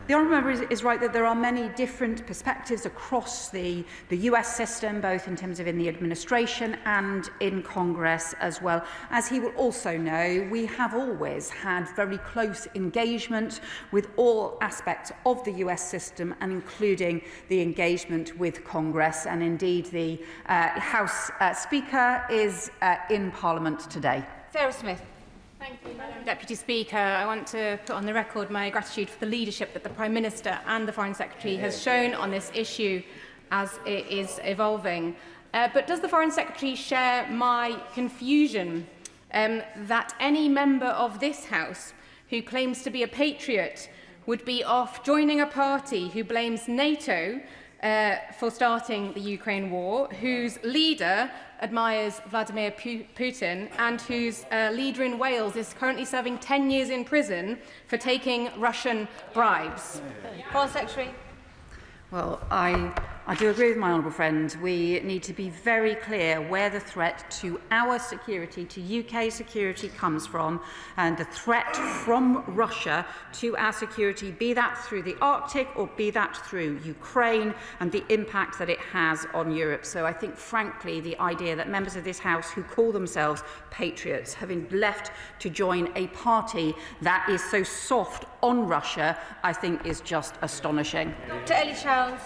Speaker 5: the honourable member is right that there are many different perspectives across the US system, both in terms of in the administration and in Congress as well. As he will also know, we have always had very close engagement with all aspects of the US system, and including the engagement with Congress. And indeed, the House Speaker is in Parliament today.
Speaker 2: Sarah Smith.
Speaker 15: Thank you, Madam Deputy Speaker. I want to put on the record my gratitude for the leadership that the Prime Minister and the Foreign Secretary has shown on this issue as it is evolving. But does the Foreign Secretary share my confusion that any member of this House who claims to be a patriot would be off joining a party who blames NATO for starting the Ukraine war, whose leader admires Vladimir Putin, and whose leader in Wales is currently serving 10 years in prison for taking Russian bribes?
Speaker 2: Foreign Secretary.
Speaker 5: Well, I do agree with my honourable friend. We need to be very clear where the threat to our security, to UK security, comes from, and the threat from Russia to our security, be that through the Arctic or be that through Ukraine, and the impact that it has on Europe. So I think, frankly, the idea that members of this House who call themselves patriots have been left to join a party that is so soft on Russia, I think is just astonishing.
Speaker 2: Dr. Ellie Charles.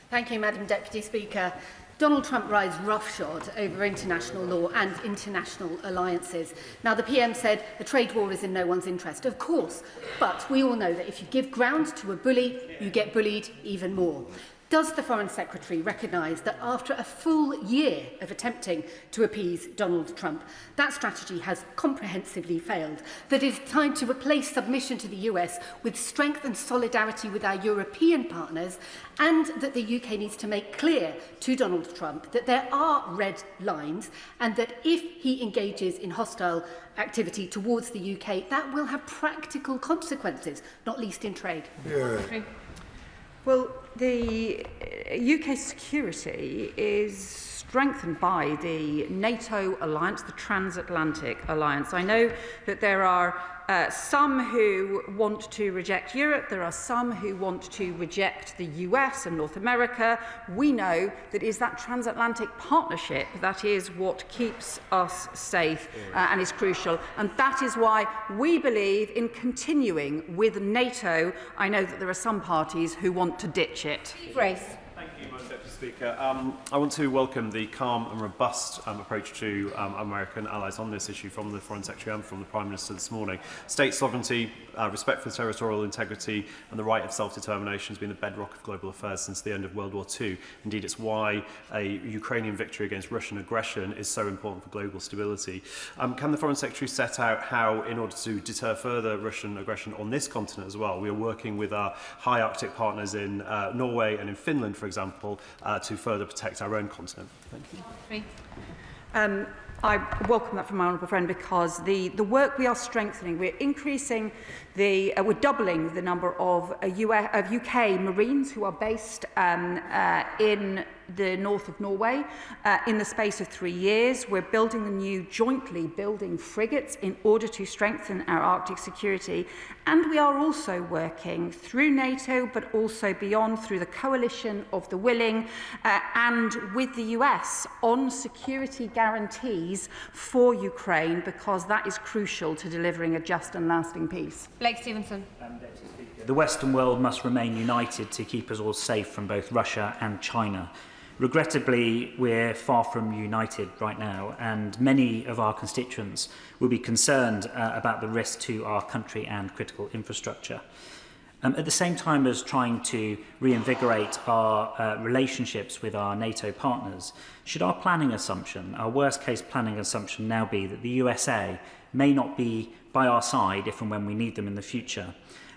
Speaker 16: Thank you, Madam Deputy Speaker. Donald Trump rides roughshod over international law and international alliances. Now, the PM said the trade war is in no one's interest. Of course, but we all know that if you give ground to a bully, you get bullied even more. Does the Foreign Secretary recognise that after a full year of attempting to appease Donald Trump, that strategy has comprehensively failed, that it is time to replace submission to the US with strength and solidarity with our European partners, and that the UK needs to make clear to Donald Trump that there are red lines, and that if he engages in hostile activity towards the UK, that will have practical consequences, not least in trade?
Speaker 5: Yeah. Well, the UK security is strengthened by the NATO alliance, the transatlantic alliance. I know that there are some who want to reject Europe, there are some who want to reject the US and North America. We know that it is that transatlantic partnership that is what keeps us safe and is crucial. And that is why we believe in continuing with NATO. I know that there are some parties who want to ditch it.
Speaker 2: Grace.
Speaker 1: Thank you, Madam Deputy Speaker. I want to welcome the calm and robust approach to American allies on this issue from the Foreign Secretary and from the Prime Minister this morning. State sovereignty, respect for territorial integrity and the right of self-determination has been the bedrock of global affairs since the end of World War II. Indeed, it's why a Ukrainian victory against Russian aggression is so important for global stability. Can the Foreign Secretary set out how, in order to deter further Russian aggression on this continent as well, we are working with our high Arctic partners in Norway and in Finland, for example, to further protect our own continent? Thank you.
Speaker 5: I welcome that from my honourable friend because the work we are strengthening, we're increasing we're doubling the number of UK Marines who are based in the north of Norway in the space of 3 years. We're building the new jointly building frigates in order to strengthen our Arctic security. And we are also working through NATO, but also beyond through the coalition of the willing and with the US on security guarantees for Ukraine, because that is crucial to delivering a just and lasting peace.
Speaker 2: Blake Stevenson.
Speaker 6: The Western world must remain united to keep us all safe from both Russia and China. Regrettably, we're far from united right now, and many of our constituents will be concerned about the risk to our country and critical infrastructure. At the same time as trying to reinvigorate our relationships with our NATO partners, should our planning assumption, our worst-case planning assumption now be that the USA may not be by our side if and when we need them in the future?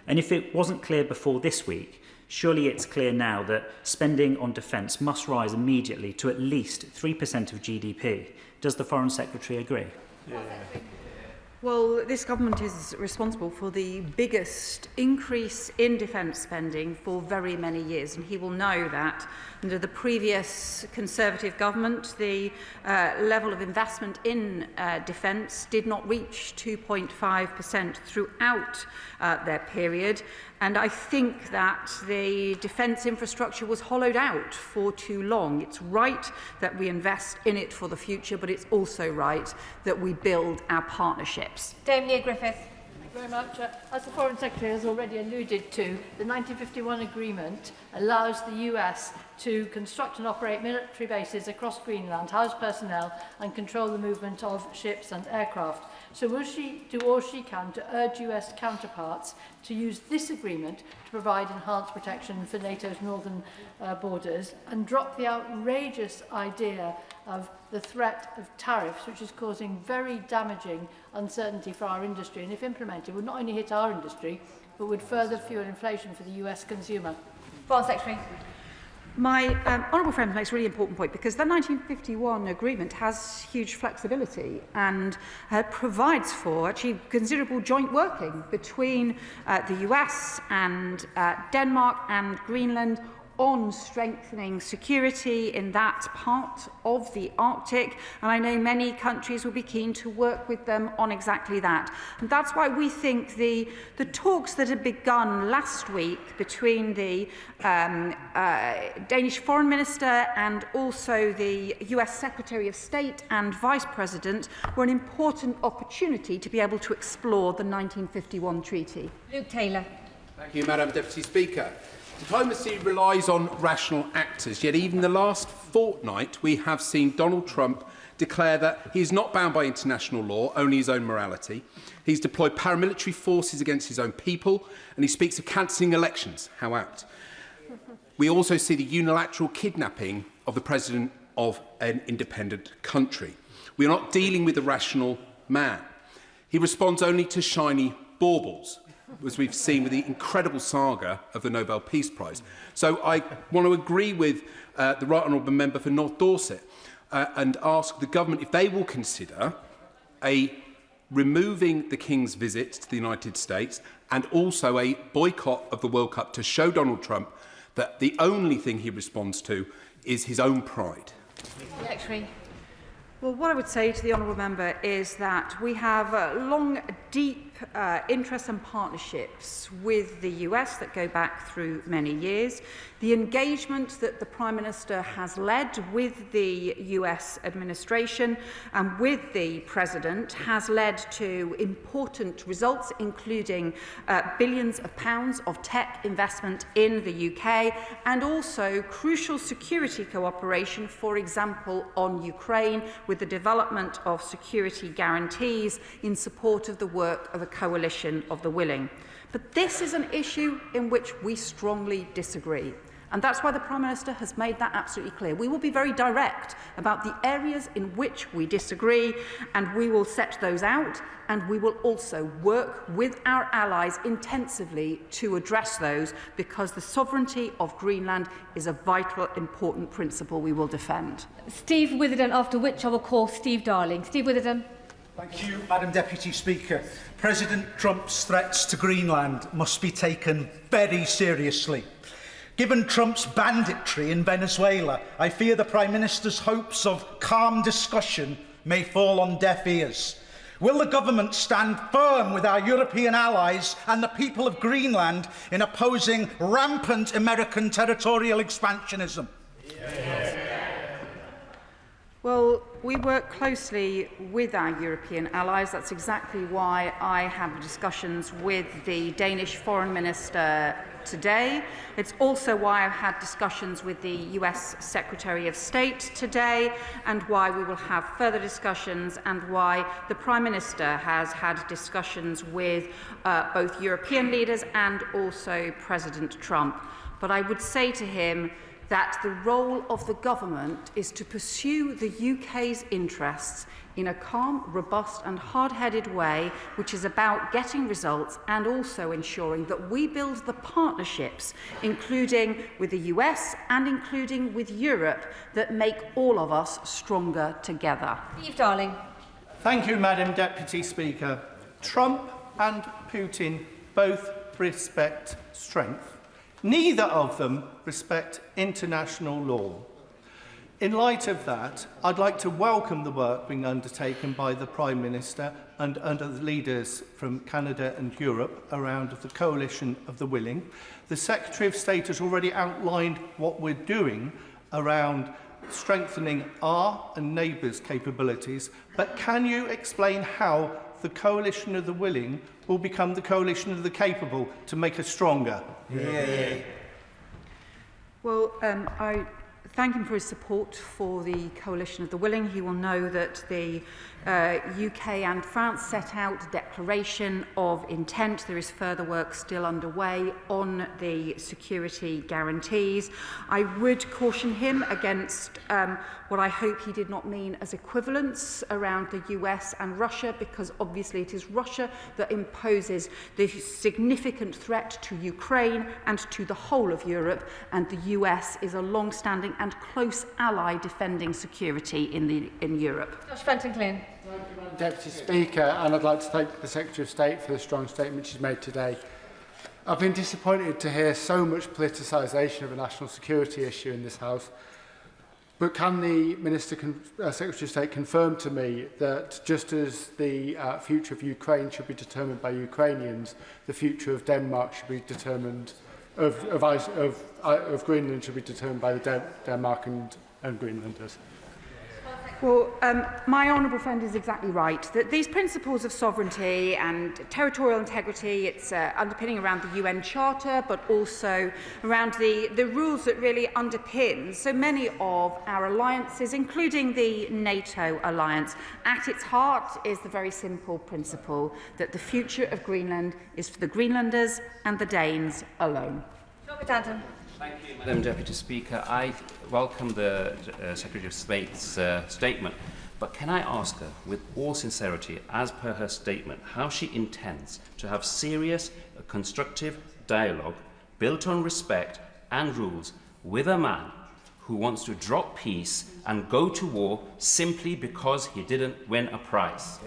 Speaker 6: And if it wasn't clear before this week, surely it's clear now that spending on defence must rise immediately to at least 3% of GDP. Does the Foreign Secretary agree?
Speaker 5: Yeah. Well, this government is responsible for the biggest increase in defence spending for very many years, and he will know that under the previous Conservative government, the level of investment in defence did not reach 2.5% throughout their period. And I think that the defence infrastructure was hollowed out for too long. It's right that we invest in it for the future, but it's also right that we build our partnerships.
Speaker 2: Dame Leah Griffith.
Speaker 22: Thank you very much. As the Foreign Secretary has already alluded to, the 1951 agreement allows the US to construct and operate military bases across Greenland, house personnel and control the movement of ships and aircraft. So will she do all she can to urge US counterparts to use this agreement to provide enhanced protection for NATO's northern borders and drop the outrageous idea of the threat of tariffs, which is causing very damaging uncertainty for our industry, and if implemented would not only hit our industry but would further fuel inflation for the US consumer?
Speaker 2: Foreign Secretary.
Speaker 5: My honourable friend makes a really important point, because the 1951 agreement has huge flexibility and provides for actually considerable joint working between the US and Denmark and Greenland on strengthening security in that part of the Arctic, and I know many countries will be keen to work with them on exactly that. And that's why we think the talks that had begun last week between the Danish Foreign Minister and also the US Secretary of State and Vice President were an important opportunity to be able to explore the 1951 treaty.
Speaker 2: Luke Taylor.
Speaker 17: Thank you, Madam Deputy Speaker. Diplomacy relies on rational actors, yet even the last fortnight we have seen Donald Trump declare that he is not bound by international law, only his own morality. He's deployed paramilitary forces against his own people, and he speaks of cancelling elections. How apt. We also see the unilateral kidnapping of the president of an independent country. We are not dealing with a rational man. He responds only to shiny baubles, as we've seen with the incredible saga of the Nobel Peace Prize. So I want to agree with the Right Honourable Member for North Dorset and ask the government if they will consider removing the King's visit to the United States and also a boycott of the World Cup to show Donald Trump that the only thing he responds to is his own pride.
Speaker 2: Secretary.
Speaker 5: Well, what I would say to the honourable member is that we have long, deep interests and partnerships with the US that go back through many years. The engagement that the Prime Minister has led with the US administration and with the President has led to important results, including billions of pounds of tech investment in the UK and also crucial security cooperation, for example, on Ukraine, with the development of security guarantees in support of the work of a coalition of the willing. But this is an issue in which we strongly disagree. And that's why the Prime Minister has made that absolutely clear. We will be very direct about the areas in which we disagree, and we will set those out, and we will also work with our allies intensively to address those, because the sovereignty of Greenland is a vital, important principle we will defend.
Speaker 2: Steve Witherden, after which I will call Steve Darling. Steve Witherden.
Speaker 9: Thank you, Madam Deputy Speaker. President Trump's threats to Greenland must be taken very seriously. Given Trump's banditry in Venezuela, I fear the Prime Minister's hopes of calm discussion may fall on deaf ears. Will the government stand firm with our European allies and the people of Greenland in opposing rampant American territorial expansionism?
Speaker 5: Yes. Well, we work closely with our European allies. That's exactly why I have discussions with the Danish Foreign Minister today. It's also why I've had discussions with the US Secretary of State today, and why we will have further discussions, and why the Prime Minister has had discussions with both European leaders and also President Trump. But I would say to him that the role of the government is to pursue the UK's interests in a calm, robust and hard-headed way, which is about getting results and also ensuring that we build the partnerships, including with the US and including with Europe, that make all of us stronger together.
Speaker 2: Steve Darling.
Speaker 18: Thank you, Madam Deputy Speaker. Trump and Putin both respect strength. Neither of them respect international law. In light of that, I'd like to welcome the work being undertaken by the Prime Minister and other leaders from Canada and Europe around the coalition of the willing. The Secretary of State has already outlined what we're doing around strengthening our and neighbours' capabilities, but can you explain how the coalition of the willing will become the coalition of the capable to make us stronger?
Speaker 5: Yeah. Well, I thank him for his support for the coalition of the willing. He will know that the UK and France set out a declaration of intent. There is further work still underway on the security guarantees. I would caution him against what I hope he did not mean as equivalence around the US and Russia, because obviously it is Russia that imposes the significant threat to Ukraine and to the whole of Europe, and the US is a long-standing and close ally defending security in Europe.
Speaker 2: Josh Fenton-Glynn.
Speaker 13: Thank you, Madam Deputy Speaker, and I'd like to thank the Secretary of State for the strong statement she's made today. I've been disappointed to hear so much politicisation of a national security issue in this House, but can the Secretary of State confirm to me that just as the future of Ukraine should be determined by Ukrainians, the future of Denmark should be determined, of Greenland should be determined by the Denmark and Greenlanders?
Speaker 5: Well, my honourable friend is exactly right, that these principles of sovereignty and territorial integrity, it's underpinning around the UN Charter, but also around the rules that really underpin so many of our alliances, including the NATO alliance. At its heart is the very simple principle that the future of Greenland is for the Greenlanders and the Danes alone.
Speaker 2: Robert Adam.
Speaker 21: Thank you, Madam Deputy Speaker. I welcome the Secretary of State's statement, but can I ask her, with all sincerity, as per her statement, how she intends to have serious, constructive dialogue built on respect and rules with a man who wants to drop peace and go to war simply because he didn't win a prize?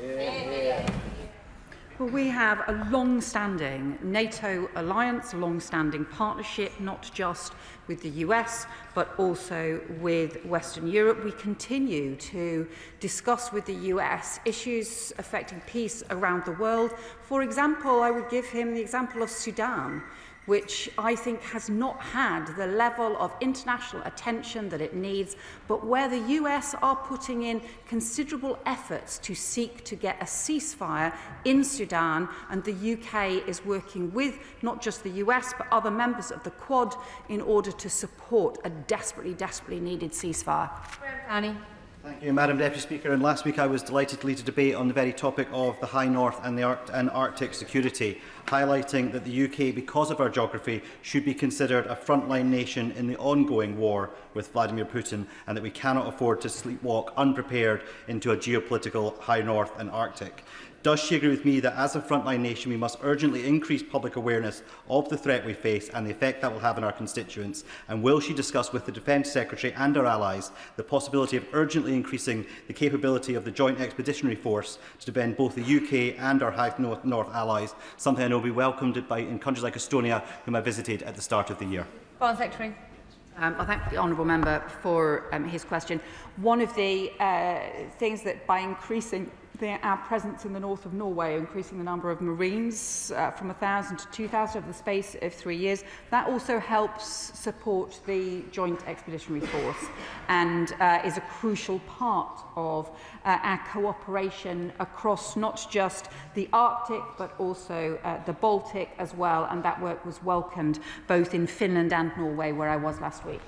Speaker 5: Well, we have a long-standing NATO alliance, a long-standing partnership, not just with the US, but also with Western Europe. We continue to discuss with the US issues affecting peace around the world. For example, I would give him the example of Sudan, which I think has not had the level of international attention that it needs, but where the US are putting in considerable efforts to seek to get a ceasefire in Sudan, and the UK is working with not just the US, but other members of the Quad in order to support a desperately, desperately needed ceasefire.
Speaker 2: Annie.
Speaker 7: Thank you, Madam Deputy Speaker. And last week I was delighted to lead a debate on the very topic of the High North and Arctic security, highlighting that the UK, because of our geography, should be considered a frontline nation in the ongoing war with Vladimir Putin, and that we cannot afford to sleepwalk unprepared into a geopolitical High North and Arctic. Does she agree with me that as a frontline nation we must urgently increase public awareness of the threat we face and the effect that will have on our constituents? And will she discuss with the Defence Secretary and our allies the possibility of urgently increasing the capability of the Joint Expeditionary Force to defend both the UK and our High North allies, something I know will be welcomed in countries like Estonia, whom I visited at the start of the year?
Speaker 2: Foreign Secretary.
Speaker 5: I thank the honourable member for his question. One of the things that by increasing our presence in the north of Norway, increasing the number of Marines from 1,000 to 2,000 over the space of 3 years, that also helps support the Joint Expeditionary Force and is a crucial part of our cooperation across not just the Arctic but also the Baltic as well, and that work was welcomed both in Finland and Norway, where I was last week.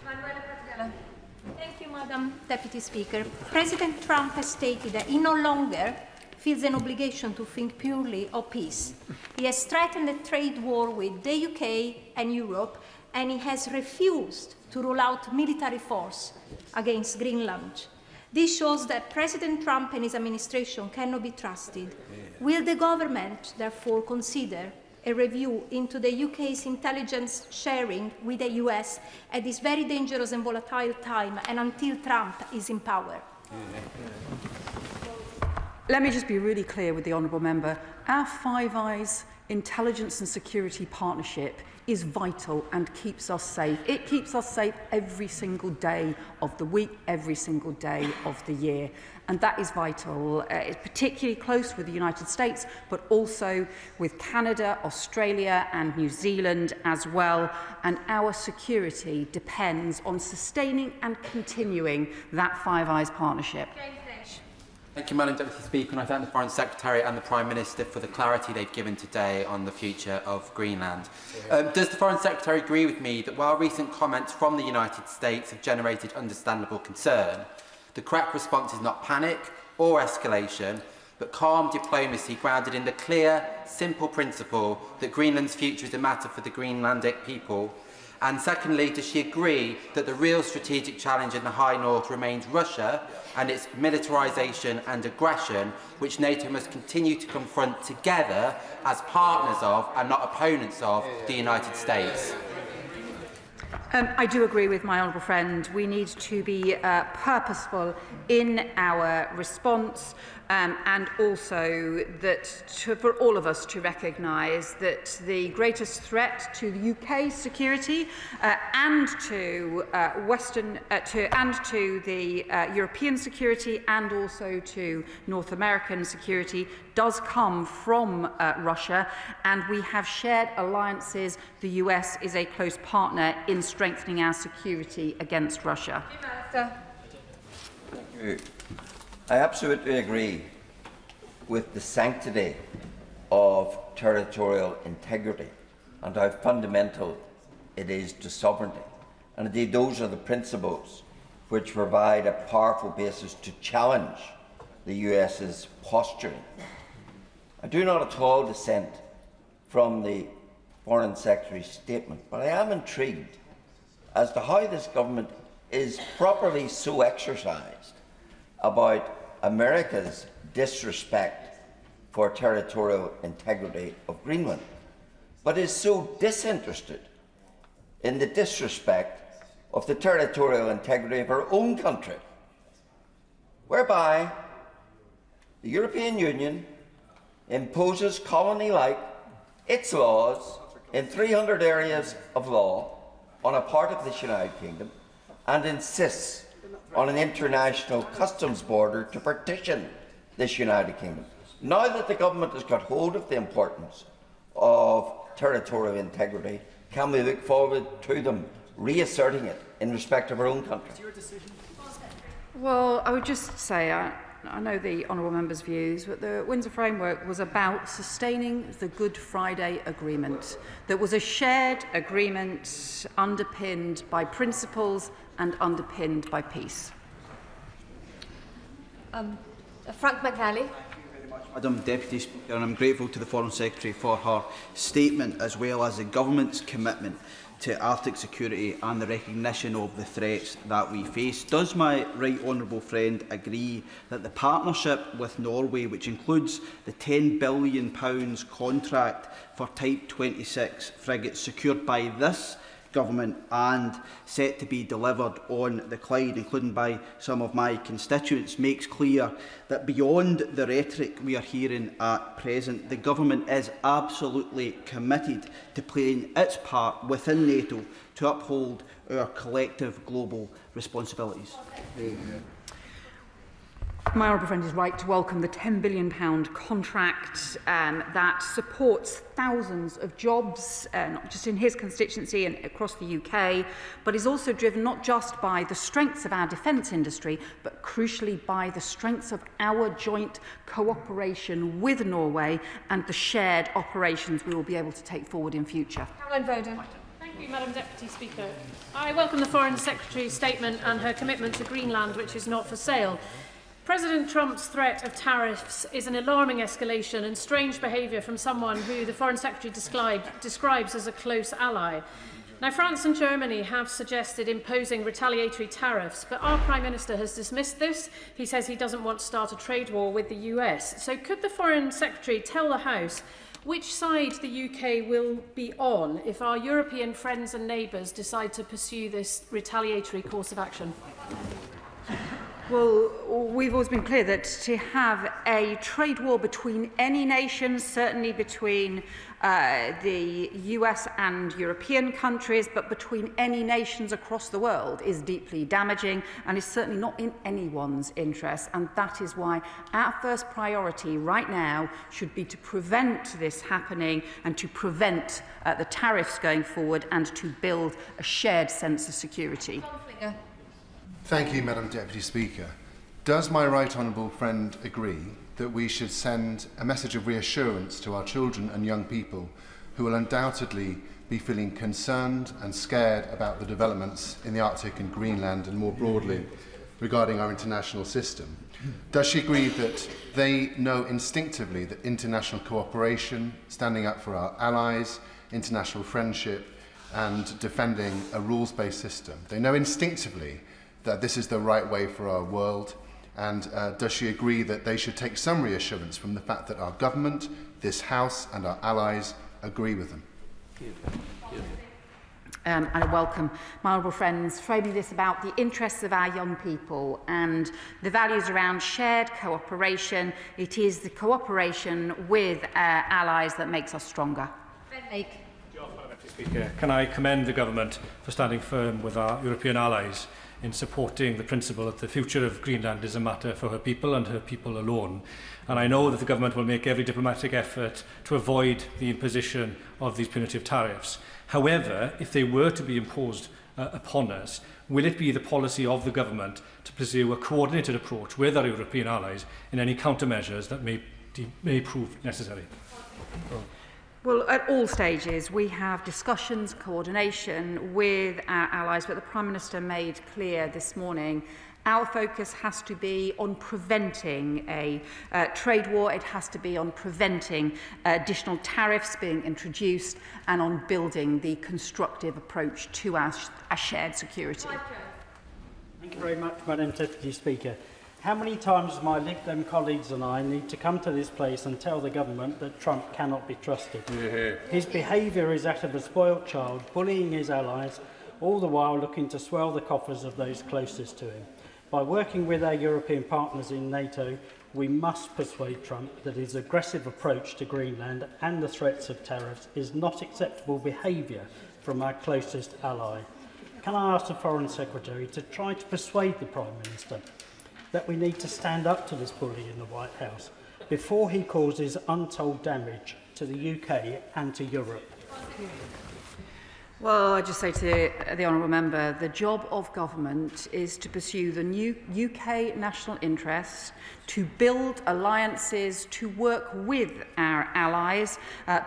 Speaker 8: Thank you, Madam Deputy Speaker. President Trump has stated that he no longer feels an obligation to think purely of peace. He has threatened a trade war with the UK and Europe, and he has refused to roll out military force against Greenland. This shows that President Trump and his administration cannot be trusted. Will the government therefore consider a review into the UK's intelligence sharing with the US at this very dangerous and volatile time and until Trump is in power?
Speaker 5: Let me just be really clear with the honourable member. Our Five Eyes intelligence and security partnership is vital and keeps us safe. It keeps us safe every single day of the week, every single day of the year. And that is vital. It's particularly close with the United States, but also with Canada, Australia and New Zealand as well. And our security depends on sustaining and continuing that Five Eyes partnership.
Speaker 10: Thank you, Madam Deputy Speaker, and I thank the Foreign Secretary and the Prime Minister for the clarity they've given today on the future of Greenland. Does the Foreign Secretary agree with me that while recent comments from the United States have generated understandable concern, the correct response is not panic or escalation, but calm diplomacy grounded in the clear, simple principle that Greenland's future is a matter for the Greenlandic people? And secondly, does she agree that the real strategic challenge in the High North remains Russia and its militarisation and aggression, which NATO must continue to confront together as partners of and not opponents of the United States?
Speaker 5: I do agree with my honourable friend. We need to be purposeful in our response, and also that for all of us to recognise that the greatest threat to the UK's security and to the European security and also to North American security does come from Russia, and we have shared alliances. The US is a close partner in strengthening our security against Russia.
Speaker 23: Thank you. I absolutely agree with the sanctity of territorial integrity and how fundamental it is to sovereignty. And indeed, those are the principles which provide a powerful basis to challenge the US's posturing. I do not at all dissent from the Foreign Secretary's statement, but I am intrigued as to how this government is properly so exercised about America's disrespect for territorial integrity of Greenland, but is so disinterested in the disrespect of the territorial integrity of our own country, whereby the European Union, imposes colony-like its laws in 300 areas of law on a part of this United Kingdom and insists on an international customs border to partition this United Kingdom. Now that the government has got hold of the importance of territorial integrity, can we look forward to them reasserting it in respect of our own country?
Speaker 5: Well, I would just say, I know the honourable member's views, but the Windsor Framework was about sustaining the Good Friday Agreement. That was a shared agreement underpinned by principles and underpinned by peace.
Speaker 2: Frank McNally.
Speaker 3: Madam Deputy Speaker, and I'm grateful to the Foreign Secretary for her statement, as well as the Government's commitment to Arctic security and the recognition of the threats that we face. Does my right honourable friend agree that the partnership with Norway, which includes the £10 billion contract for Type 26 frigates secured by this Government and set to be delivered on the Clyde, including by some of my constituents, makes clear that beyond the rhetoric we are hearing at present, the Government is absolutely committed to playing its part within NATO to uphold our collective global responsibilities?
Speaker 5: My honourable friend is right to welcome the £10 billion contract that supports thousands of jobs, not just in his constituency and across the UK, but is also driven not just by the strengths of our defence industry, but crucially by the strengths of our joint cooperation with Norway and the shared operations we will be able to take forward in future.
Speaker 2: Caroline Voden.
Speaker 4: Thank you, Madam Deputy Speaker. I welcome the Foreign Secretary's statement and her commitment to Greenland, which is not for sale. President Trump's threat of tariffs is an alarming escalation and strange behaviour from someone who the Foreign Secretary describes as a close ally. Now, France and Germany have suggested imposing retaliatory tariffs, but our Prime Minister has dismissed this. He says he doesn't want to start a trade war with the US. So could the Foreign Secretary tell the House which side the UK will be on if our European friends and neighbours decide to pursue this retaliatory course of action?
Speaker 5: Well, we've always been clear that to have a trade war between any nation, certainly between the US and European countries, but between any nations across the world is deeply damaging and is certainly not in anyone's interest. And that is why our first priority right now should be to prevent this happening and to prevent the tariffs going forward and to build a shared sense of security.
Speaker 12: Thank you, Madam Deputy Speaker. Does my right honourable friend agree that we should send a message of reassurance to our children and young people who will undoubtedly be feeling concerned and scared about the developments in the Arctic and Greenland and more broadly regarding our international system? Does she agree that they know instinctively that international cooperation, standing up for our allies, international friendship and defending a rules-based system, they know instinctively that this is the right way for our world? And does she agree that they should take some reassurance from the fact that our government, this House and our allies agree with them?
Speaker 5: And I welcome my honourable friends framing this about the interests of our young people and the values around shared cooperation. It is the cooperation with our allies that makes us stronger.
Speaker 14: Speaker, can I commend the Government for standing firm with our European allies in supporting the principle that the future of Greenland is a matter for her people and her people alone. And I know that the Government will make every diplomatic effort to avoid the imposition of these punitive tariffs. However, if they were to be imposed upon us, will it be the policy of the Government to pursue a coordinated approach with our European allies in any countermeasures that may prove necessary?
Speaker 5: Well, at all stages, we have discussions, coordination with our allies, but the Prime Minister made clear this morning our focus has to be on preventing a trade war. It has to be on preventing additional tariffs being introduced and on building the constructive approach to our shared security.
Speaker 25: Thank you very much, Madam Deputy Speaker. How many times do my Lib Dem colleagues and I need to come to this place and tell the Government that Trump cannot be trusted? His behaviour is that of a spoilt child, bullying his allies, all the while looking to swell the coffers of those closest to him. By working with our European partners in NATO, we must persuade Trump that his aggressive approach to Greenland and the threats of tariffs is not acceptable behaviour from our closest ally. Can I ask the Foreign Secretary to try to persuade the Prime Minister that we need to stand up to this bully in the White House before he causes untold damage to the UK and to Europe?
Speaker 5: Well, I just say to the honourable member, the job of government is to pursue the new UK national interests, to build alliances, to work with our allies,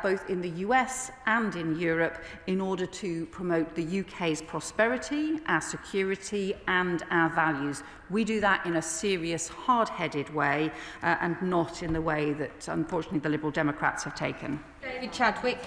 Speaker 5: both in the US and in Europe, in order to promote the UK's prosperity, our security and our values. We do that in a serious, hard-headed way and not in the way that, unfortunately, the Liberal Democrats have taken.
Speaker 2: David Chadwick.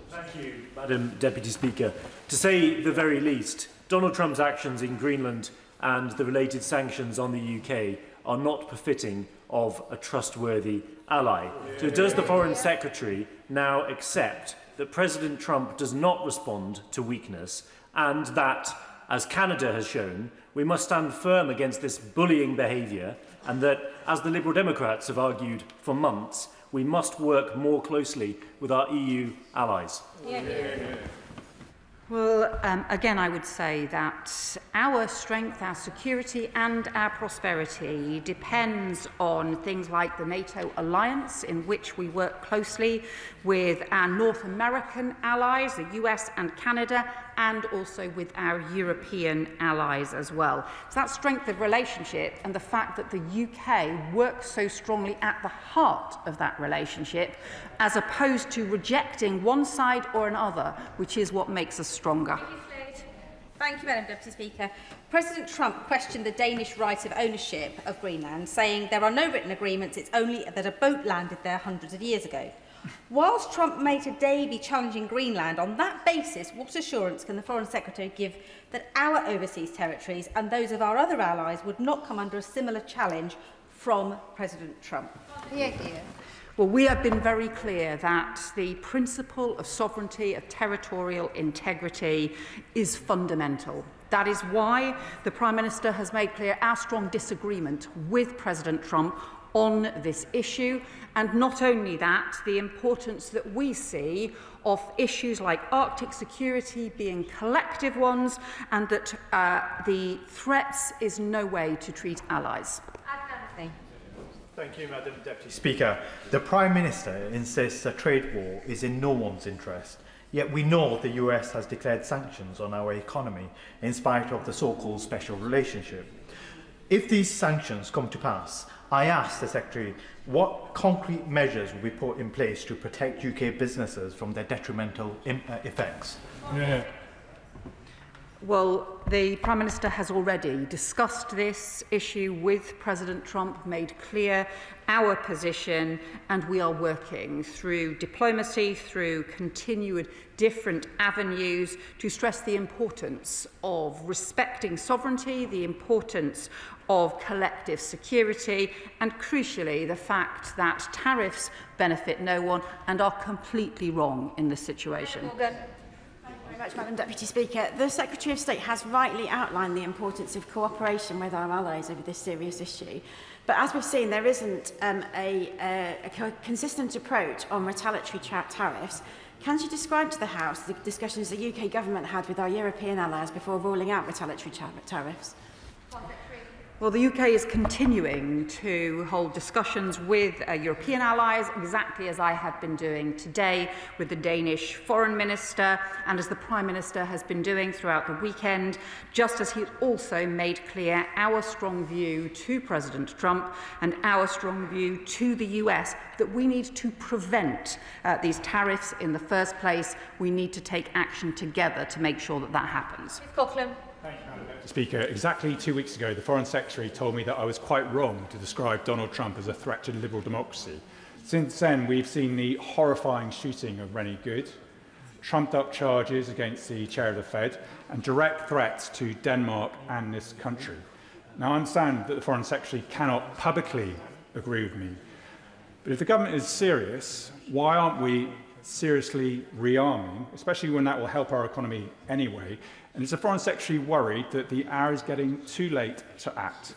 Speaker 11: Thank you, Madam Deputy Speaker. To say the very least, Donald Trump's actions in Greenland and the related sanctions on the UK are not befitting of a trustworthy ally. So does the Foreign Secretary now accept that President Trump does not respond to weakness and that, as Canada has shown, we must stand firm against this bullying behaviour and that, as the Liberal Democrats have argued for months, we must work more closely with our EU allies?
Speaker 5: Well, again, I would say that our strength, our security and our prosperity depends on things like the NATO alliance, in which we work closely with our North American allies, the US and Canada, and also with our European allies as well. So that strength of relationship and the fact that the UK works so strongly at the heart of that relationship, as opposed to rejecting one side or another, which is what makes us stronger.
Speaker 15: Thank you, Madam Deputy Speaker. President Trump questioned the Danish right of ownership of Greenland, saying there are no written agreements, it's only that a boat landed there hundreds of years ago. Whilst Trump may today be challenging Greenland, on that basis, what assurance can the Foreign Secretary give that our overseas territories and those of our other allies would not come under a similar challenge from President Trump?
Speaker 5: Well, we have been very clear that the principle of sovereignty, of territorial integrity, is fundamental. That is why the Prime Minister has made clear our strong disagreement with President Trump on this issue, and not only that, the importance that we see of issues like Arctic security being collective ones, and that the threats is no way to treat allies.
Speaker 18: Thank you, Madam Deputy Speaker. The Prime Minister insists a trade war is in no one's interest, yet we know the US has declared sanctions on our economy in spite of the so-called special relationship. If these sanctions come to pass, I ask the Secretary what concrete measures will be put in place to protect UK businesses from their detrimental effects.
Speaker 5: Well, the Prime Minister has already discussed this issue with President Trump, made clear our position, and we are working through diplomacy, through continued different avenues to stress the importance of respecting sovereignty, the importance of collective security, and crucially the fact that tariffs benefit no one and are completely wrong in this situation.
Speaker 19: Much, Madam Deputy Speaker. The Secretary of State has rightly outlined the importance of cooperation with our allies over this serious issue. But as we've seen, there isn't a consistent approach on retaliatory tariffs. Can she describe to the House the discussions the UK government had with our European allies before ruling out retaliatory tariffs?
Speaker 5: Well, the UK is continuing to hold discussions with European allies, exactly as I have been doing today with the Danish Foreign Minister, and as the Prime Minister has been doing throughout the weekend, just as he also made clear our strong view to President Trump and our strong view to the US that we need to prevent these tariffs in the first place. We need to take action together to make sure that that happens.
Speaker 20: Thank you, Madam Speaker. Exactly 2 weeks ago, the Foreign Secretary told me that I was quite wrong to describe Donald Trump as a threat to liberal democracy. Since then, we've seen the horrifying shooting of Rennie Good, trumped-up charges against the chair of the Fed, and direct threats to Denmark and this country. Now, I understand that the Foreign Secretary cannot publicly agree with me, but if the government is serious, why aren't we seriously rearming, especially when that will help our economy anyway? And is the Foreign Secretary worried that the hour is getting too late to act?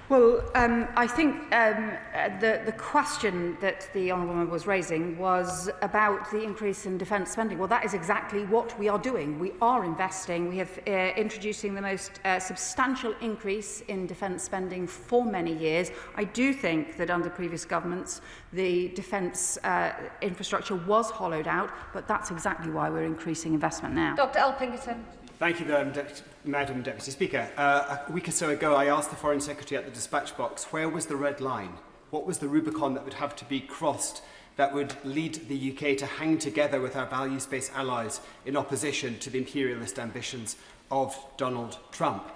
Speaker 5: Well, I think the question that the honourable member was raising was about the increase in defence spending. Well, that is exactly what we are doing. We are investing. We have introducing the most substantial increase in defence spending for many years. I do think that under previous governments, the defence infrastructure was hollowed out, but that's exactly why we're increasing investment now.
Speaker 2: Dr Elpington.
Speaker 1: Thank you, Madam Deputy Speaker. A week or so ago, I asked the Foreign Secretary at the dispatch box, where was the red line? What was the Rubicon that would have to be crossed that would lead the UK to hang together with our values-based allies in opposition to the imperialist ambitions of Donald Trump?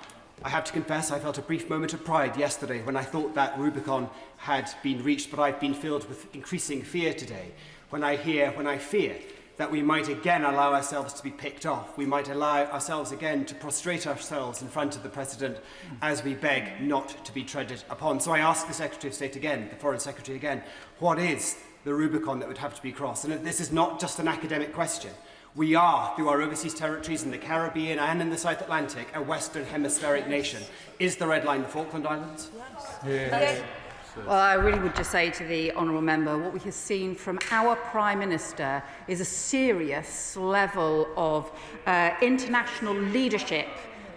Speaker 1: I have to confess I felt a brief moment of pride yesterday when I thought that Rubicon had been reached, but I've been filled with increasing fear today when I fear that we might again allow ourselves to be picked off. We might allow ourselves again to prostrate ourselves in front of the President as we beg not to be treaded upon. So I ask the Secretary of State again, the Foreign Secretary again, what is the Rubicon that would have to be crossed? And this is not just an academic question. We are, through our overseas territories in the Caribbean and in the South Atlantic, a Western Hemispheric nation. Is the red line the Falkland Islands?
Speaker 5: Yes. Well, I really would just say to the honourable member, what we have seen from our Prime Minister is a serious level of international leadership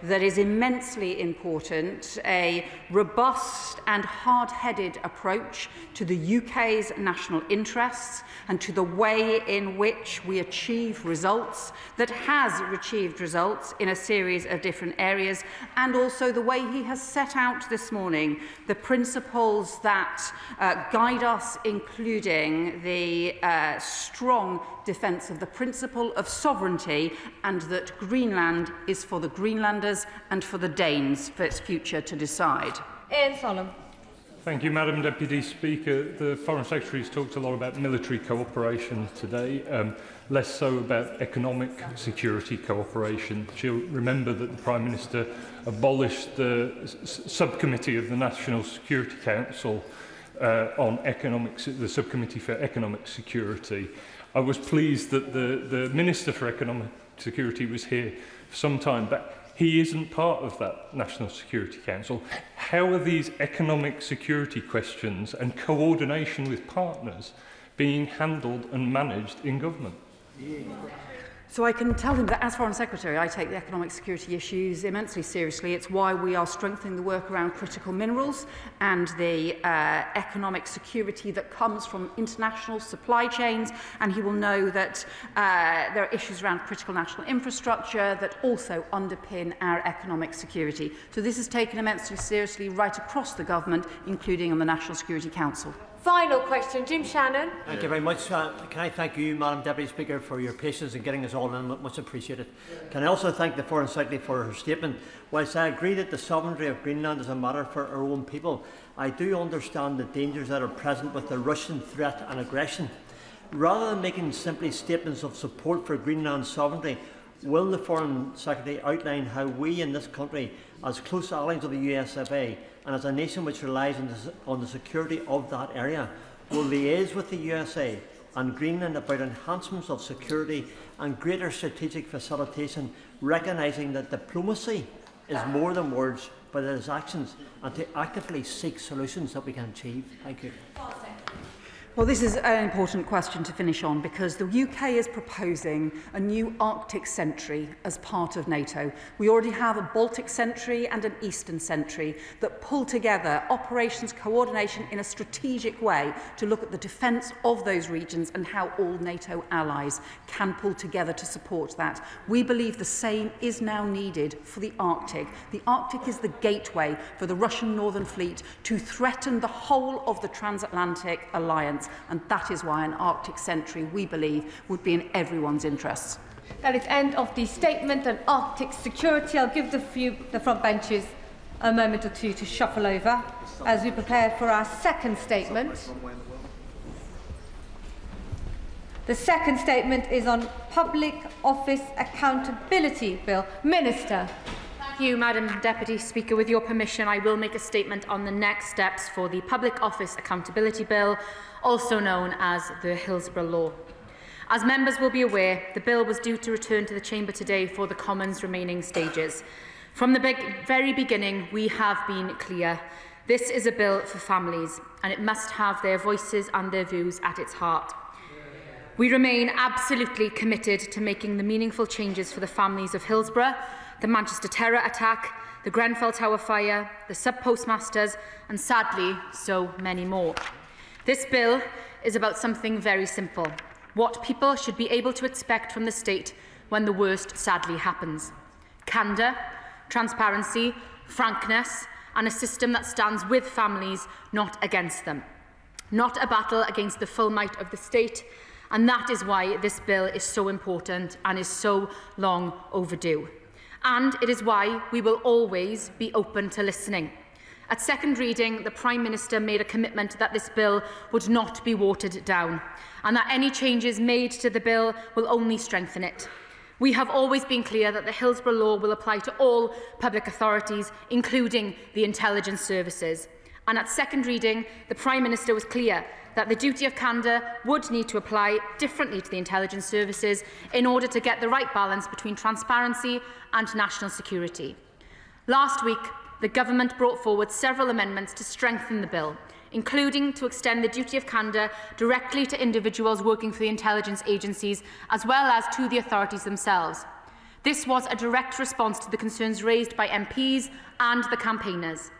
Speaker 5: that is immensely important, a robust and hard-headed approach to the UK's national interests and to the way in which we achieve results, that has achieved results in a series of different areas, and also the way he has set out this morning the principles that guide us, including the strong defence of the principle of sovereignty, and that Greenland is for the Greenlanders and for the Danes for its future to decide.
Speaker 2: Ian Sollum.
Speaker 14: Thank you, Madam Deputy Speaker. The Foreign Secretary has talked a lot about military cooperation today, less so about economic security cooperation. She'll remember that the Prime Minister abolished the subcommittee of the National Security Council on the Subcommittee for Economic Security. I was pleased that the Minister for Economic Security was here for some time, but he isn't part of that National Security Council. How are these economic security questions and coordination with partners being handled and managed in government?
Speaker 5: So I can tell him that as Foreign Secretary, I take the economic security issues immensely seriously. It's why we are strengthening the work around critical minerals and the economic security that comes from international supply chains. And he will know that there are issues around critical national infrastructure that also underpin our economic security. So this is taken immensely seriously right across the government, including on the National Security Council.
Speaker 2: Final question, Jim Shannon.
Speaker 6: Thank you very much. Can I thank you, Madam Deputy Speaker, for your patience in getting us all in. Much appreciated. Can I also thank the Foreign Secretary for her statement. Whilst I agree that the sovereignty of Greenland is a matter for our own people, I do understand the dangers that are present with the Russian threat and aggression. Rather than making simply statements of support for Greenland's sovereignty, will the Foreign Secretary outline how we in this country, as close allies of the USFA, and as a nation which relies on the security of that area, will liaise with the USA and Greenland about enhancements of security and greater strategic facilitation, recognising that diplomacy is more than words, but it is actions, and to actively seek solutions that we can achieve? Thank you.
Speaker 5: Well, this is an important question to finish on because the UK is proposing a new Arctic sentry as part of NATO. We already have a Baltic sentry and an Eastern sentry that pull together operations coordination in a strategic way to look at the defence of those regions and how all NATO allies can pull together to support that. We believe the same is now needed for the Arctic. The Arctic is the gateway for the Russian Northern Fleet to threaten the whole of the transatlantic alliance. And that is why an Arctic sentry, we believe, would be in everyone's interests.
Speaker 2: That is end of the statement on Arctic security. I'll give the front benches a moment or two to shuffle over as we prepare for our second statement. The second statement is on Public Office Accountability Bill. Minister.
Speaker 16: Thank you, Madam Deputy Speaker. With your permission, I will make a statement on the next steps for the Public Office Accountability Bill, also known as the Hillsborough Law. As members will be aware, the bill was due to return to the Chamber today for the Commons' remaining stages. From the very beginning, we have been clear. This is a bill for families, and it must have their voices and their views at its heart. We remain absolutely committed to making the meaningful changes for the families of Hillsborough, the Manchester terror attack, the Grenfell Tower fire, the sub-postmasters, and sadly, so many more. This bill is about something very simple: what people should be able to expect from the state when the worst sadly happens. Candour, transparency, frankness, and a system that stands with families, not against them. Not a battle against the full might of the state, and that is why this bill is so important and is so long overdue. And it is why we will always be open to listening. At second reading, the Prime Minister made a commitment that this bill would not be watered down, and that any changes made to the bill will only strengthen it. We have always been clear that the Hillsborough Law will apply to all public authorities, including the intelligence services. And at second reading, the Prime Minister was clear that the duty of candour would need to apply differently to the intelligence services in order to get the right balance between transparency and national security. Last week, the Government brought forward several amendments to strengthen the bill, including to extend the duty of candour directly to individuals working for the intelligence agencies, as well as to the authorities themselves. This was a direct response to the concerns raised by MPs and the campaigners.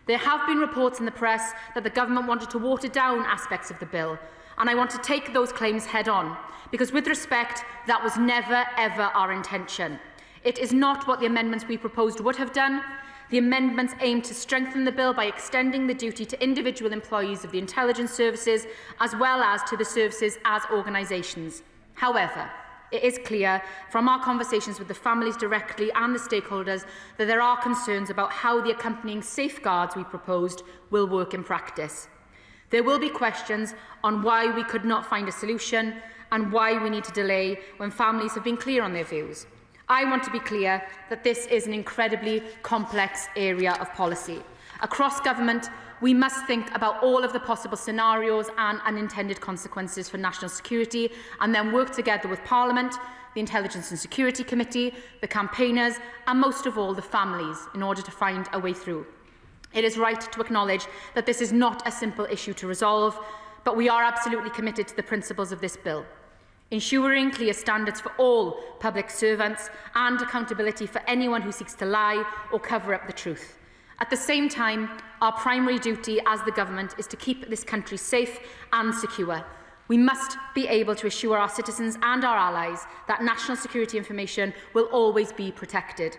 Speaker 16: There have been reports in the press that the Government wanted to water down aspects of the bill, and I want to take those claims head on, because with respect, that was never ever our intention. It is not what the amendments we proposed would have done. The amendments aim to strengthen the bill by extending the duty to individual employees of the intelligence services, as well as to the services as organisations. However, it is clear from our conversations with the families directly and the stakeholders that there are concerns about how the accompanying safeguards we proposed will work in practice. There will be questions on why we could not find a solution and why we need to delay when families have been clear on their views. I want to be clear that this is an incredibly complex area of policy. Across government, we must think about all of the possible scenarios and unintended consequences for national security, and then work together with Parliament, the Intelligence and Security Committee, the campaigners, and most of all, the families, in order to find a way through. It is right to acknowledge that this is not a simple issue to resolve, but we are absolutely committed to the principles of this bill. Ensuring clear standards for all public servants and accountability for anyone who seeks to lie or cover up the truth. At the same time, our primary duty as the Government is to keep this country safe and secure. We must be able to assure our citizens and our allies that national security information will always be protected.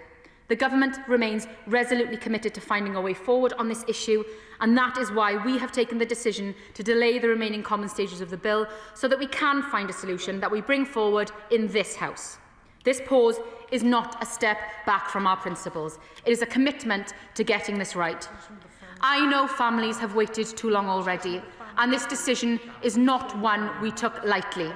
Speaker 16: The Government remains resolutely committed to finding a way forward on this issue, and that is why we have taken the decision to delay the remaining common stages of the bill so that we can find a solution that we bring forward in this House. This pause is not a step back from our principles. It is a commitment to getting this right. I know families have waited too long already, and this decision is not one we took lightly.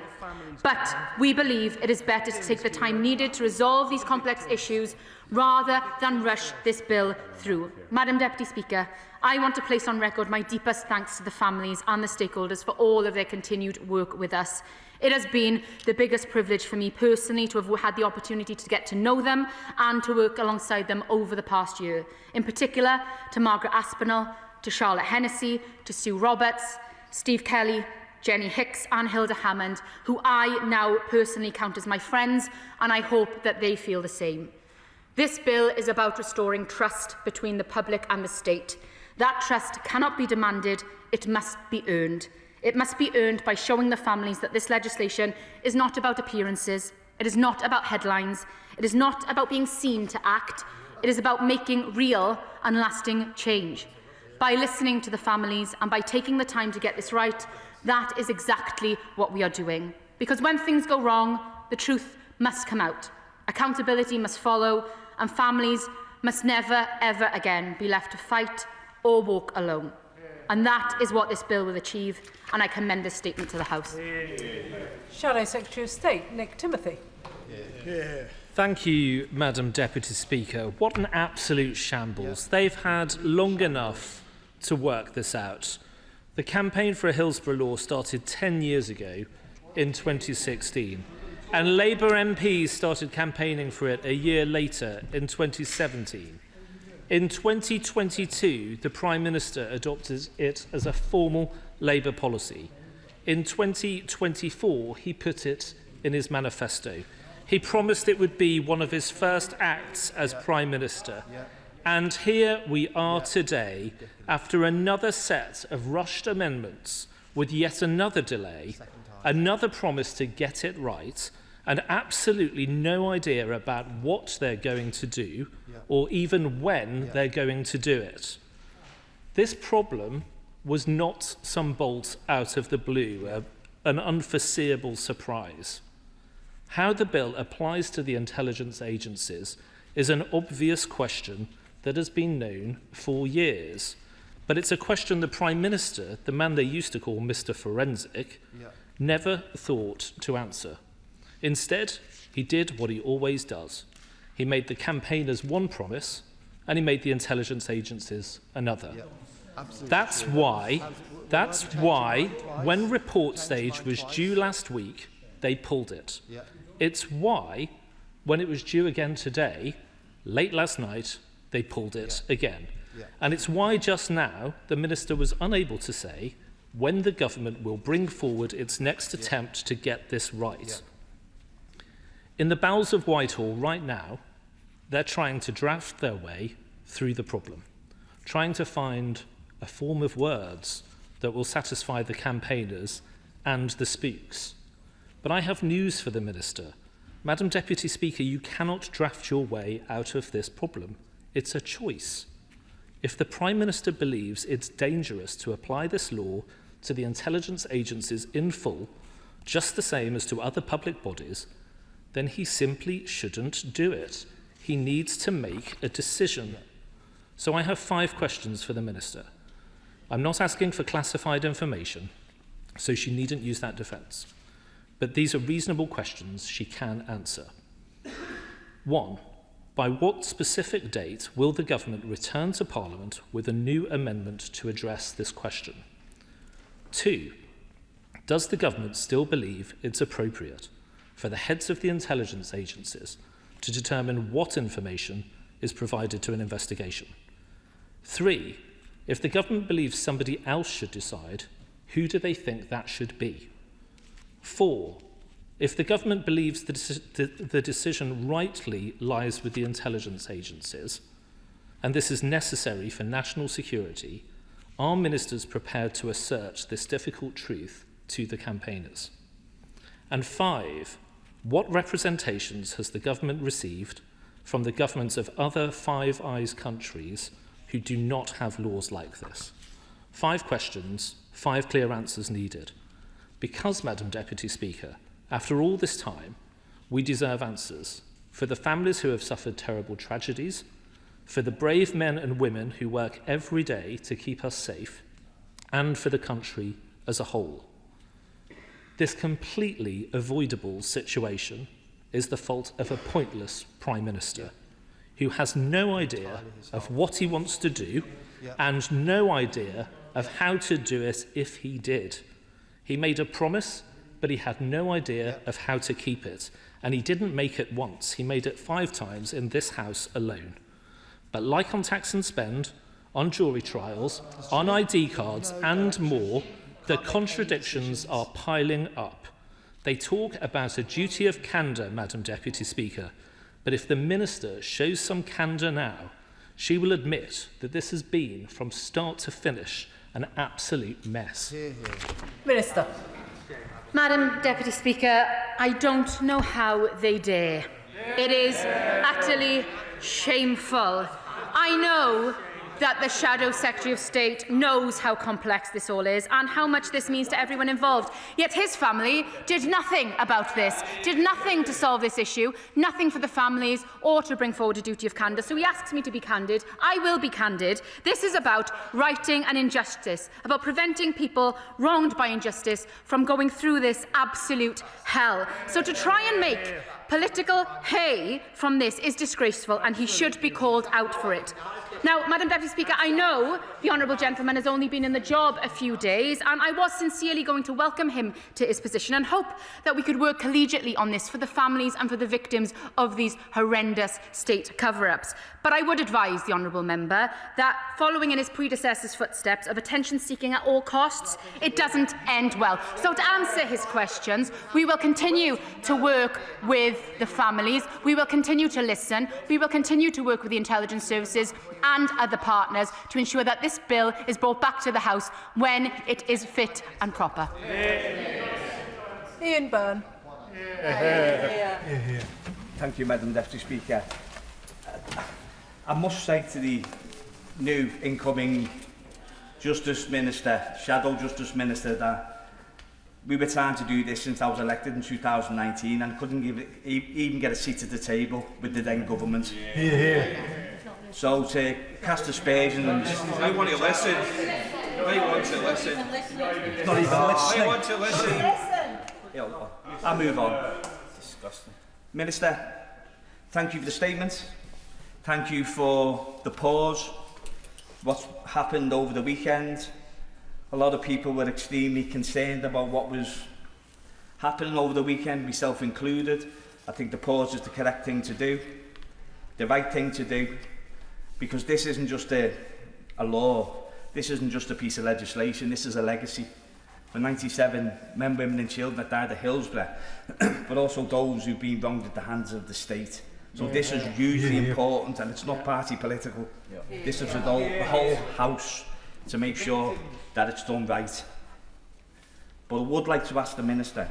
Speaker 16: But we believe it is better to take the time needed to resolve these complex issues rather than rush this bill through. Madam Deputy Speaker, I want to place on record my deepest thanks to the families and the stakeholders for all of their continued work with us. It has been the biggest privilege for me personally to have had the opportunity to get to know them and to work alongside them over the past year. In particular, to Margaret Aspinall, to Charlotte Hennessy, to Sue Roberts, Steve Kelly, Jenny Hicks and Hilda Hammond, who I now personally count as my friends, and I hope that they feel the same. This bill is about restoring trust between the public and the state. That trust cannot be demanded, it must be earned. It must be earned by showing the families that this legislation is not about appearances, it is not about headlines, it is not about being seen to act, it is about making real and lasting change. By listening to the families and by taking the time to get this right, that is exactly what we are doing. Because when things go wrong, the truth must come out. Accountability must follow, and families must never, ever again be left to fight or walk alone. And that is what this bill will achieve, and I commend this statement to the House.
Speaker 4: Shadow Secretary of State, Nick Timothy.
Speaker 9: Thank you, Madam Deputy Speaker. What an absolute shambles. They've had long enough to work this out. The campaign for a Hillsborough law started 10 years ago in 2016, and Labour MPs started campaigning for it a year later in 2017. In 2022, the Prime Minister adopted it as a formal Labour policy. In 2024, he put it in his manifesto. He promised it would be one of his first acts as Prime Minister. And here we are today, after another set of rushed amendments, with yet another delay, another promise to get it right, and absolutely no idea about what they're going to do, or even when they're going to do it. This problem was not some bolt out of the blue, an unforeseeable surprise. How the bill applies to the intelligence agencies is an obvious question that has been known for years. But it's a question the Prime Minister, the man they used to call Mr. Forensic, never thought to answer. Instead, he did what he always does. He made the campaigners one promise, and he made the intelligence agencies another. That's why, when report stage was due last week, they pulled it. It's why, when it was due again today, late last night, they pulled it again. And it's why just now the Minister was unable to say when the government will bring forward its next attempt to get this right. In the bowels of Whitehall right now, they're trying to draft their way through the problem, trying to find a form of words that will satisfy the campaigners and the spooks. But I have news for the Minister. Madam Deputy Speaker, you cannot draft your way out of this problem. It's a choice. If the Prime Minister believes it's dangerous to apply this law to the intelligence agencies in full, just the same as to other public bodies, then he simply shouldn't do it. He needs to make a decision. So I have 5 questions for the Minister. I'm not asking for classified information, so she needn't use that defence. But these are reasonable questions she can answer. 1. By what specific date will the government return to Parliament with a new amendment to address this question? 2. Does the government still believe it's appropriate for the heads of the intelligence agencies to determine what information is provided to an investigation? 3. If the government believes somebody else should decide, who do they think that should be? 4. If the government believes the decision rightly lies with the intelligence agencies, and this is necessary for national security, are ministers prepared to assert this difficult truth to the campaigners? And 5. What representations has the government received from the governments of other Five Eyes countries who do not have laws like this? 5 questions, 5 clear answers needed. Because, Madam Deputy Speaker, after all this time, we deserve answers for the families who have suffered terrible tragedies, for the brave men and women who work every day to keep us safe, and for the country as a whole. This completely avoidable situation is the fault of a pointless Prime Minister who has no idea of what he wants to do and no idea of how to do it if he did. He made a promise, but he had no idea of how to keep it. And he didn't make it once, he made it 5 times in this House alone. But like on tax and spend, on jury trials, on ID cards and more, the contradictions are piling up. They talk about a duty of candour, Madam Deputy Speaker, but if the Minister shows some candour now, she will admit that this has been, from start to finish, an absolute mess.
Speaker 16: Minister. Madam Deputy Speaker, I don't know how they dare. It is utterly shameful. I know that the Shadow Secretary of State knows how complex this all is and how much this means to everyone involved. Yet his family did nothing about this, did nothing to solve this issue, nothing for the families or to bring forward a duty of candour. So he asks me to be candid. I will be candid. This is about righting an injustice, about preventing people wronged by injustice from going through this absolute hell. So to try and make political hay from this is disgraceful, and he should be called out for it. Now, Madam Deputy Speaker, I know the honourable gentleman has only been in the job a few days, and I was sincerely going to welcome him to his position and hope that we could work collegiately on this for the families and for the victims of these horrendous state cover-ups. But I would advise the honourable member that, following in his predecessor's footsteps of attention-seeking at all costs, it doesn't end well. So, to answer his questions, we will continue to work with the families, we will continue to listen, we will continue to work with the intelligence services and other partners to ensure that this bill is brought back to the House when it is fit and proper.
Speaker 13: Ian Byrne.
Speaker 3: Thank you, Madam Deputy Speaker. I must say to the new incoming Justice Minister, Shadow Justice Minister, that we were trying to do this since I was elected in 2019 and couldn't even get a seat at the table with the then government. So to cast aspersions and...
Speaker 17: I want to listen. I want to listen.
Speaker 3: Not even listening.
Speaker 17: I want to listen.
Speaker 3: Yeah, I'll move on. Disgusting. Minister, thank you for the statement. Thank you for the pause. What's happened over the weekend. A lot of people were extremely concerned about what was happening over the weekend, myself included. I think the pause is the correct thing to do, the right thing to do, because this isn't just a law, this isn't just a piece of legislation, this is a legacy. For 97 men, women and children that died at Hillsborough, but also those who've been wronged at the hands of the state. So this is hugely important, and it's not party political. This is the whole House to make sure that it's done right. But I would like to ask the Minister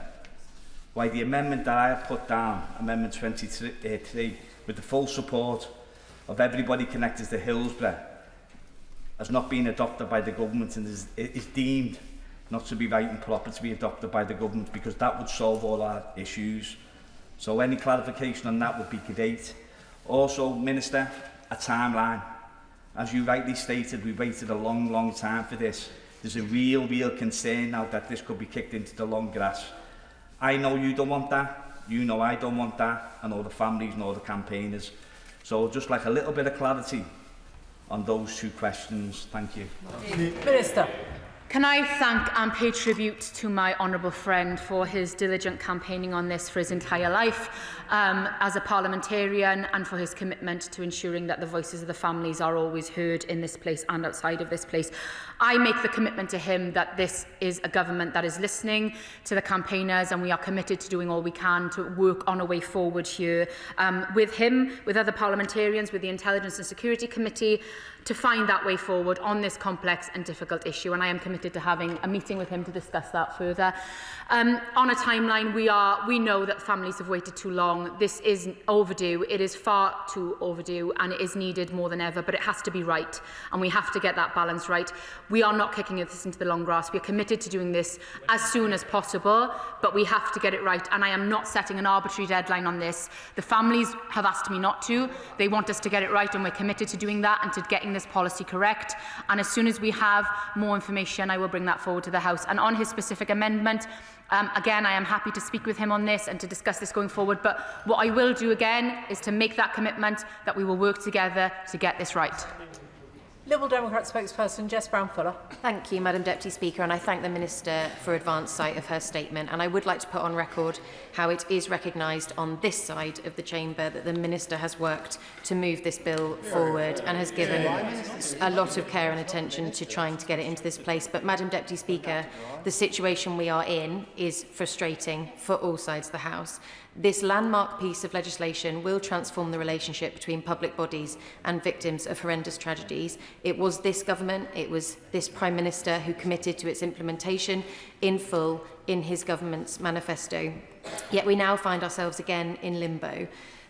Speaker 3: why the amendment that I have put down, Amendment 23, with the full support of everybody connected to Hillsborough, has not been adopted by the government and is deemed not to be right and proper to be adopted by the government, because that would solve all our issues. So any clarification on that would be great. Also, Minister, a timeline. As you rightly stated, we waited a long time for this. There's a real concern now that this could be kicked into the long grass. I know you don't want that. You know I don't want that. And all the families and all the campaigners. So just like a little bit of clarity on those two questions. Thank you.
Speaker 13: Minister.
Speaker 16: Can I thank and pay tribute to my honourable friend for his diligent campaigning on this for his entire life as a parliamentarian, and for his commitment to ensuring that the voices of the families are always heard in this place and outside of this place. I make the commitment to him that this is a government that is listening to the campaigners, and we are committed to doing all we can to work on a way forward here with him, with other parliamentarians, with the Intelligence and Security Committee, to find that way forward on this complex and difficult issue, and I am committed to having a meeting with him to discuss that further. On a timeline, we know that families have waited too long. This is overdue. It is far too overdue, and it is needed more than ever, but it has to be right, and we have to get that balance right. We are not kicking this into the long grass. We are committed to doing this as soon as possible, but we have to get it right, and I am not setting an arbitrary deadline on this. The families have asked me not to. They want us to get it right, and we're committed to doing that and to getting this policy correct. And as soon as we have more information, I will bring that forward to the House. And on his specific amendment, again, I am happy to speak with him on this and to discuss this going forward. But what I will do again is to make that commitment that we will work together to get this right.
Speaker 13: Liberal Democrat spokesperson Jess Brown-Fuller.
Speaker 21: Thank you, Madam Deputy Speaker, and I thank the Minister for advance sight of her statement. And I would like to put on record how it is recognised on this side of the chamber that the Minister has worked to move this bill forward and has given a lot of care and attention to trying to get it into this place. But, Madam Deputy Speaker, the situation we are in is frustrating for all sides of the House. This landmark piece of legislation will transform the relationship between public bodies and victims of horrendous tragedies. It was this government, it was this Prime Minister who committed to its implementation in full in his government's manifesto. Yet we now find ourselves again in limbo.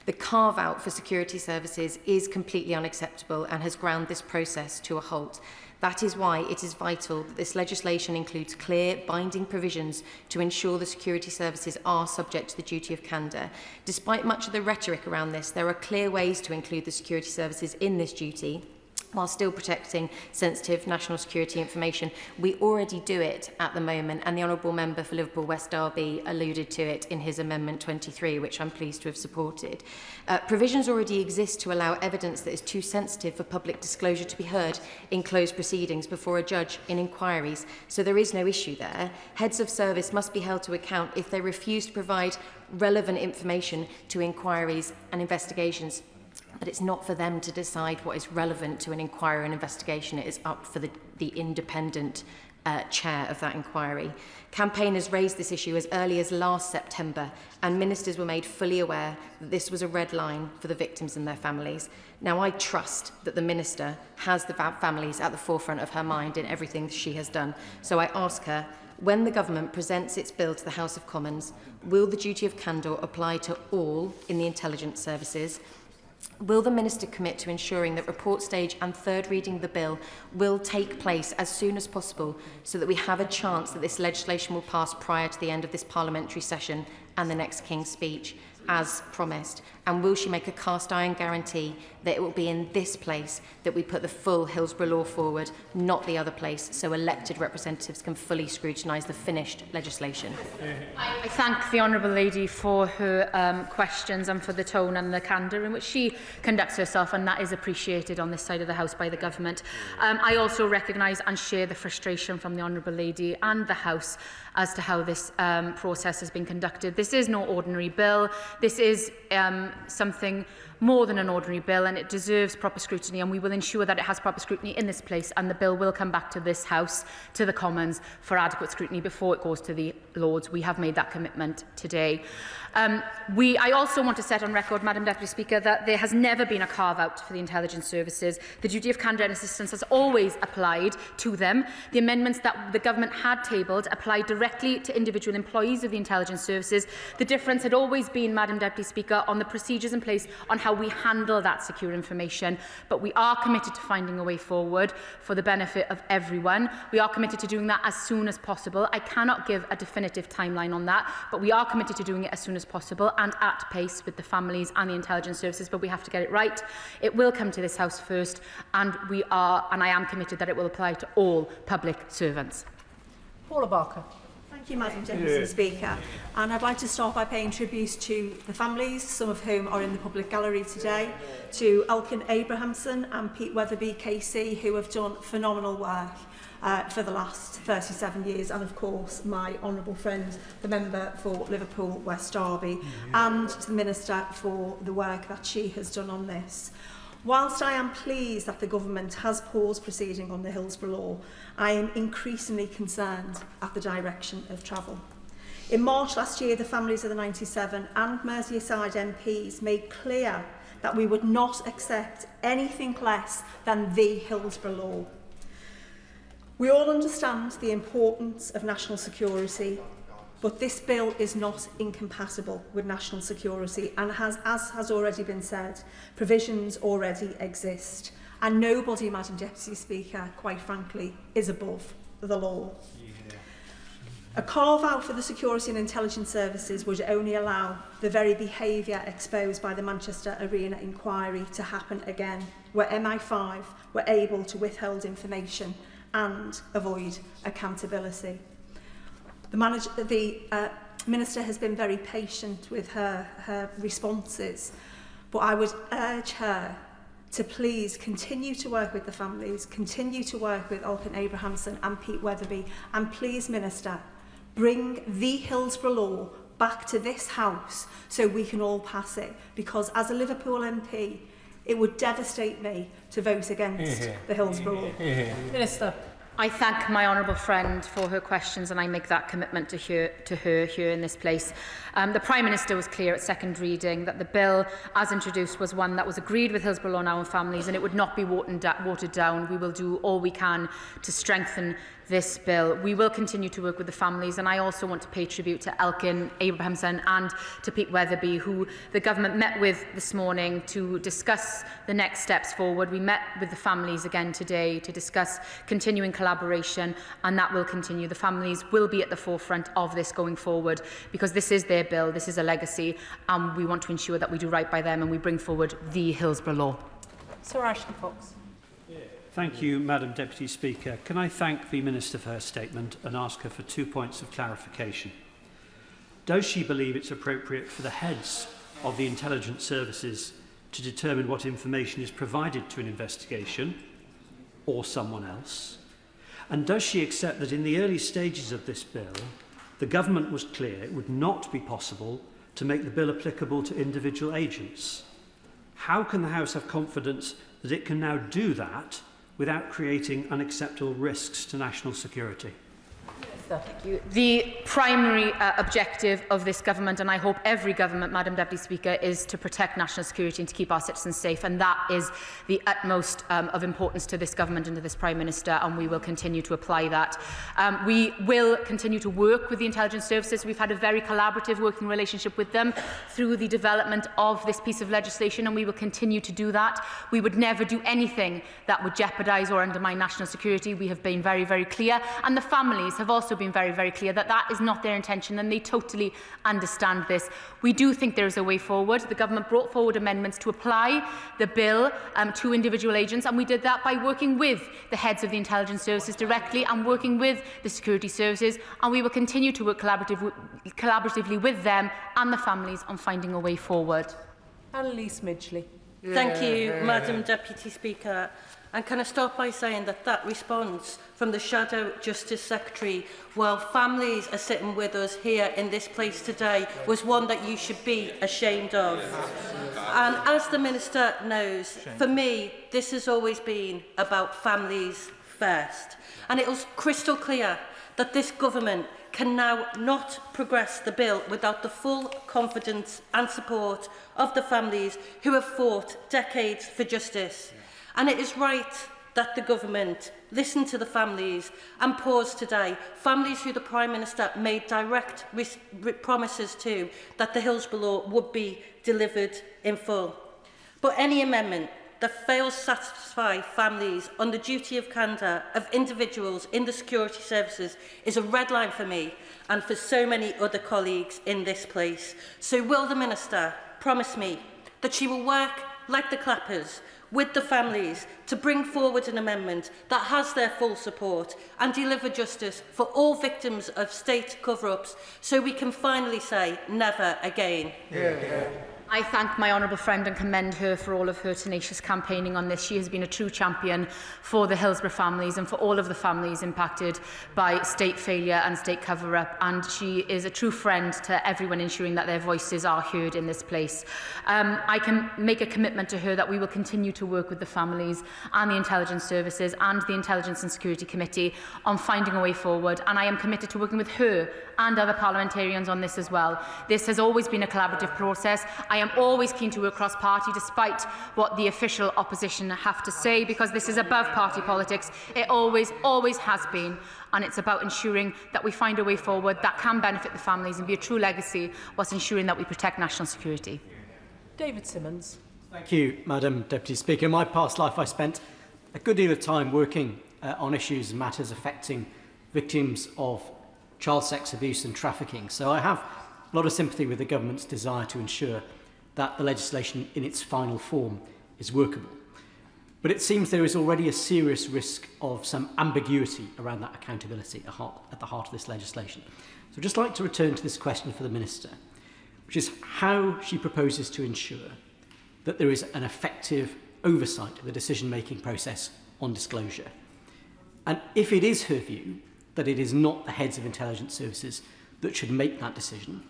Speaker 21: The carve-out for security services is completely unacceptable and has ground this process to a halt. That is why it is vital that this legislation includes clear, binding provisions to ensure the security services are subject to the duty of candour. Despite much of the rhetoric around this, there are clear ways to include the security services in this duty, while still protecting sensitive national security information. We already do it at the moment, and the Honourable Member for Liverpool West Derby alluded to it in his Amendment 23, which I'm pleased to have supported. Provisions already exist to allow evidence that is too sensitive for public disclosure to be heard in closed proceedings before a judge in inquiries, so there is no issue there. Heads of service must be held to account if they refuse to provide relevant information to inquiries and investigations. But it's not for them to decide what is relevant to an inquiry and investigation. It is up for the independent chair of that inquiry. Campaigners raised this issue as early as last September, and ministers were made fully aware that this was a red line for the victims and their families. Now, I trust that the minister has the families at the forefront of her mind in everything she has done. So I ask her, when the government presents its bill to the House of Commons, will the duty of candour apply to all in the intelligence services? Will the Minister commit to ensuring that report stage and third reading of the bill will take place as soon as possible so that we have a chance that this legislation will pass prior to the end of this parliamentary session and the next King's speech, as promised? And will she make a cast-iron guarantee that it will be in this place that we put the full Hillsborough law forward, not the other place, so elected representatives can fully scrutinise the finished legislation?
Speaker 16: I thank the Honourable Lady for her questions and for the tone and the candour in which she conducts herself, and that is appreciated on this side of the House by the Government. I also recognise and share the frustration from the Honourable Lady and the House as to how this process has been conducted. This is no ordinary bill. This is something more than an ordinary bill, and it deserves proper scrutiny, and we will ensure that it has proper scrutiny in this place, and the bill will come back to this House, to the Commons, for adequate scrutiny before it goes to the Lords. We have made that commitment today. I also want to set on record, Madam Deputy Speaker, that there has never been a carve-out for the intelligence services. The duty of candour and assistance has always applied to them. The amendments that the Government had tabled applied directly to individual employees of the intelligence services. The difference had always been, Madam Deputy Speaker, on the procedures in place on how we handle that secure information. But we are committed to finding a way forward for the benefit of everyone. We are committed to doing that as soon as possible. I cannot give a definitive timeline on that, but we are committed to doing it as soon as possible and at pace with the families and the intelligence services, but we have to get it right. It will come to this House first, and I am committed that it will apply to all public servants.
Speaker 13: Paula Barker.
Speaker 7: Thank you, Madam Deputy Speaker. And I'd like to start by paying tribute to the families, some of whom are in the public gallery today, to Elkin Abrahamson and Pete Weatherby KC, who have done phenomenal work for the last 37 years, and of course my honourable friend, the member for Liverpool West Derby, and to the Minister for the work that she has done on this. Whilst I am pleased that the Government has paused proceeding on the Hillsborough law, I am increasingly concerned at the direction of travel. In March last year, the families of the 97 and Merseyside MPs made clear that we would not accept anything less than the Hillsborough law. We all understand the importance of national security, but this bill is not incompatible with national security, and as has already been said, provisions already exist. And nobody, Madam Deputy Speaker, quite frankly, is above the law. A carve-out for the security and intelligence services would only allow the very behaviour exposed by the Manchester Arena inquiry to happen again, where MI5 were able to withhold information and avoid accountability. The Minister has been very patient with her responses, but I would urge her to please continue to work with the families, continue to work with Elkin Abrahamson and Pete Weatherby, and please, Minister, bring the Hillsborough law back to this House so we can all pass it, because as a Liverpool MP, it would devastate me to vote against the Hillsborough law.
Speaker 13: Minister.
Speaker 16: I thank my honourable friend for her questions, and I make that commitment to her here in this place. The Prime Minister was clear at second reading that the bill, as introduced, was one that was agreed with Hillsborough Law Now and families, and it would not be watered down. We will do all we can to strengthen this bill. We will continue to work with the families, and I also want to pay tribute to Elkin Abrahamson and to Pete Weatherby, who the Government met with this morning to discuss the next steps forward. We met with the families again today to discuss continuing collaboration, and that will continue. The families will be at the forefront of this going forward, because this is their bill, this is a legacy, and we want to ensure that we do right by them and we bring forward the Hillsborough law.
Speaker 13: Sir Ashton Fox.
Speaker 25: Thank you, Madam Deputy Speaker. Can I thank the Minister for her statement and ask her for 2 points of clarification? Does she believe it's appropriate for the heads of the intelligence services to determine what information is provided to an investigation or someone else? And does she accept that in the early stages of this bill, the government was clear it would not be possible to make the bill applicable to individual agents? How can the House have confidence that it can now do that without creating unacceptable risks to national security?
Speaker 16: Thank you. The primary objective of this government, and I hope every government, Madam Deputy Speaker, is to protect national security and to keep our citizens safe, and that is the utmost of importance to this government and to this Prime Minister, and we will continue to apply that. We will continue to work with the intelligence services. We've had a very collaborative working relationship with them through the development of this piece of legislation, and we will continue to do that. We would never do anything that would jeopardise or undermine national security. We have been very, very clear, and the families have also been very, very clear that that is not their intention, and they totally understand this. We do think there is a way forward. The government brought forward amendments to apply the bill to individual agents, and we did that by working with the heads of the intelligence services directly and working with the security services, and we will continue to work collaboratively with them and the families on finding a way forward.
Speaker 13: Annalise Midgley.
Speaker 8: Thank you, Madam Deputy Speaker. And can I start by saying that that response from the Shadow Justice Secretary, while families are sitting with us here in this place today, was one that you should be ashamed of. And as the Minister knows, for me, this has always been about families first. And it was crystal clear that this government can now not progress the bill without the full confidence and support of the families who have fought decades for justice. And it is right that the government listen to the families and pause today, families who the Prime Minister made direct promises to that the Hillsborough Law would be delivered in full. But any amendment that fails to satisfy families on the duty of candour of individuals in the security services is a red line for me and for so many other colleagues in this place. So will the Minister promise me that she will work like the clappers with the families to bring forward an amendment that has their full support and deliver justice for all victims of state cover-ups, so we can finally say never again?
Speaker 16: I thank my honourable friend and commend her for all of her tenacious campaigning on this. She has been a true champion for the Hillsborough families and for all of the families impacted by state failure and state cover-up, and she is a true friend to everyone, ensuring that their voices are heard in this place. I can make a commitment to her that we will continue to work with the families and the intelligence services and the Intelligence and Security Committee on finding a way forward, and I am committed to working with her and other parliamentarians on this as well. This has always been a collaborative process. I am always keen to work cross-party, despite what the official opposition have to say, because this is above party politics. It always has been, and it's about ensuring that we find a way forward that can benefit the families and be a true legacy whilst ensuring that we protect national security.
Speaker 13: David Simmons.
Speaker 25: Thank you, Madam Deputy Speaker. In my past life, I spent a good deal of time working on issues and matters affecting victims of child sex abuse and trafficking. So I have a lot of sympathy with the government's desire to ensure that the legislation in its final form is workable. But it seems there is already a serious risk of some ambiguity around that accountability at the heart of this legislation. So I'd just like to return to this question for the Minister, which is how she proposes to ensure that there is an effective oversight of the decision-making process on disclosure. And if it is her view that it is not the heads of intelligence services that should make that decision,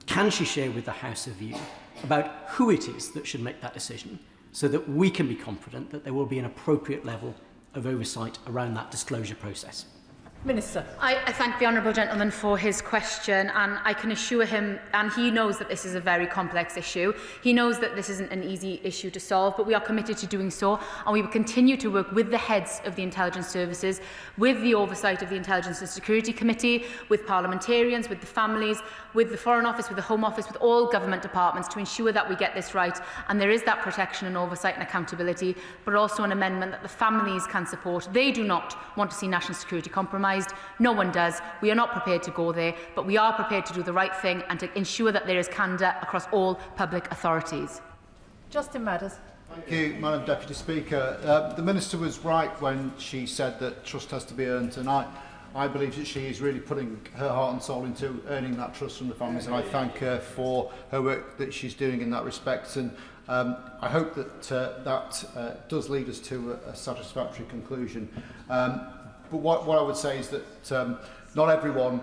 Speaker 25: can she share with the House a view about who it is that should make that decision, so that we can be confident that there will be an appropriate level of oversight around that disclosure process?
Speaker 13: Minister.
Speaker 16: I thank the honourable gentleman for his question, and I can assure him, and he knows that this is a very complex issue. He knows that this isn't an easy issue to solve, but we are committed to doing so, and we will continue to work with the heads of the intelligence services, with the oversight of the Intelligence and Security Committee, with parliamentarians, with the families, with the Foreign Office, with the Home Office, with all government departments to ensure that we get this right, and there is that protection and oversight and accountability, but also an amendment that the families can support. They do not want to see national security compromised. No one does. We are not prepared to go there, but we are prepared to do the right thing and to ensure that there is candour across all public authorities.
Speaker 13: Justin Madders.
Speaker 10: Thank you, Madam Deputy Speaker. The Minister was right when she said that trust has to be earned, and I believe that she is really putting her heart and soul into earning that trust from the families, and I thank her for her work that she's doing in that respect. And I hope that that does lead us to a satisfactory conclusion. But what I would say is that not everyone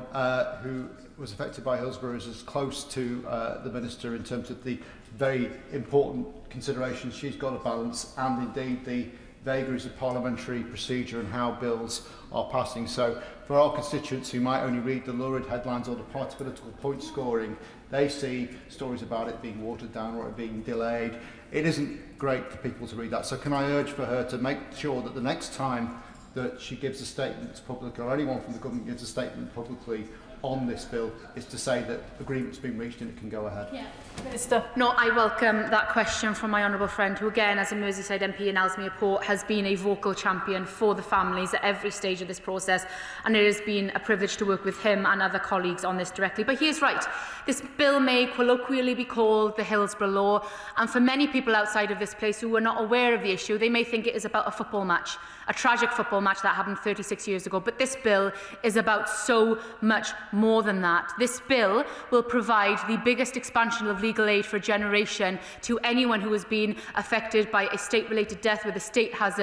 Speaker 10: who was affected by Hillsborough is as close to the Minister in terms of the very important considerations she's got to balance, and indeed the vagaries of parliamentary procedure and how bills are passing. So for our constituents who might only read the lurid headlines or the party political point scoring, they see stories about it being watered down or it being delayed. It isn't great for people to read that. So can I urge for her to make sure that the next time that she gives a statement publicly, or anyone from the government gives a statement publicly on this bill, is to say that agreement's been reached and it can go ahead.
Speaker 13: Yeah. Minister.
Speaker 16: No, I welcome that question from my honourable friend, who again, as a Merseyside MP in Ellesmere Port, has been a vocal champion for the families at every stage of this process, and it has been a privilege to work with him and other colleagues on this directly. But he is right. This bill may colloquially be called the Hillsborough Law, and for many people outside of this place who are not aware of the issue, they may think it is about a football match, a tragic football match that happened 36 years ago. But this bill is about so much more than that. This bill will provide the biggest expansion of legal aid for a generation to anyone who has been affected by a state-related death, where the state has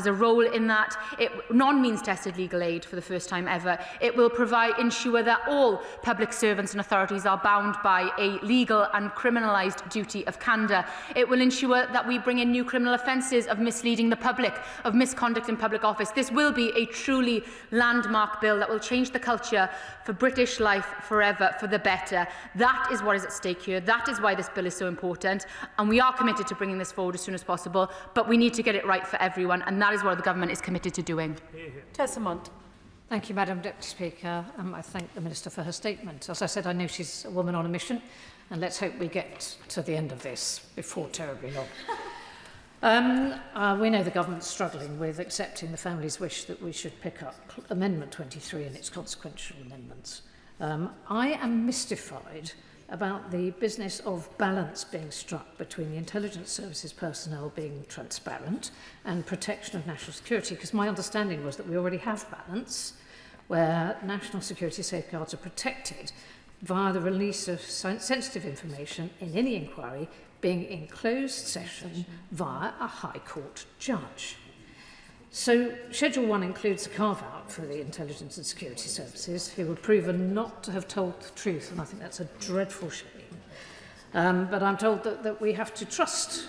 Speaker 16: a role in that. Non-means tested legal aid for the first time ever. It will ensure that all public servants and authorities are bound by a legal and criminalised duty of candour. It will ensure that we bring in new criminal offences of misleading the public, of misconduct in public office. This will be a truly landmark bill that will change the culture for British life forever, for the better. That is what is at stake here. That is why this bill is so important, and we are committed to bringing this forward as soon as possible, but we need to get it right for everyone, and that is what the government is committed to doing.
Speaker 13: Tessamont.
Speaker 12: Thank you, Madam Deputy Speaker. I thank the Minister for her statement. As I said, I know she's a woman on a mission, and let's hope we get to the end of this before terribly long. We know the government's struggling with accepting the family's wish that we should pick up Amendment 23 and its consequential amendments. I am mystified about the business of balance being struck between the intelligence services personnel being transparent and protection of national security, because my understanding was that we already have balance, where national security safeguards are protected via the release of sensitive information in any inquiry being in closed session via a High Court judge. So Schedule 1 includes a carve-out for the intelligence and security services who were proven not to have told the truth, and I think that's a dreadful shame. But I'm told that we have to trust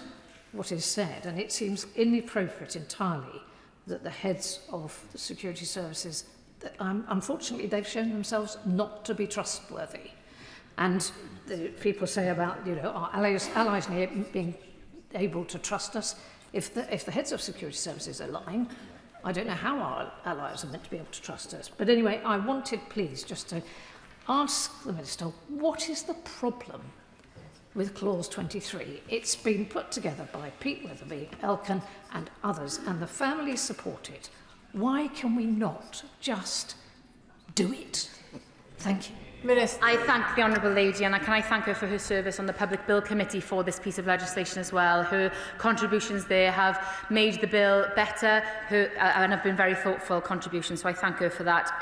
Speaker 12: what is said, and it seems inappropriate entirely that the heads of the security services, unfortunately, they've shown themselves not to be trustworthy. And the people say about, our allies being able to trust us. If the heads of security services are lying, I don't know how our allies are meant to be able to trust us. But anyway, I wanted, please, just to ask the Minister, what is the problem with Clause 23? It's been put together by Pete Weatherby, Elkin and others, and the families support it. Why can we not just do it? Thank you.
Speaker 16: Minister. I thank the Honourable Lady, and can I thank her for her service on the Public Bill Committee for this piece of legislation as well. Her contributions there have made the bill better and have been very thoughtful contributions, so I thank her for that.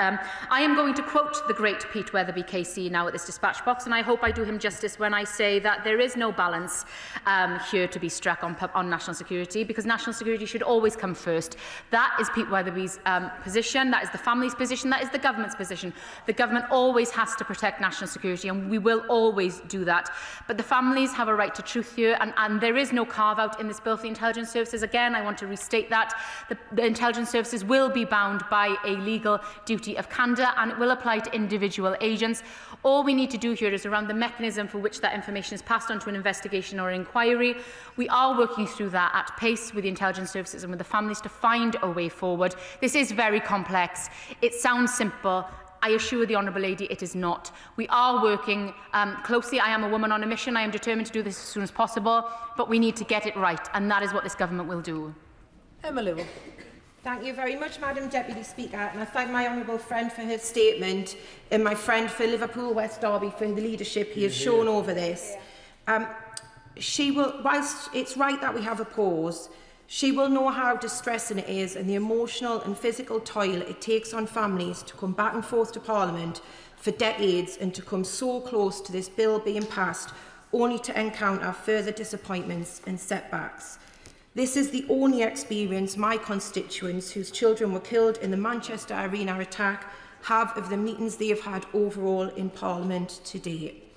Speaker 16: I am going to quote the great Pete Weatherby KC now at this dispatch box, and I hope I do him justice when I say that there is no balance here to be struck on national security, because national security should always come first. That is Pete Weatherby's position, that is the family's position, that is the government's position. The government always has to protect national security, and we will always do that. But the families have a right to truth here, and there is no carve-out in this bill for the intelligence services. Again, I want to restate that. The intelligence services will be bound by a legal duty of candour, and it will apply to individual agents. All we need to do here is around the mechanism for which that information is passed on to an investigation or inquiry. We are working through that at pace with the intelligence services and with the families to find a way forward. This is very complex. It sounds simple. I assure the Honourable Lady it is not. We are working closely. I am a woman on a mission. I am determined to do this as soon as possible, but we need to get it right, and that is what this government will do.
Speaker 13: Emma Lewell.
Speaker 22: Thank you very much, Madam Deputy Speaker, and I thank my honourable friend for her statement and my friend for Liverpool West Derby for the leadership he has shown over this. whilst it's right that we have a pause, she will know how distressing it is and the emotional and physical toil it takes on families to come back and forth to Parliament for decades and to come so close to this bill being passed, only to encounter further disappointments and setbacks. This is the only experience my constituents, whose children were killed in the Manchester Arena attack, have of the meetings they have had overall in Parliament to date.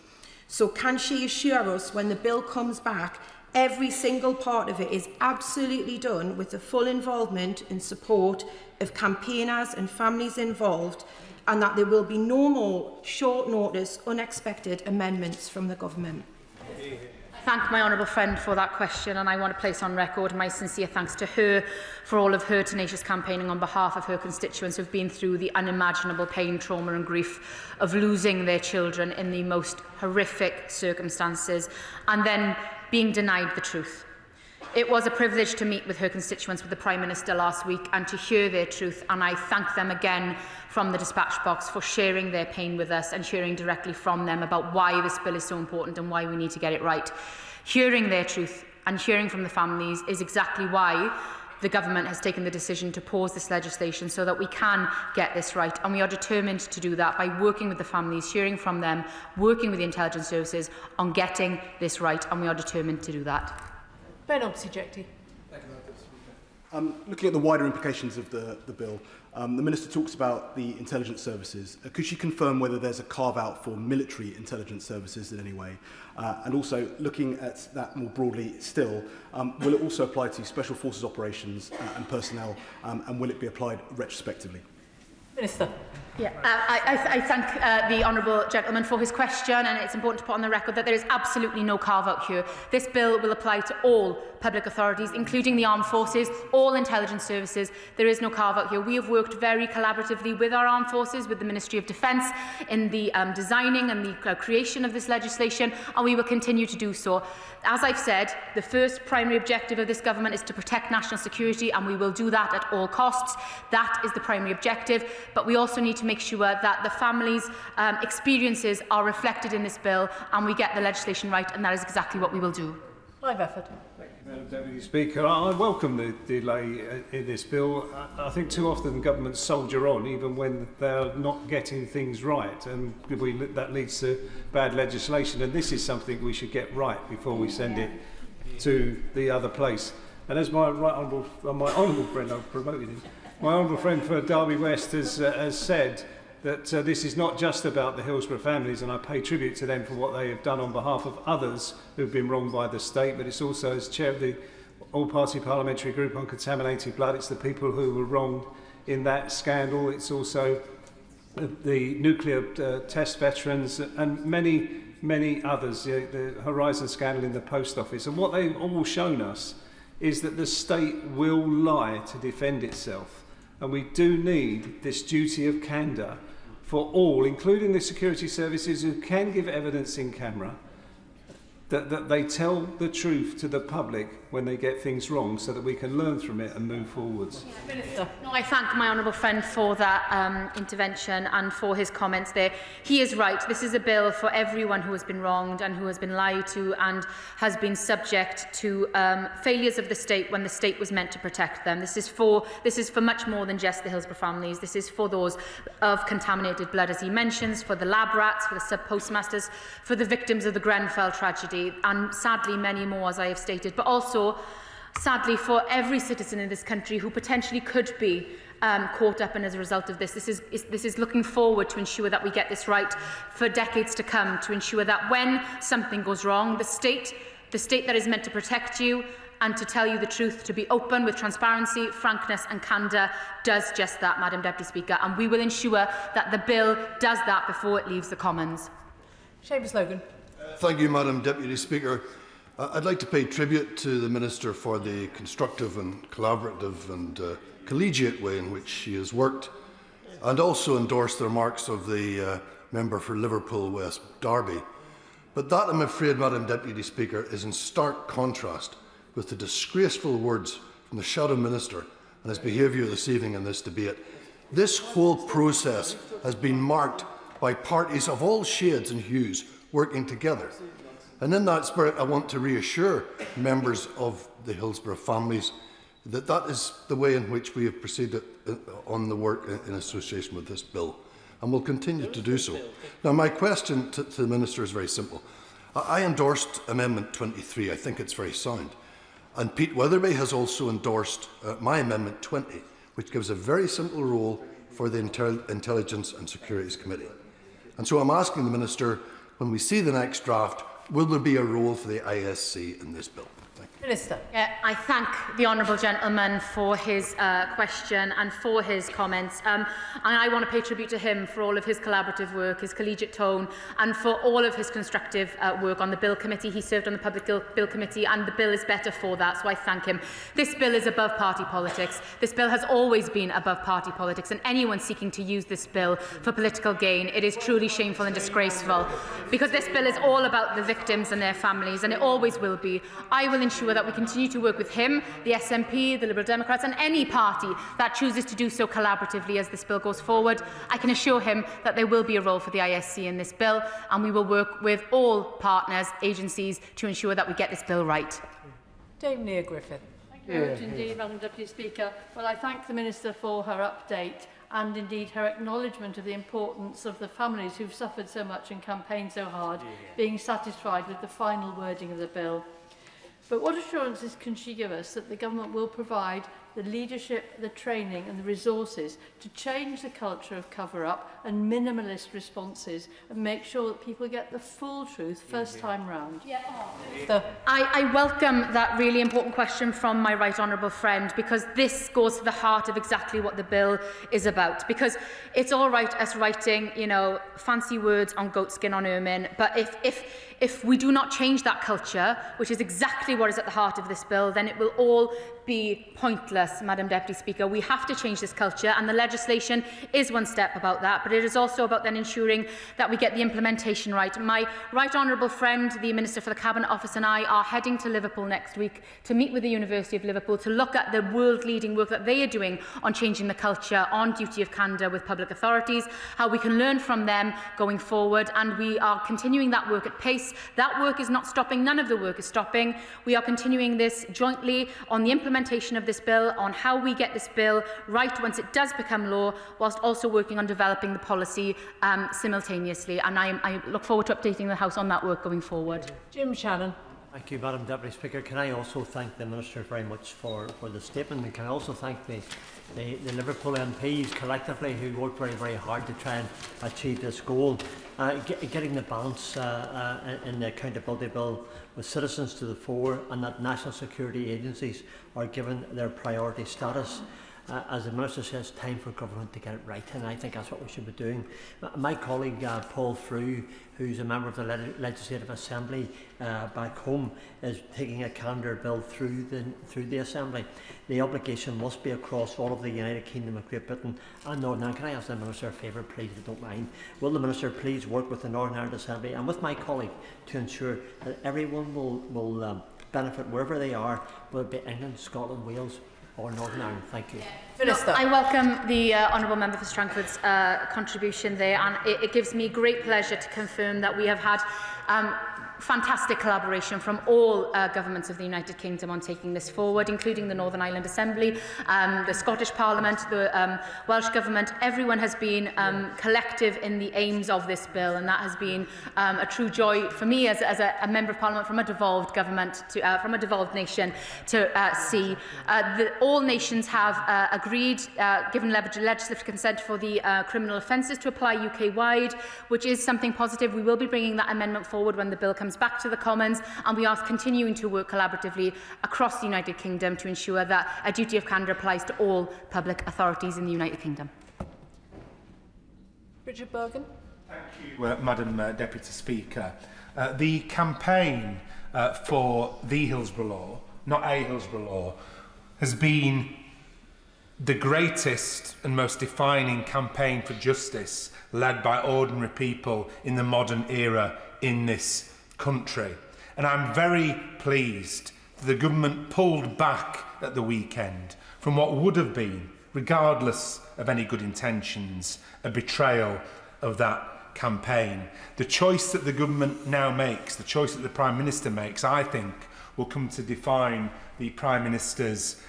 Speaker 22: So can she assure us when the bill comes back, every single part of it is absolutely done with the full involvement and support of campaigners and families involved, and that there will be no more short notice, unexpected amendments from the government?
Speaker 16: Thank my honourable friend for that question, and I want to place on record my sincere thanks to her for all of her tenacious campaigning on behalf of her constituents who have been through the unimaginable pain, trauma and grief of losing their children in the most horrific circumstances and then being denied the truth. It was a privilege to meet with her constituents with the Prime Minister last week and to hear their truth, and I thank them again from the dispatch box for sharing their pain with us and hearing directly from them about why this bill is so important and why we need to get it right. Hearing their truth and hearing from the families is exactly why the government has taken the decision to pause this legislation, so that we can get this right, and we are determined to do that by working with the families, hearing from them, working with the intelligence services on getting this right, and we are determined to do that.
Speaker 13: Ben Obsejecti.
Speaker 11: Looking at the wider implications of the bill, the Minister talks about the intelligence services. Could she confirm whether there's a carve-out for military intelligence services in any way? And also, looking at that more broadly still, will it also apply to special forces operations and personnel, and will it be applied retrospectively?
Speaker 13: Minister.
Speaker 16: Yeah, I thank the honourable gentleman for his question, and it's important to put on the record that there is absolutely no carve-out here. This bill will apply to all public authorities, including the armed forces, all intelligence services. There is no carve-out here. We have worked very collaboratively with our armed forces, with the Ministry of Defence, in the designing and the creation of this legislation, and we will continue to do so. As I've said, the first primary objective of this government is to protect national security, and we will do that at all costs. That is the primary objective, but we also need to make sure that the families' experiences are reflected in this bill and we get the legislation right, and that is exactly what we will do.
Speaker 13: Live effort.
Speaker 15: Thank you, Madam Deputy Speaker. I welcome the delay in this bill. I think too often governments soldier on even when they're not getting things right, and that leads to bad legislation, and this is something we should get right before we send it to the other place. And as my honourable friend, I've promoted him, my honourable friend for Derby West has said that this is not just about the Hillsborough families, and I pay tribute to them for what they have done on behalf of others who have been wronged by the state, but it's also, as chair of the all-party parliamentary group on contaminated blood, it's the people who were wronged in that scandal. It's also the nuclear test veterans and many, many others, the Horizon scandal in the post office. And what they've all shown us is that the state will lie to defend itself. And we do need this duty of candour for all, including the security services who can give evidence in camera, that they tell the truth to the public when they get things wrong, so that we can learn from it and move forwards.
Speaker 16: Minister. No, I thank my honourable friend for that intervention and for his comments there. He is right. This is a bill for everyone who has been wronged and who has been lied to and has been subject to failures of the state when the state was meant to protect them. This is for much more than just the Hillsborough families. This is for those of contaminated blood, as he mentions, for the lab rats, for the sub-postmasters, for the victims of the Grenfell tragedy, and sadly many more, as I have stated, but also sadly for every citizen in this country who potentially could be caught up in as a result of this. This is looking forward to ensure that we get this right for decades to come, to ensure that when something goes wrong, the state that is meant to protect you and to tell you the truth, to be open with transparency, frankness and candour, does just that, Madam Deputy Speaker, and we will ensure that the bill does that before it leaves the Commons.
Speaker 13: Seamus Logan.
Speaker 18: Thank you, Madam Deputy Speaker. I'd like to pay tribute to the Minister for the constructive and collaborative and collegiate way in which she has worked, and also endorse the remarks of the member for Liverpool West Derby. But that, I'm afraid, Madam Deputy Speaker, is in stark contrast with the disgraceful words from the Shadow Minister and his behaviour this evening in this debate. This whole process has been marked by parties of all shades and hues working together. And in that spirit, I want to reassure members of the Hillsborough families that that is the way in which we have proceeded on the work in association with this bill, and will continue to do so. Now, my question to the Minister is very simple. I endorsed Amendment 23. I think it's very sound. And Pete Weatherby has also endorsed my Amendment 20, which gives a very simple role for the Intelligence and Securities Committee. And so I'm asking the Minister, when we see the next draft, will there be a role for the ISC in this bill?
Speaker 13: Minister.
Speaker 16: I thank the honourable gentleman for his question and for his comments. And I want to pay tribute to him for all of his collaborative work, his collegiate tone, and for all of his constructive work on the Bill Committee. He served on the Public Bill Committee, and the bill is better for that, so I thank him. This bill is above party politics. This bill has always been above party politics, and anyone seeking to use this bill for political gain, it is truly shameful and disgraceful, because this bill is all about the victims and their families, and it always will be. I will ensure that we continue to work with him, the SNP, the Liberal Democrats, and any party that chooses to do so collaboratively as this bill goes forward. I can assure him that there will be a role for the ISC in this bill, and we will work with all partners, agencies, to ensure that we get this bill right.
Speaker 13: Dame Neil Griffith.
Speaker 4: Thank you very much indeed, Madam Deputy Speaker. Well, I thank the Minister for her update and indeed her acknowledgement of the importance of the families who've suffered so much and campaigned so hard being satisfied with the final wording of the bill. But what assurances can she give us that the government will provide the leadership, the training and the resources to change the culture of cover-up and minimalist responses and make sure that people get the full truth first time round?
Speaker 16: I welcome that really important question from my right honourable friend, because this goes to the heart of exactly what the bill is about. Because it's all right us writing, you know, fancy words on goatskin on ermine, but if we do not change that culture, which is exactly what is at the heart of this bill, then it will all be pointless, Madam Deputy Speaker. We have to change this culture, and the legislation is one step about that, but it is also about then ensuring that we get the implementation right. My right honourable friend, the Minister for the Cabinet Office, and I are heading to Liverpool next week to meet with the University of Liverpool to look at the world-leading work that they are doing on changing the culture on duty of candour with public authorities, how we can learn from them going forward, and we are continuing that work at pace. That work is not stopping. None of the work is stopping. We are continuing this jointly on the implementation of this bill, on how we get this bill right once it does become law, whilst also working on developing the policy simultaneously. And I look forward to updating the House on that work going forward.
Speaker 13: Jim Shannon.
Speaker 6: Thank you, Madam Deputy Speaker. Can I also thank the Minister very much for the statement, and can I also thank the Liverpool MPs collectively who worked very, very hard to try and achieve this goal. Getting the balance in the accountability bill with citizens to the fore, and that national security agencies are given their priority status. As the Minister says, time for government to get it right, and I think that's what we should be doing. My colleague Paul Frew, who's a member of the Legislative Assembly back home, is taking a candour bill through the Assembly. The obligation must be across all of the United Kingdom of Great Britain and Northern Ireland. Can I ask the Minister a favour, please, if you don't mind? Will the Minister please work with the Northern Ireland Assembly and with my colleague to ensure that everyone will benefit wherever they are, whether it be England, Scotland, Wales or Northern Ireland? Thank you.
Speaker 16: Minister. I welcome the Honourable Member for Strangford's contribution there, and it gives me great pleasure to confirm that we have had fantastic collaboration from all governments of the United Kingdom on taking this forward, including the Northern Ireland Assembly, the Scottish Parliament, the Welsh Government. Everyone has been collective in the aims of this bill, and that has been a true joy for me as a Member of Parliament from a devolved government, from a devolved nation, to see. All nations have agreed, given legislative consent for the criminal offences to apply UK-wide, which is something positive. We will be bringing that amendment forward when the bill comes back to the Commons, and we are continuing to work collaboratively across the United Kingdom to ensure that a duty of candour applies to all public authorities in the United Kingdom.
Speaker 13: Richard Bergen.
Speaker 1: Thank you, Madam Deputy Speaker. The campaign for the Hillsborough Law, not a Hillsborough Law, has been the greatest and most defining campaign for justice led by ordinary people in the modern era in this country. And I'm very pleased that the government pulled back at the weekend from what would have been, regardless of any good intentions, a betrayal of that campaign. The choice that the government now makes, the choice that the Prime Minister makes, I think, will come to define the Prime Minister's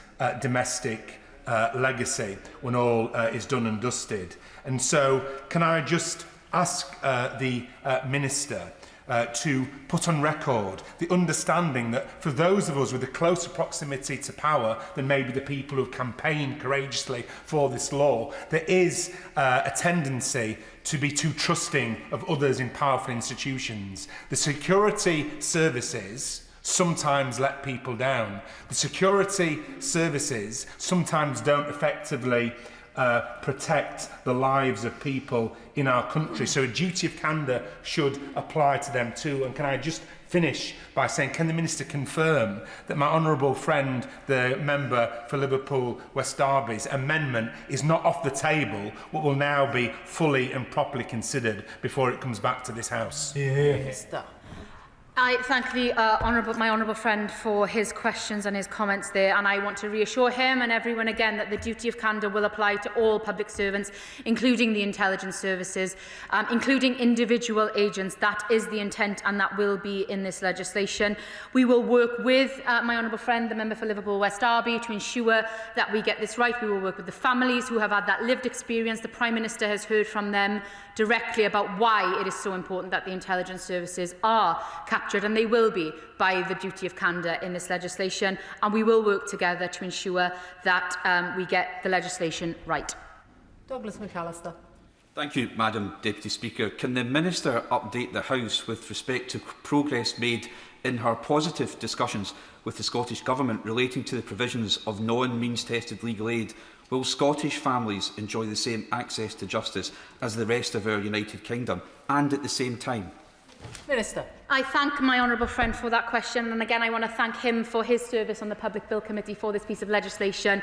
Speaker 1: domestic legacy when all is done and dusted. And so, can I just ask the Minister to put on record the understanding that for those of us with a closer proximity to power than maybe the people who have campaigned courageously for this law, there is a tendency to be too trusting of others in powerful institutions. The security services sometimes let people down. The security services sometimes don't effectively protect the lives of people in our country. So a duty of candour should apply to them too. And can I just finish by saying, can the Minister confirm that my honourable friend, the member for Liverpool West Derby's amendment is not off the table, but will now be fully and properly considered before it comes back to this House?
Speaker 16: I thank my honourable friend for his questions and his comments there, and I want to reassure him and everyone again that the duty of candour will apply to all public servants, including the intelligence services, including individual agents. That is the intent, and that will be in this legislation. We will work with my honourable friend, the member for Liverpool West Derby, to ensure that we get this right. We will work with the families who have had that lived experience. The Prime Minister has heard from them directly about why it is so important that the intelligence services are captured, and they will be, by the duty of candour in this legislation, and we will work together to ensure that we get the legislation right.
Speaker 13: Douglas McAllister.
Speaker 17: Thank you, Madam Deputy Speaker. Can the Minister update the House with respect to progress made in her positive discussions with the Scottish Government relating to the provisions of non-means-tested legal aid? Will Scottish families enjoy the same access to justice as the rest of our United Kingdom, and at the same time?
Speaker 13: Minister.
Speaker 16: I thank my honourable friend for that question, and again I want to thank him for his service on the Public Bill Committee for this piece of legislation.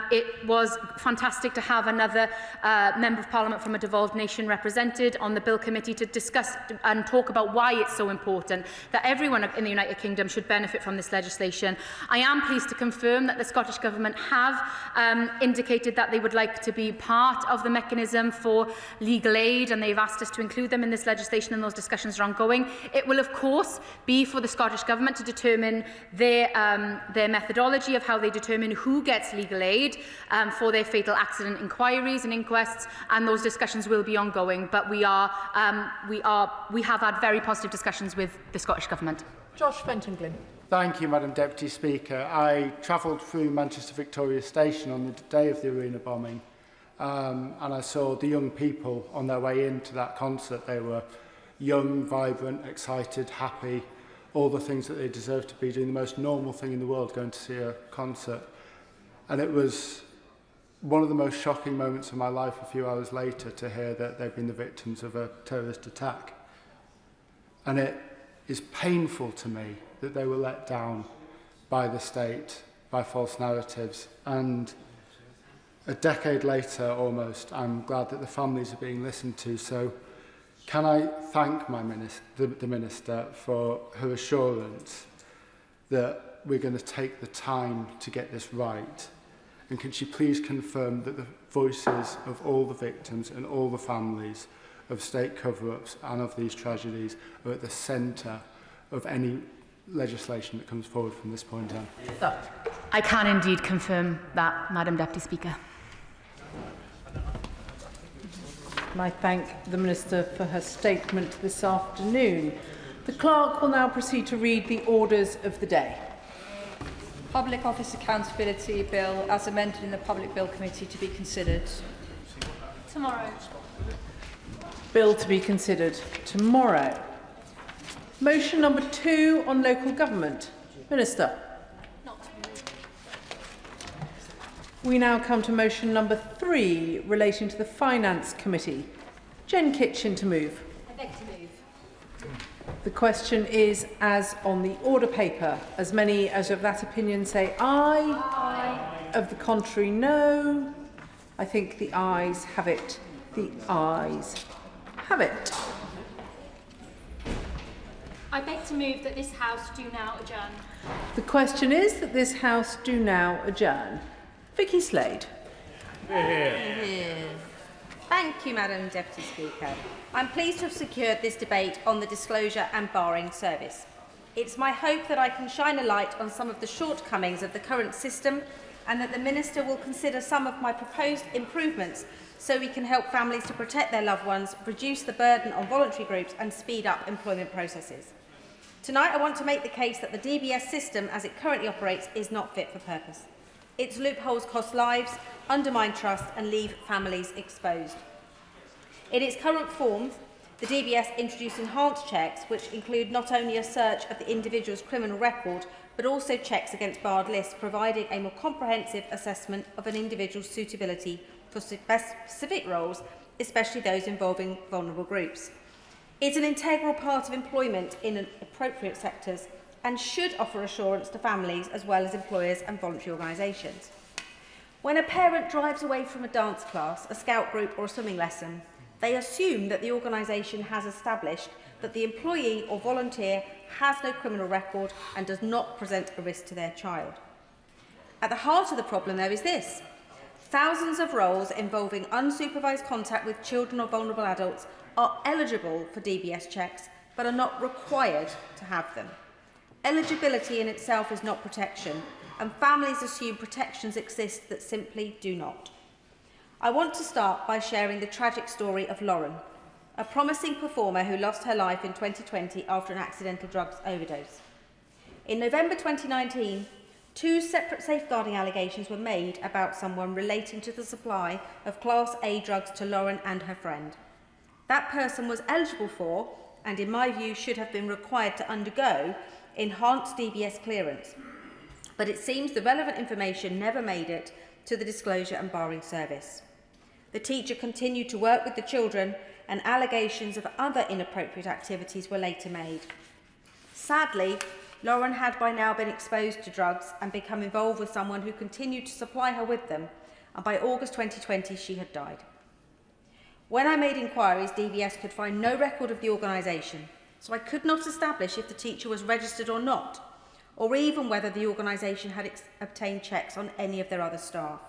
Speaker 16: It was fantastic to have another Member of Parliament from a devolved nation represented on the Bill Committee to discuss and talk about why it's so important that everyone in the United Kingdom should benefit from this legislation. I am pleased to confirm that the Scottish Government have indicated that they would like to be part of the mechanism for legal aid, and they've asked us to include them in this legislation, and those discussions are ongoing. It will, of course, be for the Scottish Government to determine their methodology of how they determine who gets legal aid for their fatal accident inquiries and inquests, and those discussions will be ongoing. But we have had very positive discussions with the Scottish Government.
Speaker 13: Josh Fenton-Glynn.
Speaker 25: Thank you, Madam Deputy Speaker. I travelled through Manchester Victoria Station on the day of the arena bombing, and I saw the young people on their way into that concert. They were young, vibrant, excited, happy, all the things that they deserve to be, doing the most normal thing in the world, going to see a concert. And it was one of the most shocking moments of my life a few hours later to hear that they've been the victims of a terrorist attack. And it is painful to me that they were let down by the state, by false narratives. And a decade later, almost, I'm glad that the families are being listened to. So can I thank the Minister for her assurance that we're going to take the time to get this right? And can she please confirm that the voices of all the victims and all the families of state cover-ups and of these tragedies are at the centre of any legislation that comes forward from this point on?
Speaker 16: I can indeed confirm that, Madam Deputy Speaker.
Speaker 13: And I thank the Minister for her statement this afternoon. The Clerk will now proceed to read the orders of the day.
Speaker 2: Public Office Accountability Bill as amended in the Public Bill Committee to be considered
Speaker 4: tomorrow.
Speaker 13: Bill to be considered tomorrow. Motion number 2 on local government. Minister. We now come to motion number 3 relating to the Finance Committee. Jen Kitchen to move.
Speaker 4: I beg to move.
Speaker 13: The question is as on the order paper. As many as of that opinion say aye. Aye. Of the contrary, no. I think the ayes have it. The ayes have it.
Speaker 4: I beg to move that this House do now adjourn.
Speaker 13: The question is that this House do now adjourn. Vicky Slade.
Speaker 14: Thank Thank you, Madam Deputy Speaker. I'm pleased to have secured this debate on the disclosure and barring service. It's my hope that I can shine a light on some of the shortcomings of the current system and that the Minister will consider some of my proposed improvements so we can help families to protect their loved ones, reduce the burden on voluntary groups and speed up employment processes. Tonight I want to make the case that the DBS system as it currently operates is not fit for purpose. Its loopholes cost lives, undermine trust and leave families exposed. In its current form, the DBS introduced enhanced checks which include not only a search of the individual's criminal record but also checks against barred lists, providing a more comprehensive assessment of an individual's suitability for specific roles, especially those involving vulnerable groups. It's an integral part of employment in appropriate sectors and should offer assurance to families as well as employers and voluntary organisations. When a parent drives away from a dance class, a scout group or a swimming lesson, they assume that the organisation has established that the employee or volunteer has no criminal record and does not present a risk to their child. At the heart of the problem, though, is this. Thousands of roles involving unsupervised contact with children or vulnerable adults are eligible for DBS checks but are not required to have them. Eligibility in itself is not protection, and families assume protections exist that simply do not. I want to start by sharing the tragic story of Lauren, a promising performer who lost her life in 2020 after an accidental drugs overdose. In November 2019, 2 separate safeguarding allegations were made about someone relating to the supply of Class A drugs to Lauren and her friend. That person was eligible for, and in my view should have been required to undergo, enhanced DBS clearance. But it seems the relevant information never made it to the disclosure and barring service. The teacher continued to work with the children and allegations of other inappropriate activities were later made. Sadly, Lauren had by now been exposed to drugs and become involved with someone who continued to supply her with them, and by August 2020 she had died. When I made inquiries, DBS could find no record of the organisation, so I could not establish if the teacher was registered or not, or even whether the organisation had obtained checks on any of their other staff.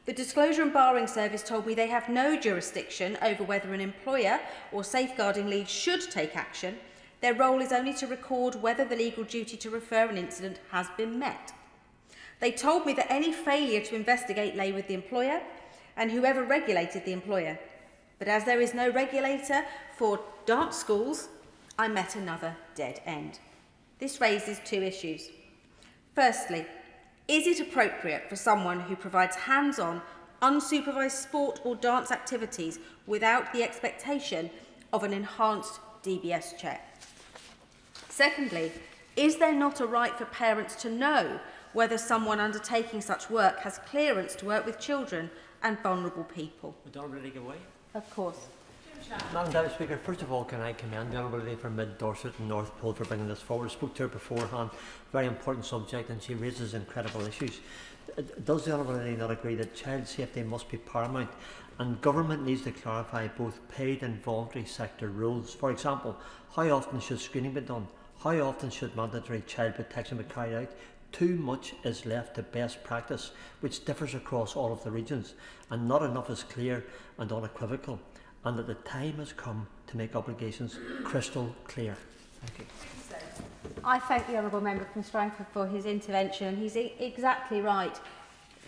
Speaker 14: The Disclosure and Barring Service told me they have no jurisdiction over whether an employer or safeguarding lead should take action. Their role is only to record whether the legal duty to refer an incident has been met. They told me that any failure to investigate lay with the employer and whoever regulated the employer. But as there is no regulator for dance schools, I met another dead end. This raises 2 issues. Firstly, is it appropriate for someone who provides hands-on, unsupervised sport or dance activities without the expectation of an enhanced DBS check? Secondly, is there not a right for parents to know whether someone undertaking such work has clearance to work with children and vulnerable people?
Speaker 6: Would the Honourable Lady go away?
Speaker 14: Of course.
Speaker 6: Madam Deputy Speaker, first of all, can I commend the Honourable Lady from Mid Dorset and North Pole for bringing this forward. I spoke to her beforehand, very important subject, and she raises incredible issues. Does the Honourable Lady not agree that child safety must be paramount and government needs to clarify both paid and voluntary sector rules? For example, how often should screening be done? How often should mandatory child protection be carried out? Too much is left to best practice, which differs across all of the regions, and not enough is clear and unequivocal, and that the time has come to make obligations crystal clear. Thank you.
Speaker 14: I thank the Honourable Member from Strangford for his intervention. He's exactly right.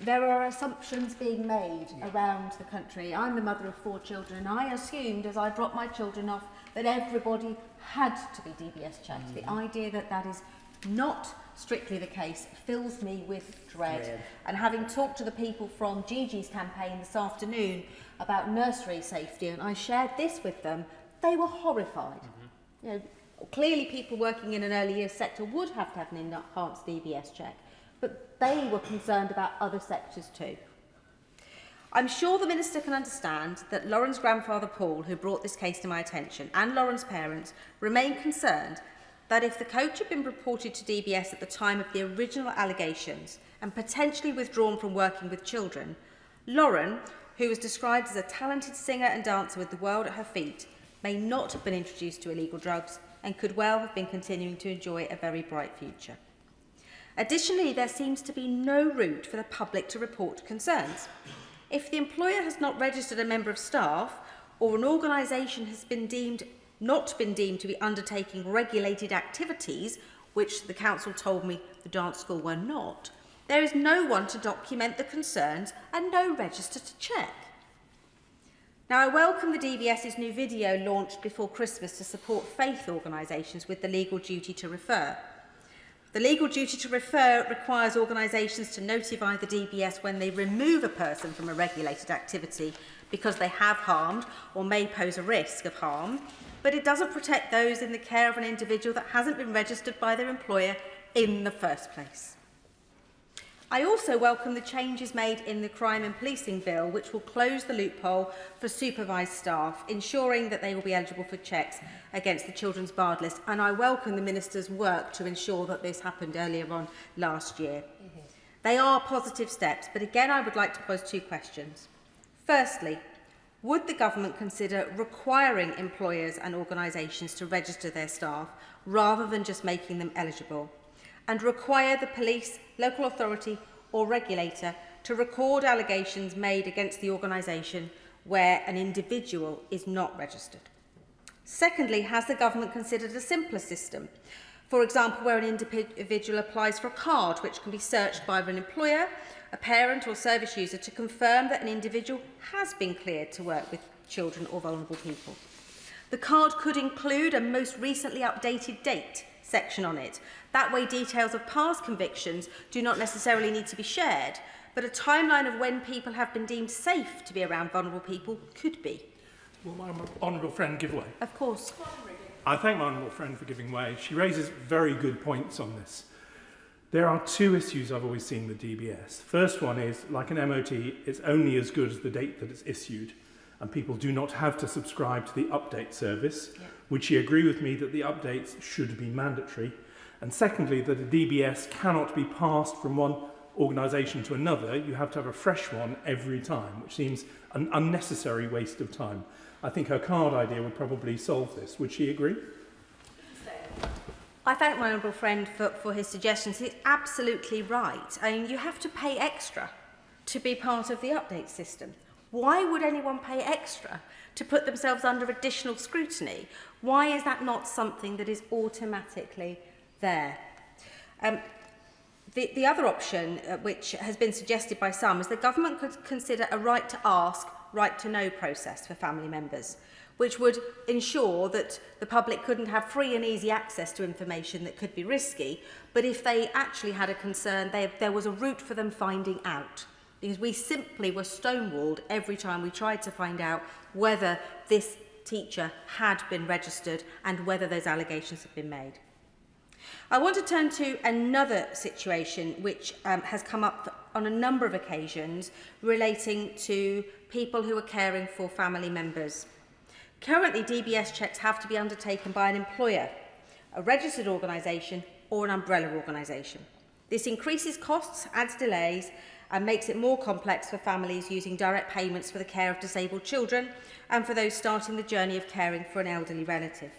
Speaker 14: There are assumptions being made around the country. I'm the mother of 4 children, and I assumed as I dropped my children off that everybody had to be DBS checked. The idea that that is not strictly the case fills me with dread. And having talked to the people from Gigi's campaign this afternoon about nursery safety, and I shared this with them, they were horrified. You know, clearly people working in an early years sector would have to have an enhanced DBS check, but they were concerned about other sectors too. I'm sure the Minister can understand that Lauren's grandfather Paul, who brought this case to my attention, and Lauren's parents remain concerned that if the coach had been reported to DBS at the time of the original allegations and potentially withdrawn from working with children, Lauren, who was described as a talented singer and dancer with the world at her feet, may not have been introduced to illegal drugs and could well have been continuing to enjoy a very bright future. Additionally, there seems to be no route for the public to report concerns. If the employer has not registered a member of staff, or an organisation has not been deemed to be undertaking regulated activities, which the council told me the dance school were not, there is no one to document the concerns and no register to check. Now, I welcome the DBS's new video launched before Christmas to support faith organisations with the legal duty to refer. The legal duty to refer requires organisations to notify the DBS when they remove a person from a regulated activity because they have harmed or may pose a risk of harm, but it doesn't protect those in the care of an individual that hasn't been registered by their employer in the first place. I also welcome the changes made in the Crime and Policing Bill, which will close the loophole for supervised staff, ensuring that they will be eligible for checks against the Children's Barred List. And I welcome the Minister's work to ensure that this happened earlier on last year. They are positive steps, but again, I would like to pose two questions. Firstly, would the government consider requiring employers and organisations to register their staff rather than just making them eligible, and require the police, local authority or regulator to record allegations made against the organisation where an individual is not registered? Secondly, has the government considered a simpler system? For example, where an individual applies for a card which can be searched by an employer, a parent or service user to confirm that an individual has been cleared to work with children or vulnerable people. The card could include a most recently updated date section on it. That way, details of past convictions do not necessarily need to be shared, but a timeline of when people have been deemed safe to be around vulnerable people could be.
Speaker 1: Will my honourable friend give way?
Speaker 14: Of course.
Speaker 1: I thank my honourable friend for giving way. She raises very good points on this. There are two issues I've always seen with DBS. The first one is, like an MOT, it's only as good as the date that it's issued, and people do not have to subscribe to the update service. Yeah. Would she agree with me that the updates should be mandatory? And secondly, that a DBS cannot be passed from one organisation to another. You have to have a fresh one every time, which seems an unnecessary waste of time. I think her card idea would probably solve this. Would she agree?
Speaker 14: I thank my honourable friend for his suggestions. He's absolutely right. I mean, you have to pay extra to be part of the update system. Why would anyone pay extra to put themselves under additional scrutiny? Why is that not something that is automatically there? The other option, which has been suggested by some, is the government could consider a right to ask, right to know process for family members, which would ensure that the public couldn't have free and easy access to information that could be risky, but if they actually had a concern, there was a route for them finding out. Because we simply were stonewalled every time we tried to find out whether this teacher had been registered and whether those allegations had been made. I want to turn to another situation which has come up on a number of occasions relating to people who are caring for family members. Currently, DBS checks have to be undertaken by an employer, a registered organisation or an umbrella organisation. This increases costs, adds delays and makes it more complex for families using direct payments for the care of disabled children and for those starting the journey of caring for an elderly relative.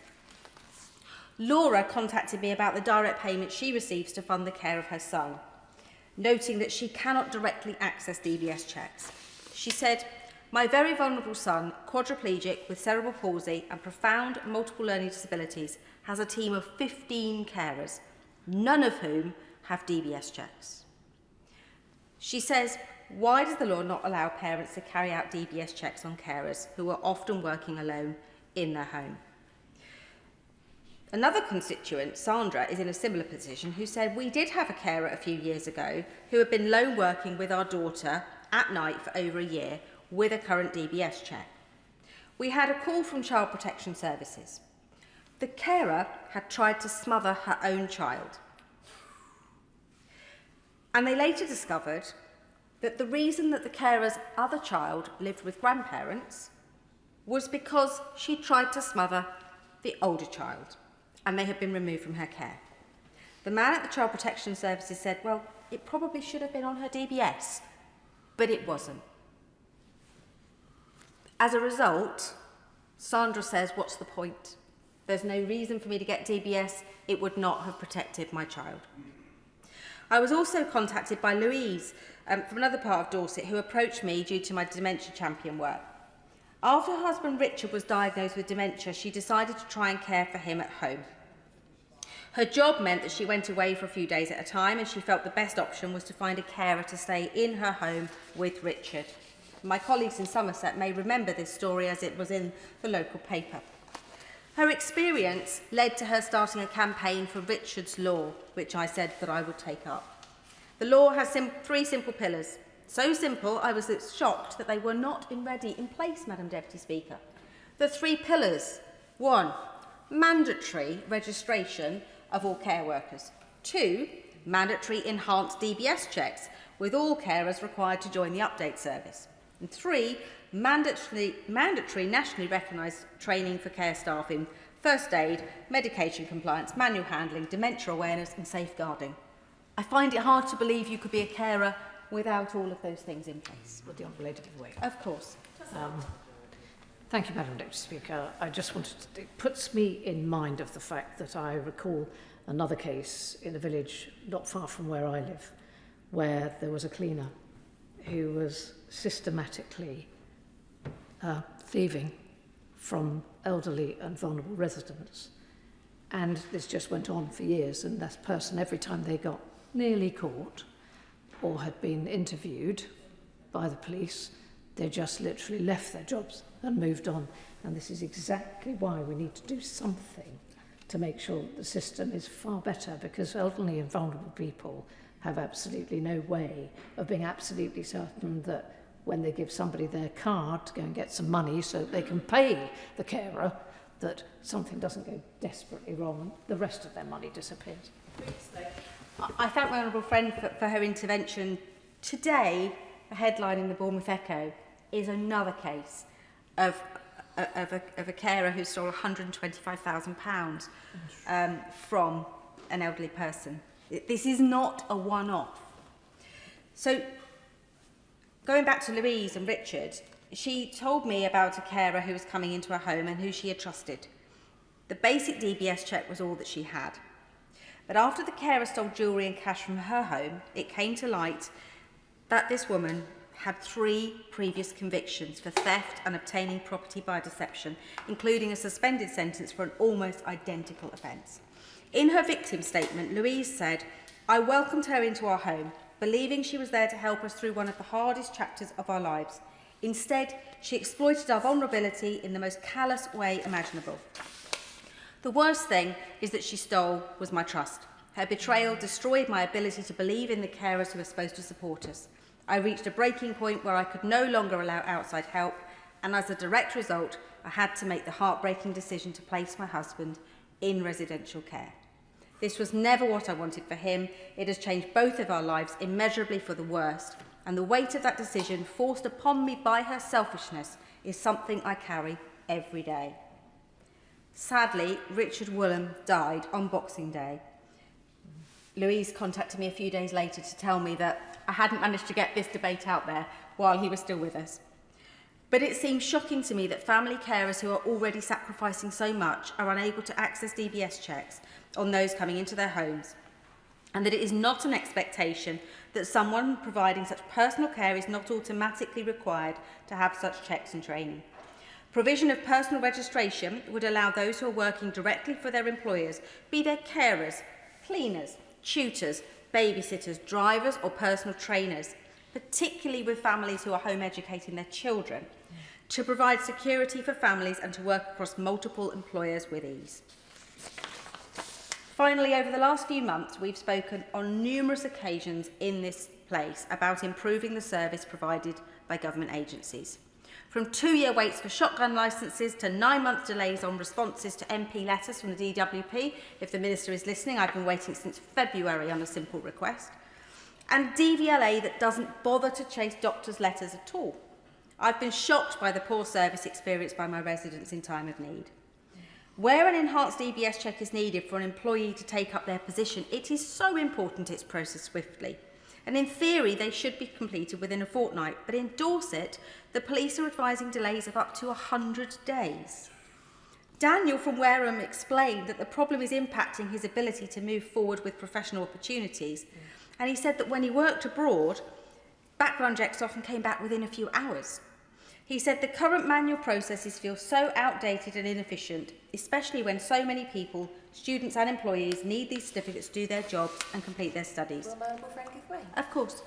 Speaker 14: Laura contacted me about the direct payment she receives to fund the care of her son, noting that she cannot directly access DBS checks. She said, "My very vulnerable son, quadriplegic with cerebral palsy and profound multiple learning disabilities, has a team of 15 carers, none of whom have DBS checks." She says, why does the law not allow parents to carry out DBS checks on carers who are often working alone in their home? Another constituent, Sandra, is in a similar position, who said, "We did have a carer a few years ago who had been lone working with our daughter at night for over a year with a current DBS check. We had a call from Child Protection Services. The carer had tried to smother her own child. And they later discovered that the reason that the carer's other child lived with grandparents was because she tried to smother the older child, and they had been removed from her care. The man at the Child Protection Services said, well, it probably should have been on her DBS, but it wasn't. As a result, Sandra says, what's the point? There's no reason for me to get DBS. It would not have protected my child. I was also contacted by Louise from another part of Dorset who approached me due to my dementia champion work. After her husband Richard was diagnosed with dementia, she decided to try and care for him at home. Her job meant that she went away for a few days at a time, and she felt the best option was to find a carer to stay in her home with Richard. My colleagues in Somerset may remember this story as it was in the local paper. Her experience led to her starting a campaign for Richard's Law, which I said that I would take up. The law has three simple pillars. So simple, I was shocked that they were not already in place, Madam Deputy Speaker. The three pillars. 1, mandatory registration of all care workers. 2, mandatory enhanced DBS checks, with all carers required to join the update service. And 3, mandatory nationally recognised training for care staff in first aid, medication compliance, manual handling, dementia awareness and safeguarding. I find it hard to believe you could be a carer without all of those things in place.
Speaker 12: Would the Honourable Lady give way?
Speaker 14: Of course.
Speaker 12: Thank you, Madam Deputy Speaker. I just wanted to, it puts me in mind of the fact that I recall another case in a village not far from where I live, where there was a cleaner who was systematically thieving from elderly and vulnerable residents. And this just went on for years, and that person, every time they got nearly caught or had been interviewed by the police, they just literally left their jobs and moved on. And this is exactly why we need to do something to make sure that the system is far better, because elderly and vulnerable people have absolutely no way of being absolutely certain that when they give somebody their card to go and get some money so that they can pay the carer, that something doesn't go desperately wrong and the rest of their money disappears.
Speaker 14: I thank my honourable friend for her intervention. Today, a headline in the Bournemouth Echo is another case of a carer who stole £125,000 from an elderly person. This is not a one-off. So, going back to Louise and Richard, she told me about a carer who was coming into her home and who she had trusted. The basic DBS check was all that she had. But after the carer stole jewellery and cash from her home, it came to light that this woman had 3 previous convictions for theft and obtaining property by deception, including a suspended sentence for an almost identical offence. In her victim statement, Louise said, "I welcomed her into our home, believing she was there to help us through one of the hardest chapters of our lives. Instead, she exploited our vulnerability in the most callous way imaginable. The worst thing is that she stole was my trust. Her betrayal destroyed my ability to believe in the carers who were supposed to support us. I reached a breaking point where I could no longer allow outside help, and as a direct result, I had to make the heartbreaking decision to place my husband in residential care. This was never what I wanted for him. It has changed both of our lives immeasurably for the worst, and the weight of that decision forced upon me by her selfishness is something I carry every day." Sadly, Richard Woolham died on Boxing Day. Louise contacted me a few days later to tell me that I hadn't managed to get this debate out there while he was still with us. But it seems shocking to me that family carers who are already sacrificing so much are unable to access DBS checks on those coming into their homes, and that it is not an expectation that someone providing such personal care is not automatically required to have such checks and training. Provision of personal registration would allow those who are working directly for their employers, be they carers, cleaners, tutors, babysitters, drivers or personal trainers, particularly with families who are home educating their children, to provide security for families and to work across multiple employers with ease. Finally, over the last few months, we've spoken on numerous occasions in this place about improving the service provided by government agencies. From 2-year waits for shotgun licences to 9-month delays on responses to MP letters from the DWP. If the Minister is listening, I've been waiting since February on a simple request. And DVLA that doesn't bother to chase doctors' letters at all. I've been shocked by the poor service experienced by my residents in time of need. Where an enhanced DBS check is needed for an employee to take up their position, it is so important it's processed swiftly. And in theory, they should be completed within a fortnight. But in Dorset, the police are advising delays of up to 100 days. Daniel from Wareham explained that the problem is impacting his ability to move forward with professional opportunities. And he said that when he worked abroad, background checks often came back within a few hours. He said the current manual processes feel so outdated and inefficient, especially when so many people, students and employees, need these certificates to do their jobs and complete their studies.
Speaker 21: Will my honourable friend give way?
Speaker 14: Of course.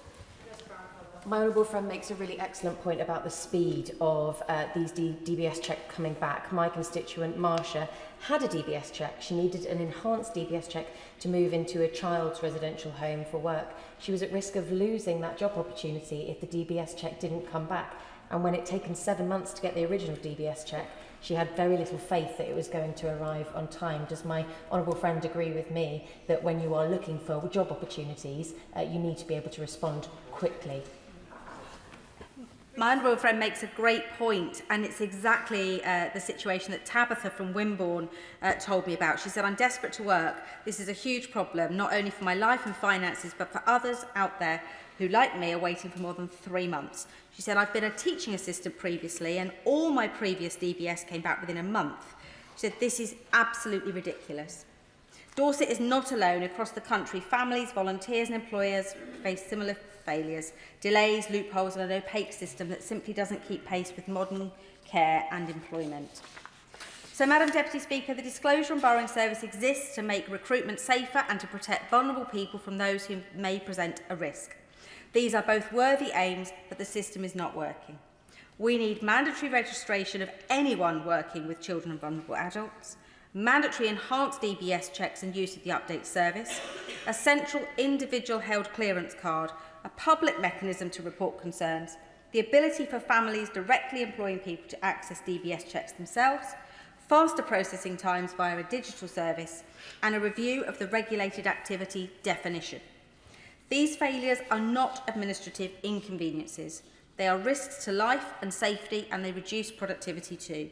Speaker 21: My honourable friend makes a really excellent point about the speed of these DBS checks coming back. My constituent, Marsha, had a DBS check. She needed an enhanced DBS check to move into a child's residential home for work. She was at risk of losing that job opportunity if the DBS check didn't come back. And when it had taken 7 months to get the original DBS check, she had very little faith that it was going to arrive on time. Does my honourable friend agree with me that when you are looking for job opportunities, you need to be able to respond quickly?
Speaker 14: My honourable friend makes a great point, and it's exactly the situation that Tabitha from Wimborne told me about. She said, I'm desperate to work. This is a huge problem, not only for my life and finances, but for others out there who, like me, are waiting for more than 3 months. She said, I've been a teaching assistant previously, and all my previous DBS came back within a month. She said, this is absolutely ridiculous. Dorset is not alone. Across the country, families, volunteers and employers face similar failures, delays, loopholes and an opaque system that simply doesn't keep pace with modern care and employment. So, Madam Deputy Speaker, the Disclosure and Borrowing Service exists to make recruitment safer and to protect vulnerable people from those who may present a risk. These are both worthy aims, but the system is not working. We need mandatory registration of anyone working with children and vulnerable adults, mandatory enhanced DBS checks and use of the update service, a central individual held clearance card, a public mechanism to report concerns, the ability for families directly employing people to access DBS checks themselves, faster processing times via a digital service, and a review of the regulated activity definition. These failures are not administrative inconveniences. They are risks to life and safety, and they reduce productivity too.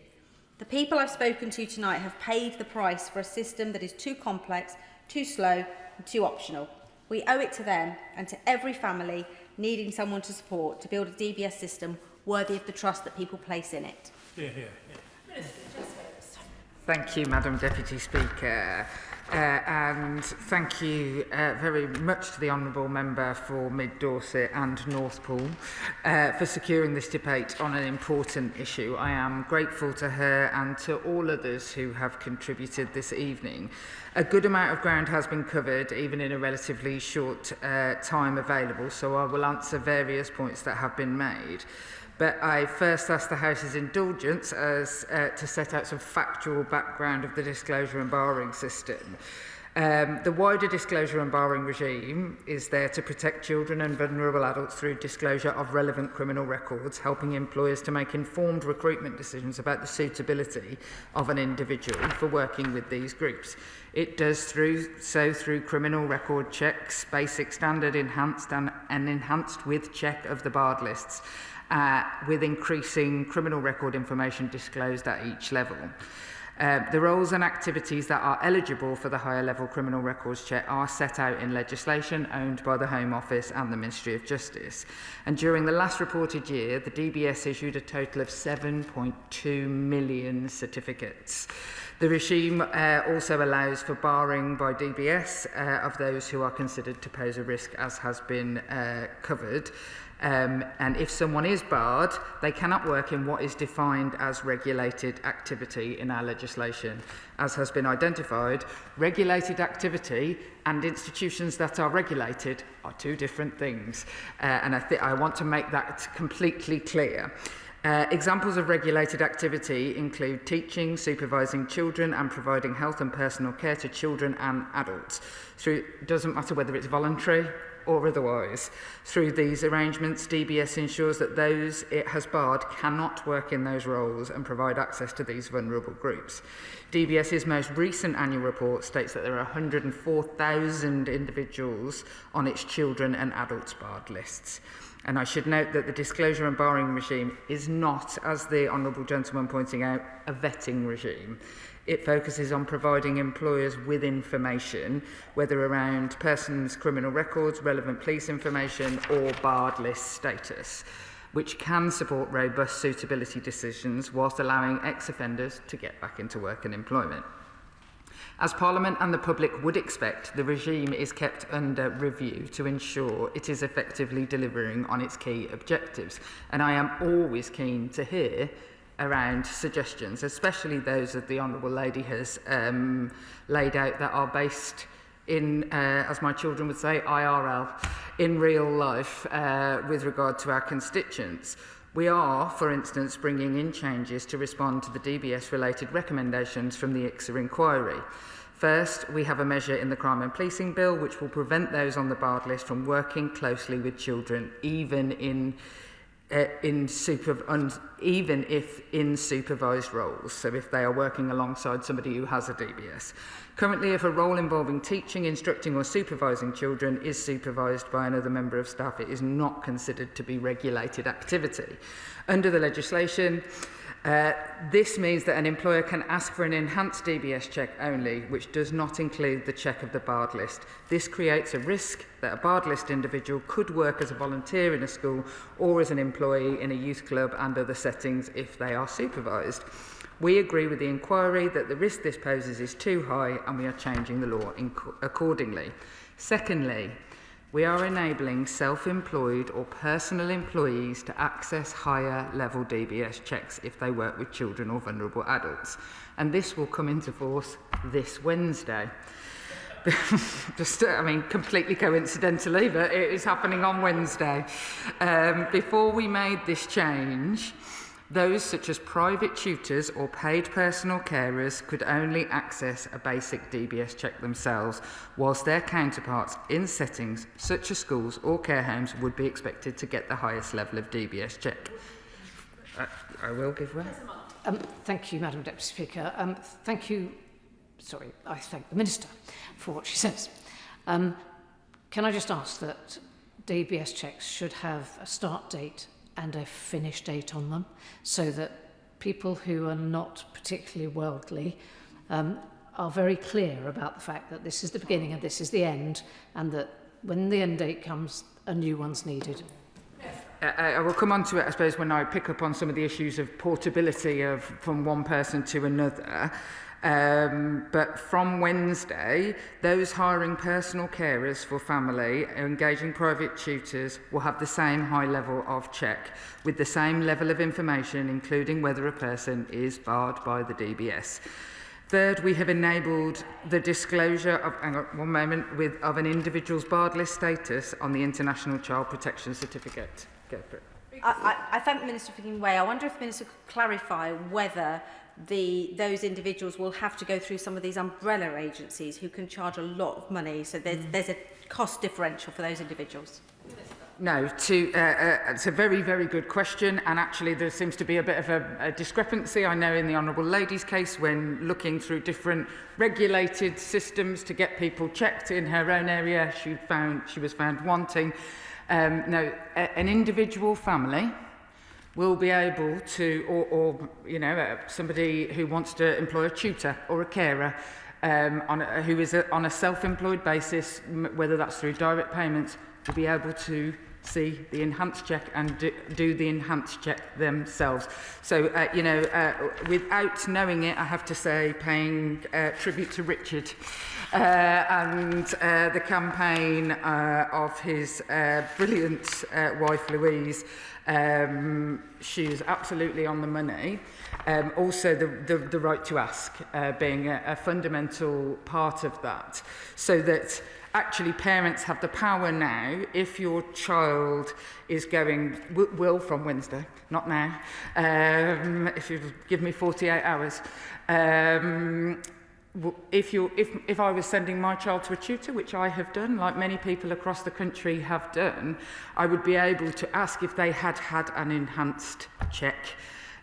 Speaker 14: The people I've spoken to tonight have paid the price for a system that is too complex, too slow, and too optional. We owe it to them and to every family needing someone to support to build a DBS system worthy of the trust that people place in it.
Speaker 5: Thank you, Madam Deputy Speaker. And thank you very much to the Honourable Member for Mid Dorset and Northpool for securing this debate on an important issue. I am grateful to her and to all others who have contributed this evening. A good amount of ground has been covered, even in a relatively short time available, so I will answer various points that have been made. But I first ask the House's indulgence as to set out some factual background of the disclosure and borrowing system. The wider disclosure and borrowing regime is there to protect children and vulnerable adults through disclosure of relevant criminal records, helping employers to make informed recruitment decisions about the suitability of an individual for working with these groups. It does so through criminal record checks, basic standard enhanced and enhanced with check of the barred lists, with increasing criminal record information disclosed at each level. The roles and activities that are eligible for the higher level criminal records check are set out in legislation owned by the Home Office and the Ministry of Justice. And during the last reported year, the DBS issued a total of 7.2 million certificates. The regime also allows for barring by DBS of those who are considered to pose a risk, as has been covered. And if someone is barred, they cannot work in what is defined as regulated activity in our legislation. As has been identified, regulated activity and institutions that are regulated are two different things. And I want to make that completely clear. Examples of regulated activity include teaching, supervising children and providing health and personal care to children and adults. It doesn't matter whether it's voluntary or otherwise. Through these arrangements, DBS ensures that those it has barred cannot work in those roles and provide access to these vulnerable groups. DBS's most recent annual report states that there are 104,000 individuals on its children and adults barred lists. And I should note that the disclosure and barring regime is not, as the Honourable Gentleman pointing out, a vetting regime. It focuses on providing employers with information, whether around persons' criminal records, relevant police information or barred list status, which can support robust suitability decisions whilst allowing ex-offenders to get back into work and employment. As Parliament and the public would expect, the regime is kept under review to ensure it is effectively delivering on its key objectives. And I am always keen to hear around suggestions, especially those that the Honourable Lady has laid out that are based in, as my children would say, IRL, in real life with regard to our constituents. We are, for instance, bringing in changes to respond to the DBS-related recommendations from the ICSA inquiry. First, we have a measure in the Crime and Policing Bill which will prevent those on the barred list from working closely with children, even if in supervised roles, so if they are working alongside somebody who has a DBS. Currently, if a role involving teaching, instructing or supervising children is supervised by another member of staff, it is not considered to be regulated activity. Under the legislation, this means that an employer can ask for an enhanced DBS check only, which does not include the check of the barred list. This creates a risk that a barred list individual could work as a volunteer in a school or as an employee in a youth club and other settings if they are supervised. We agree with the inquiry that the risk this poses is too high, and we are changing the law accordingly. Secondly, we are enabling self-employed or personal employees to access higher level DBS checks if they work with children or vulnerable adults. And this will come into force this Wednesday. Completely coincidentally, but it is happening on Wednesday. Before we made this change, those such as private tutors or paid personal carers could only access a basic DBS check themselves, whilst their counterparts in settings such as schools or care homes would be expected to get the highest level of DBS check. I will give way.
Speaker 12: Thank you, Madam Deputy Speaker. I thank the Minister for what she says. Can I just ask that DBS checks should have a start date and a finish date on them, so that people who are not particularly worldly are very clear about the fact that this is the beginning and this is the end, and that when the end date comes, a new one's needed.
Speaker 5: I will come on to it, I suppose, when I pick up on some of the issues of portability from one person to another. But from Wednesday, those hiring personal carers for family, engaging private tutors, will have the same high level of check with the same level of information, including whether a person is barred by the DBS. Third, we have enabled the disclosure of, of an individual's barred list status on the International Child Protection Certificate. Go for it.
Speaker 14: I thank the Minister for giving way. I wonder if the Minister could clarify whether those individuals will have to go through some of these umbrella agencies who can charge a lot of money, so there's a cost differential for those individuals.
Speaker 5: No, it's a very, very good question, and actually there seems to be a bit of a discrepancy. I know in the Honourable Lady's case, when looking through different regulated systems to get people checked in her own area, she was found wanting. An individual family will be able to, or somebody who wants to employ a tutor or a carer who is on a self-employed basis, whether that's through direct payments, will be able to see the enhanced check and do the enhanced check themselves. So, without knowing it, I have to say, paying tribute to Richard and the campaign of his brilliant wife, Louise. She is absolutely on the money. Also, the right to ask being a fundamental part of that, so that actually parents have the power now, if your child is going, will from Wednesday, not now, if you give me 48 hours, if I was sending my child to a tutor, which I have done, like many people across the country have done, I would be able to ask if they had had an enhanced check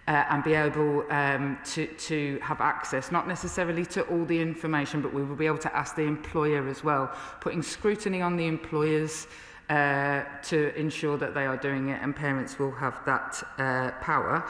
Speaker 5: and be able to have access, not necessarily to all the information, but we will be able to ask the employer as well, putting scrutiny on the employers to ensure that they are doing it, and parents will have that power.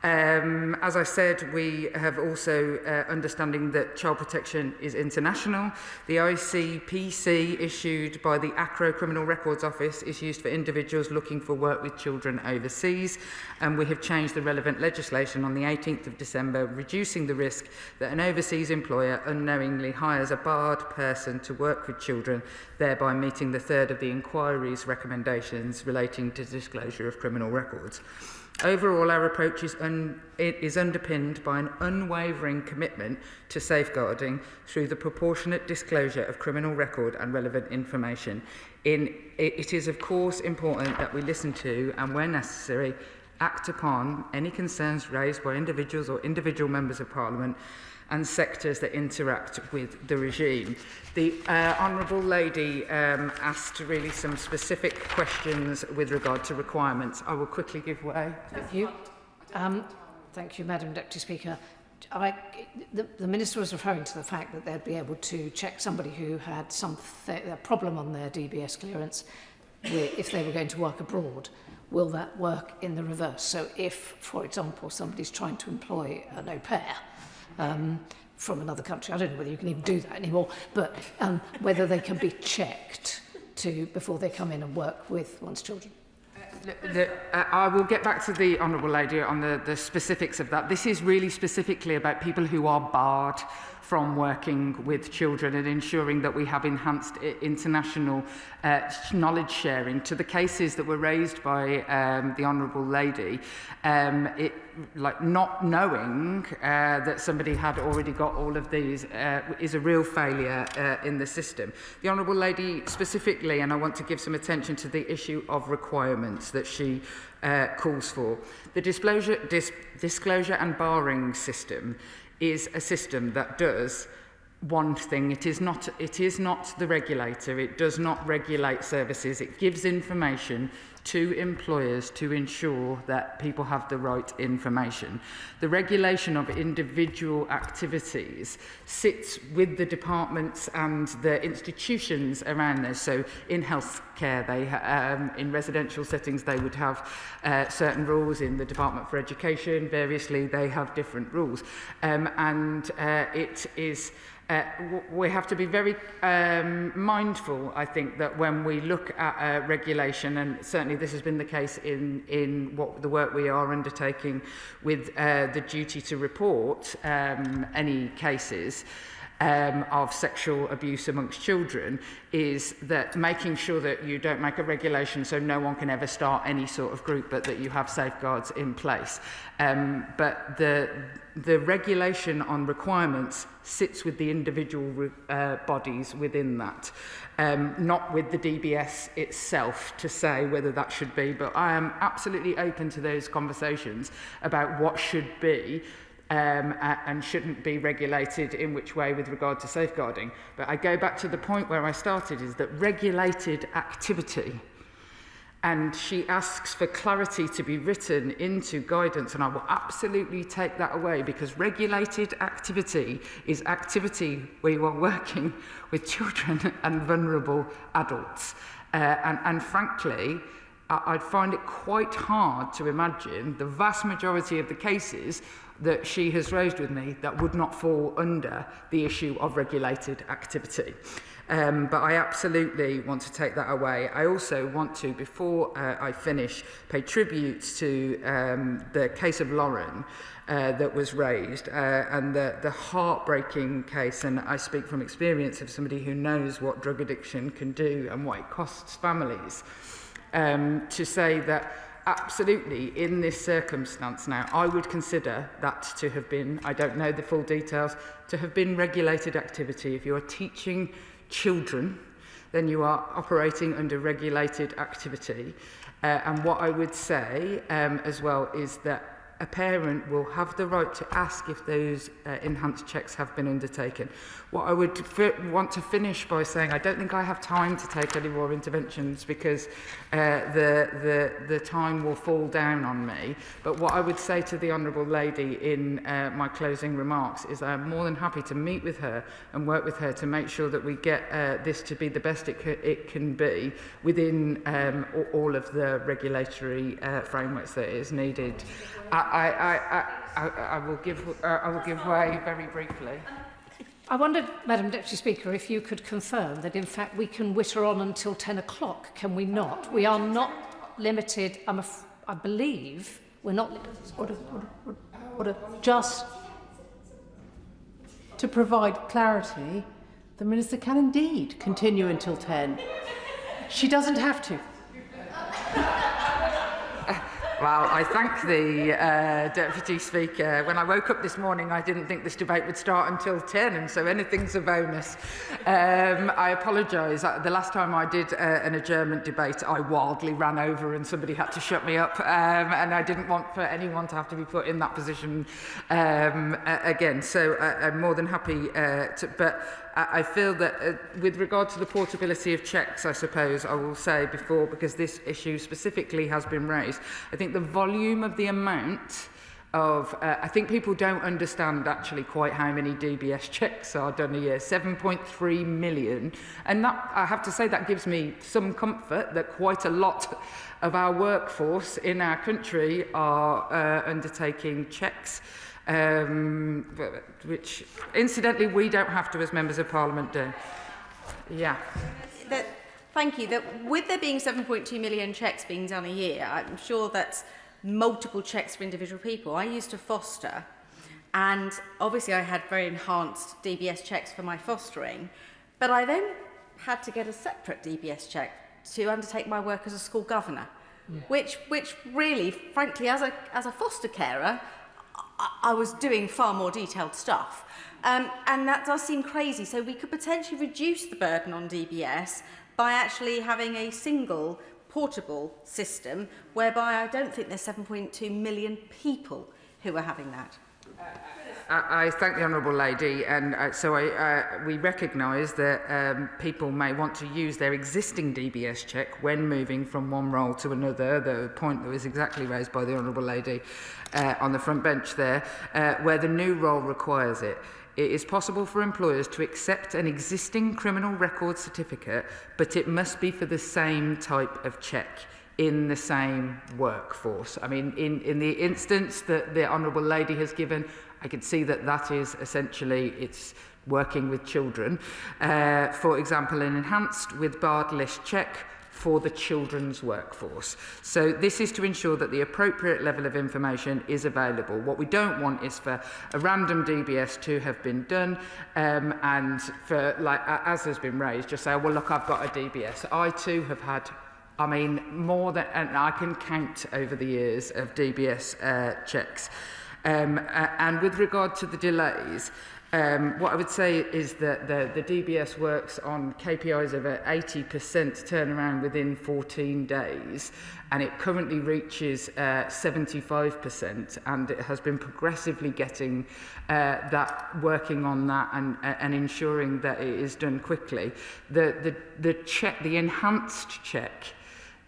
Speaker 5: As I said, we have also understanding that child protection is international. The ICPC issued by the ACRO Criminal Records Office is used for individuals looking for work with children overseas, and we have changed the relevant legislation on the 18th of December, reducing the risk that an overseas employer unknowingly hires a barred person to work with children, thereby meeting the third of the inquiry's recommendations relating to disclosure of criminal records. Overall, our approach is underpinned by an unwavering commitment to safeguarding through the proportionate disclosure of criminal record and relevant information. It is, of course, important that we listen to and, where necessary, act upon any concerns raised by individuals or individual members of Parliament and sectors that interact with the regime. The Honourable Lady asked really some specific questions with regard to requirements. I will quickly give way.
Speaker 12: Thank you. Thank you, Madam Deputy Speaker. The Minister was referring to the fact that they'd be able to check somebody who had a problem on their DBS clearance if they were going to work abroad. Will that work in the reverse? So if, for example, somebody's trying to employ an au pair, from another country. I don't know whether you can even do that anymore, but whether they can be checked before they come in and work with one's children.
Speaker 5: I will get back to the Honourable Lady on the specifics of that. This is really specifically about people who are barred from working with children and ensuring that we have enhanced international knowledge sharing. To the cases that were raised by the Honourable Lady, like not knowing that somebody had already got all of these is a real failure in the system. The Honourable Lady specifically, and I want to give some attention to the issue of requirements that she calls for. The disclosure and barring system is a system that does one thing. It is not the regulator. It does not regulate services. It gives information to employers to ensure that people have the right information. The regulation of individual activities sits with the departments and the institutions around this. So in healthcare, in residential settings, they would have certain rules. In the Department for Education, variously, they have different rules. It is we have to be very mindful, I think, that when we look at regulation, and certainly this has been the case in the work we are undertaking with the duty to report any cases of sexual abuse amongst children, is that making sure that you don't make a regulation so no one can ever start any sort of group, but that you have safeguards in place. But the regulation on requirements sits with the individual bodies within that, not with the DBS itself to say whether that should be. But I am absolutely open to those conversations about what should be and shouldn't be regulated in which way with regard to safeguarding. But I go back to the point where I started, is that regulated activity, and she asks for clarity to be written into guidance, and I will absolutely take that away, because regulated activity is activity where you are working with children and vulnerable adults. And frankly, I'd find it quite hard to imagine the vast majority of the cases that she has raised with me that would not fall under the issue of regulated activity. But I absolutely want to take that away. I also want to, before I finish, pay tribute to the case of Lauren that was raised, and the heartbreaking case, and I speak from experience of somebody who knows what drug addiction can do and what it costs families, to say that absolutely, in this circumstance now, I would consider that to have been, I don't know the full details, to have been regulated activity. If you are teaching children, then you are operating under regulated activity. And what I would say as well is that a parent will have the right to ask if those enhanced checks have been undertaken. What I would want to finish by saying, I don't think I have time to take any more interventions, because the time will fall down on me. But what I would say to the Honourable Lady in my closing remarks is I'm more than happy to meet with her and work with her to make sure that we get this to be the best it can be within all of the regulatory frameworks that is needed at I will give way very briefly.
Speaker 12: I wondered, Madam Deputy Speaker, if you could confirm that in fact we can witter on until 10 o'clock, can we not? We are not limited, I believe, we're not limited.
Speaker 13: Just to provide clarity, the Minister can indeed continue until 10. She doesn't have to.
Speaker 5: Well, I thank the Deputy Speaker. When I woke up this morning, I didn't think this debate would start until 10, and so anything's a bonus. I apologise. The last time I did an adjournment debate, I wildly ran over and somebody had to shut me up, and I didn't want for anyone to have to be put in that position again. So I'm more than happy but I feel that with regard to the portability of cheques, I suppose I will say before, because this issue specifically has been raised, I think the volume of the amount of, I think people don't understand actually quite how many DBS checks are done a year, 7.3 million. And that, I have to say, that gives me some comfort that quite a lot of our workforce in our country are undertaking checks. Which, incidentally, we don't have to as members of Parliament do. Yeah.
Speaker 14: Thank you. With there being 7.2 million cheques being done a year, I'm sure that's multiple cheques for individual people. I used to foster, and obviously I had very enhanced DBS checks for my fostering, but I then had to get a separate DBS check to undertake my work as a school governor, which really, frankly, as a foster carer, I was doing far more detailed stuff. And that does seem crazy. So we could potentially reduce the burden on DBS by actually having a single portable system whereby I don't think there's 7.2 million people who are having that.
Speaker 5: I thank the Honourable Lady, and we recognise that people may want to use their existing DBS check when moving from one role to another, the point that was exactly raised by the Honourable Lady on the front bench there, where the new role requires it. It is possible for employers to accept an existing criminal record certificate, but it must be for the same type of check in the same workforce. I mean, in the instance that the Honourable Lady has given, I can see that that is essentially, it's working with children. For example, an enhanced with barred list check for the children's workforce. So this is to ensure that the appropriate level of information is available. What we don't want is for a random DBS to have been done and for, like, as has been raised, just say, well, look, I've got a DBS. I too have had, I mean, more than, and I can count over the years of DBS checks. And with regard to the delays, what I would say is that the DBS works on KPIs of 80% turnaround within 14 days, and it currently reaches 75%, and it has been progressively getting working on that and ensuring that it is done quickly. The enhanced check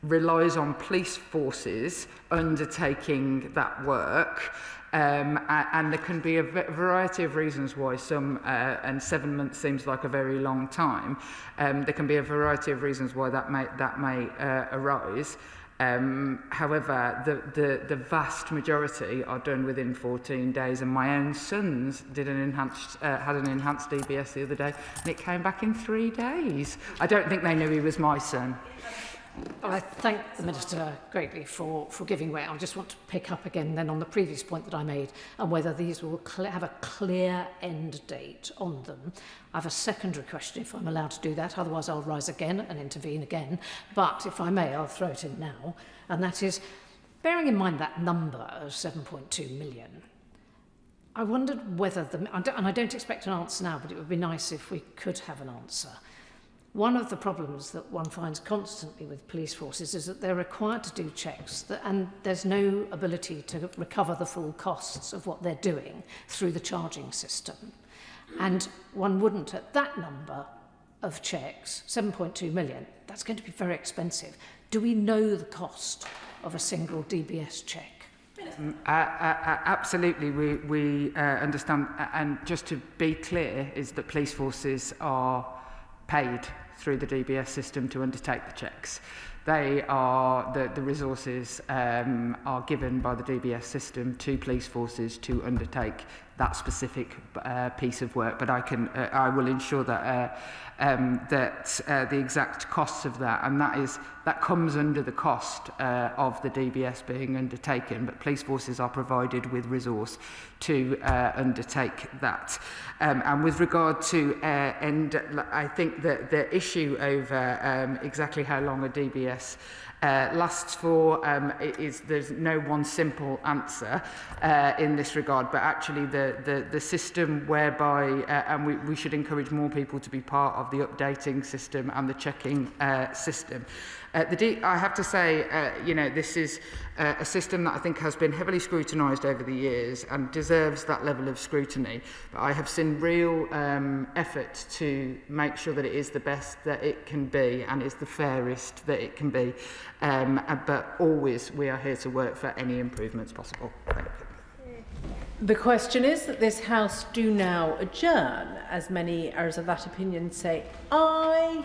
Speaker 5: relies on police forces undertaking that work. And there can be a variety of reasons why some, and 7 months seems like a very long time, there can be a variety of reasons why that may arise. However, the vast majority are done within 14 days, and my own sons did had an enhanced DBS the other day, and it came back in 3 days. I don't think they knew he was my son.
Speaker 12: Well, I thank the Minister greatly for giving way. I just want to pick up again then on the previous point that I made and whether these will have a clear end date on them. I have a secondary question if I'm allowed to do that, otherwise I'll rise again and intervene again. But if I may, I'll throw it in now. And that is, bearing in mind that number of 7.2 million, I wondered whether, and I don't expect an answer now, but it would be nice if we could have an answer. One of the problems that one finds constantly with police forces is that they're required to do checks and there's no ability to recover the full costs of what they're doing through the charging system. And one wouldn't, at that number of checks, 7.2 million, that's going to be very expensive. Do we know the cost of a single DBS check?
Speaker 5: Absolutely, we understand. And just to be clear, is that police forces are paid through the DBS system to undertake the checks. They are, the resources are given by the DBS system to police forces to undertake that specific piece of work. But I will ensure that the exact costs of that, and that comes under the cost of the DBS being undertaken. But police forces are provided with resource to undertake that. And with regard to I think that the issue over exactly how long a DBS lasts for there's no one simple answer in this regard, but actually the system whereby and we should encourage more people to be part of the updating system and the checking system. I have to say, this is a system that I think has been heavily scrutinised over the years and deserves that level of scrutiny. But I have seen real effort to make sure that it is the best that it can be and is the fairest that it can be. But always we are here to work for any improvements possible. Thank you.
Speaker 13: The question is that this House do now adjourn. As many as of that opinion say aye.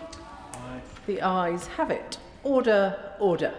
Speaker 13: Aye. The ayes have it. Order, order.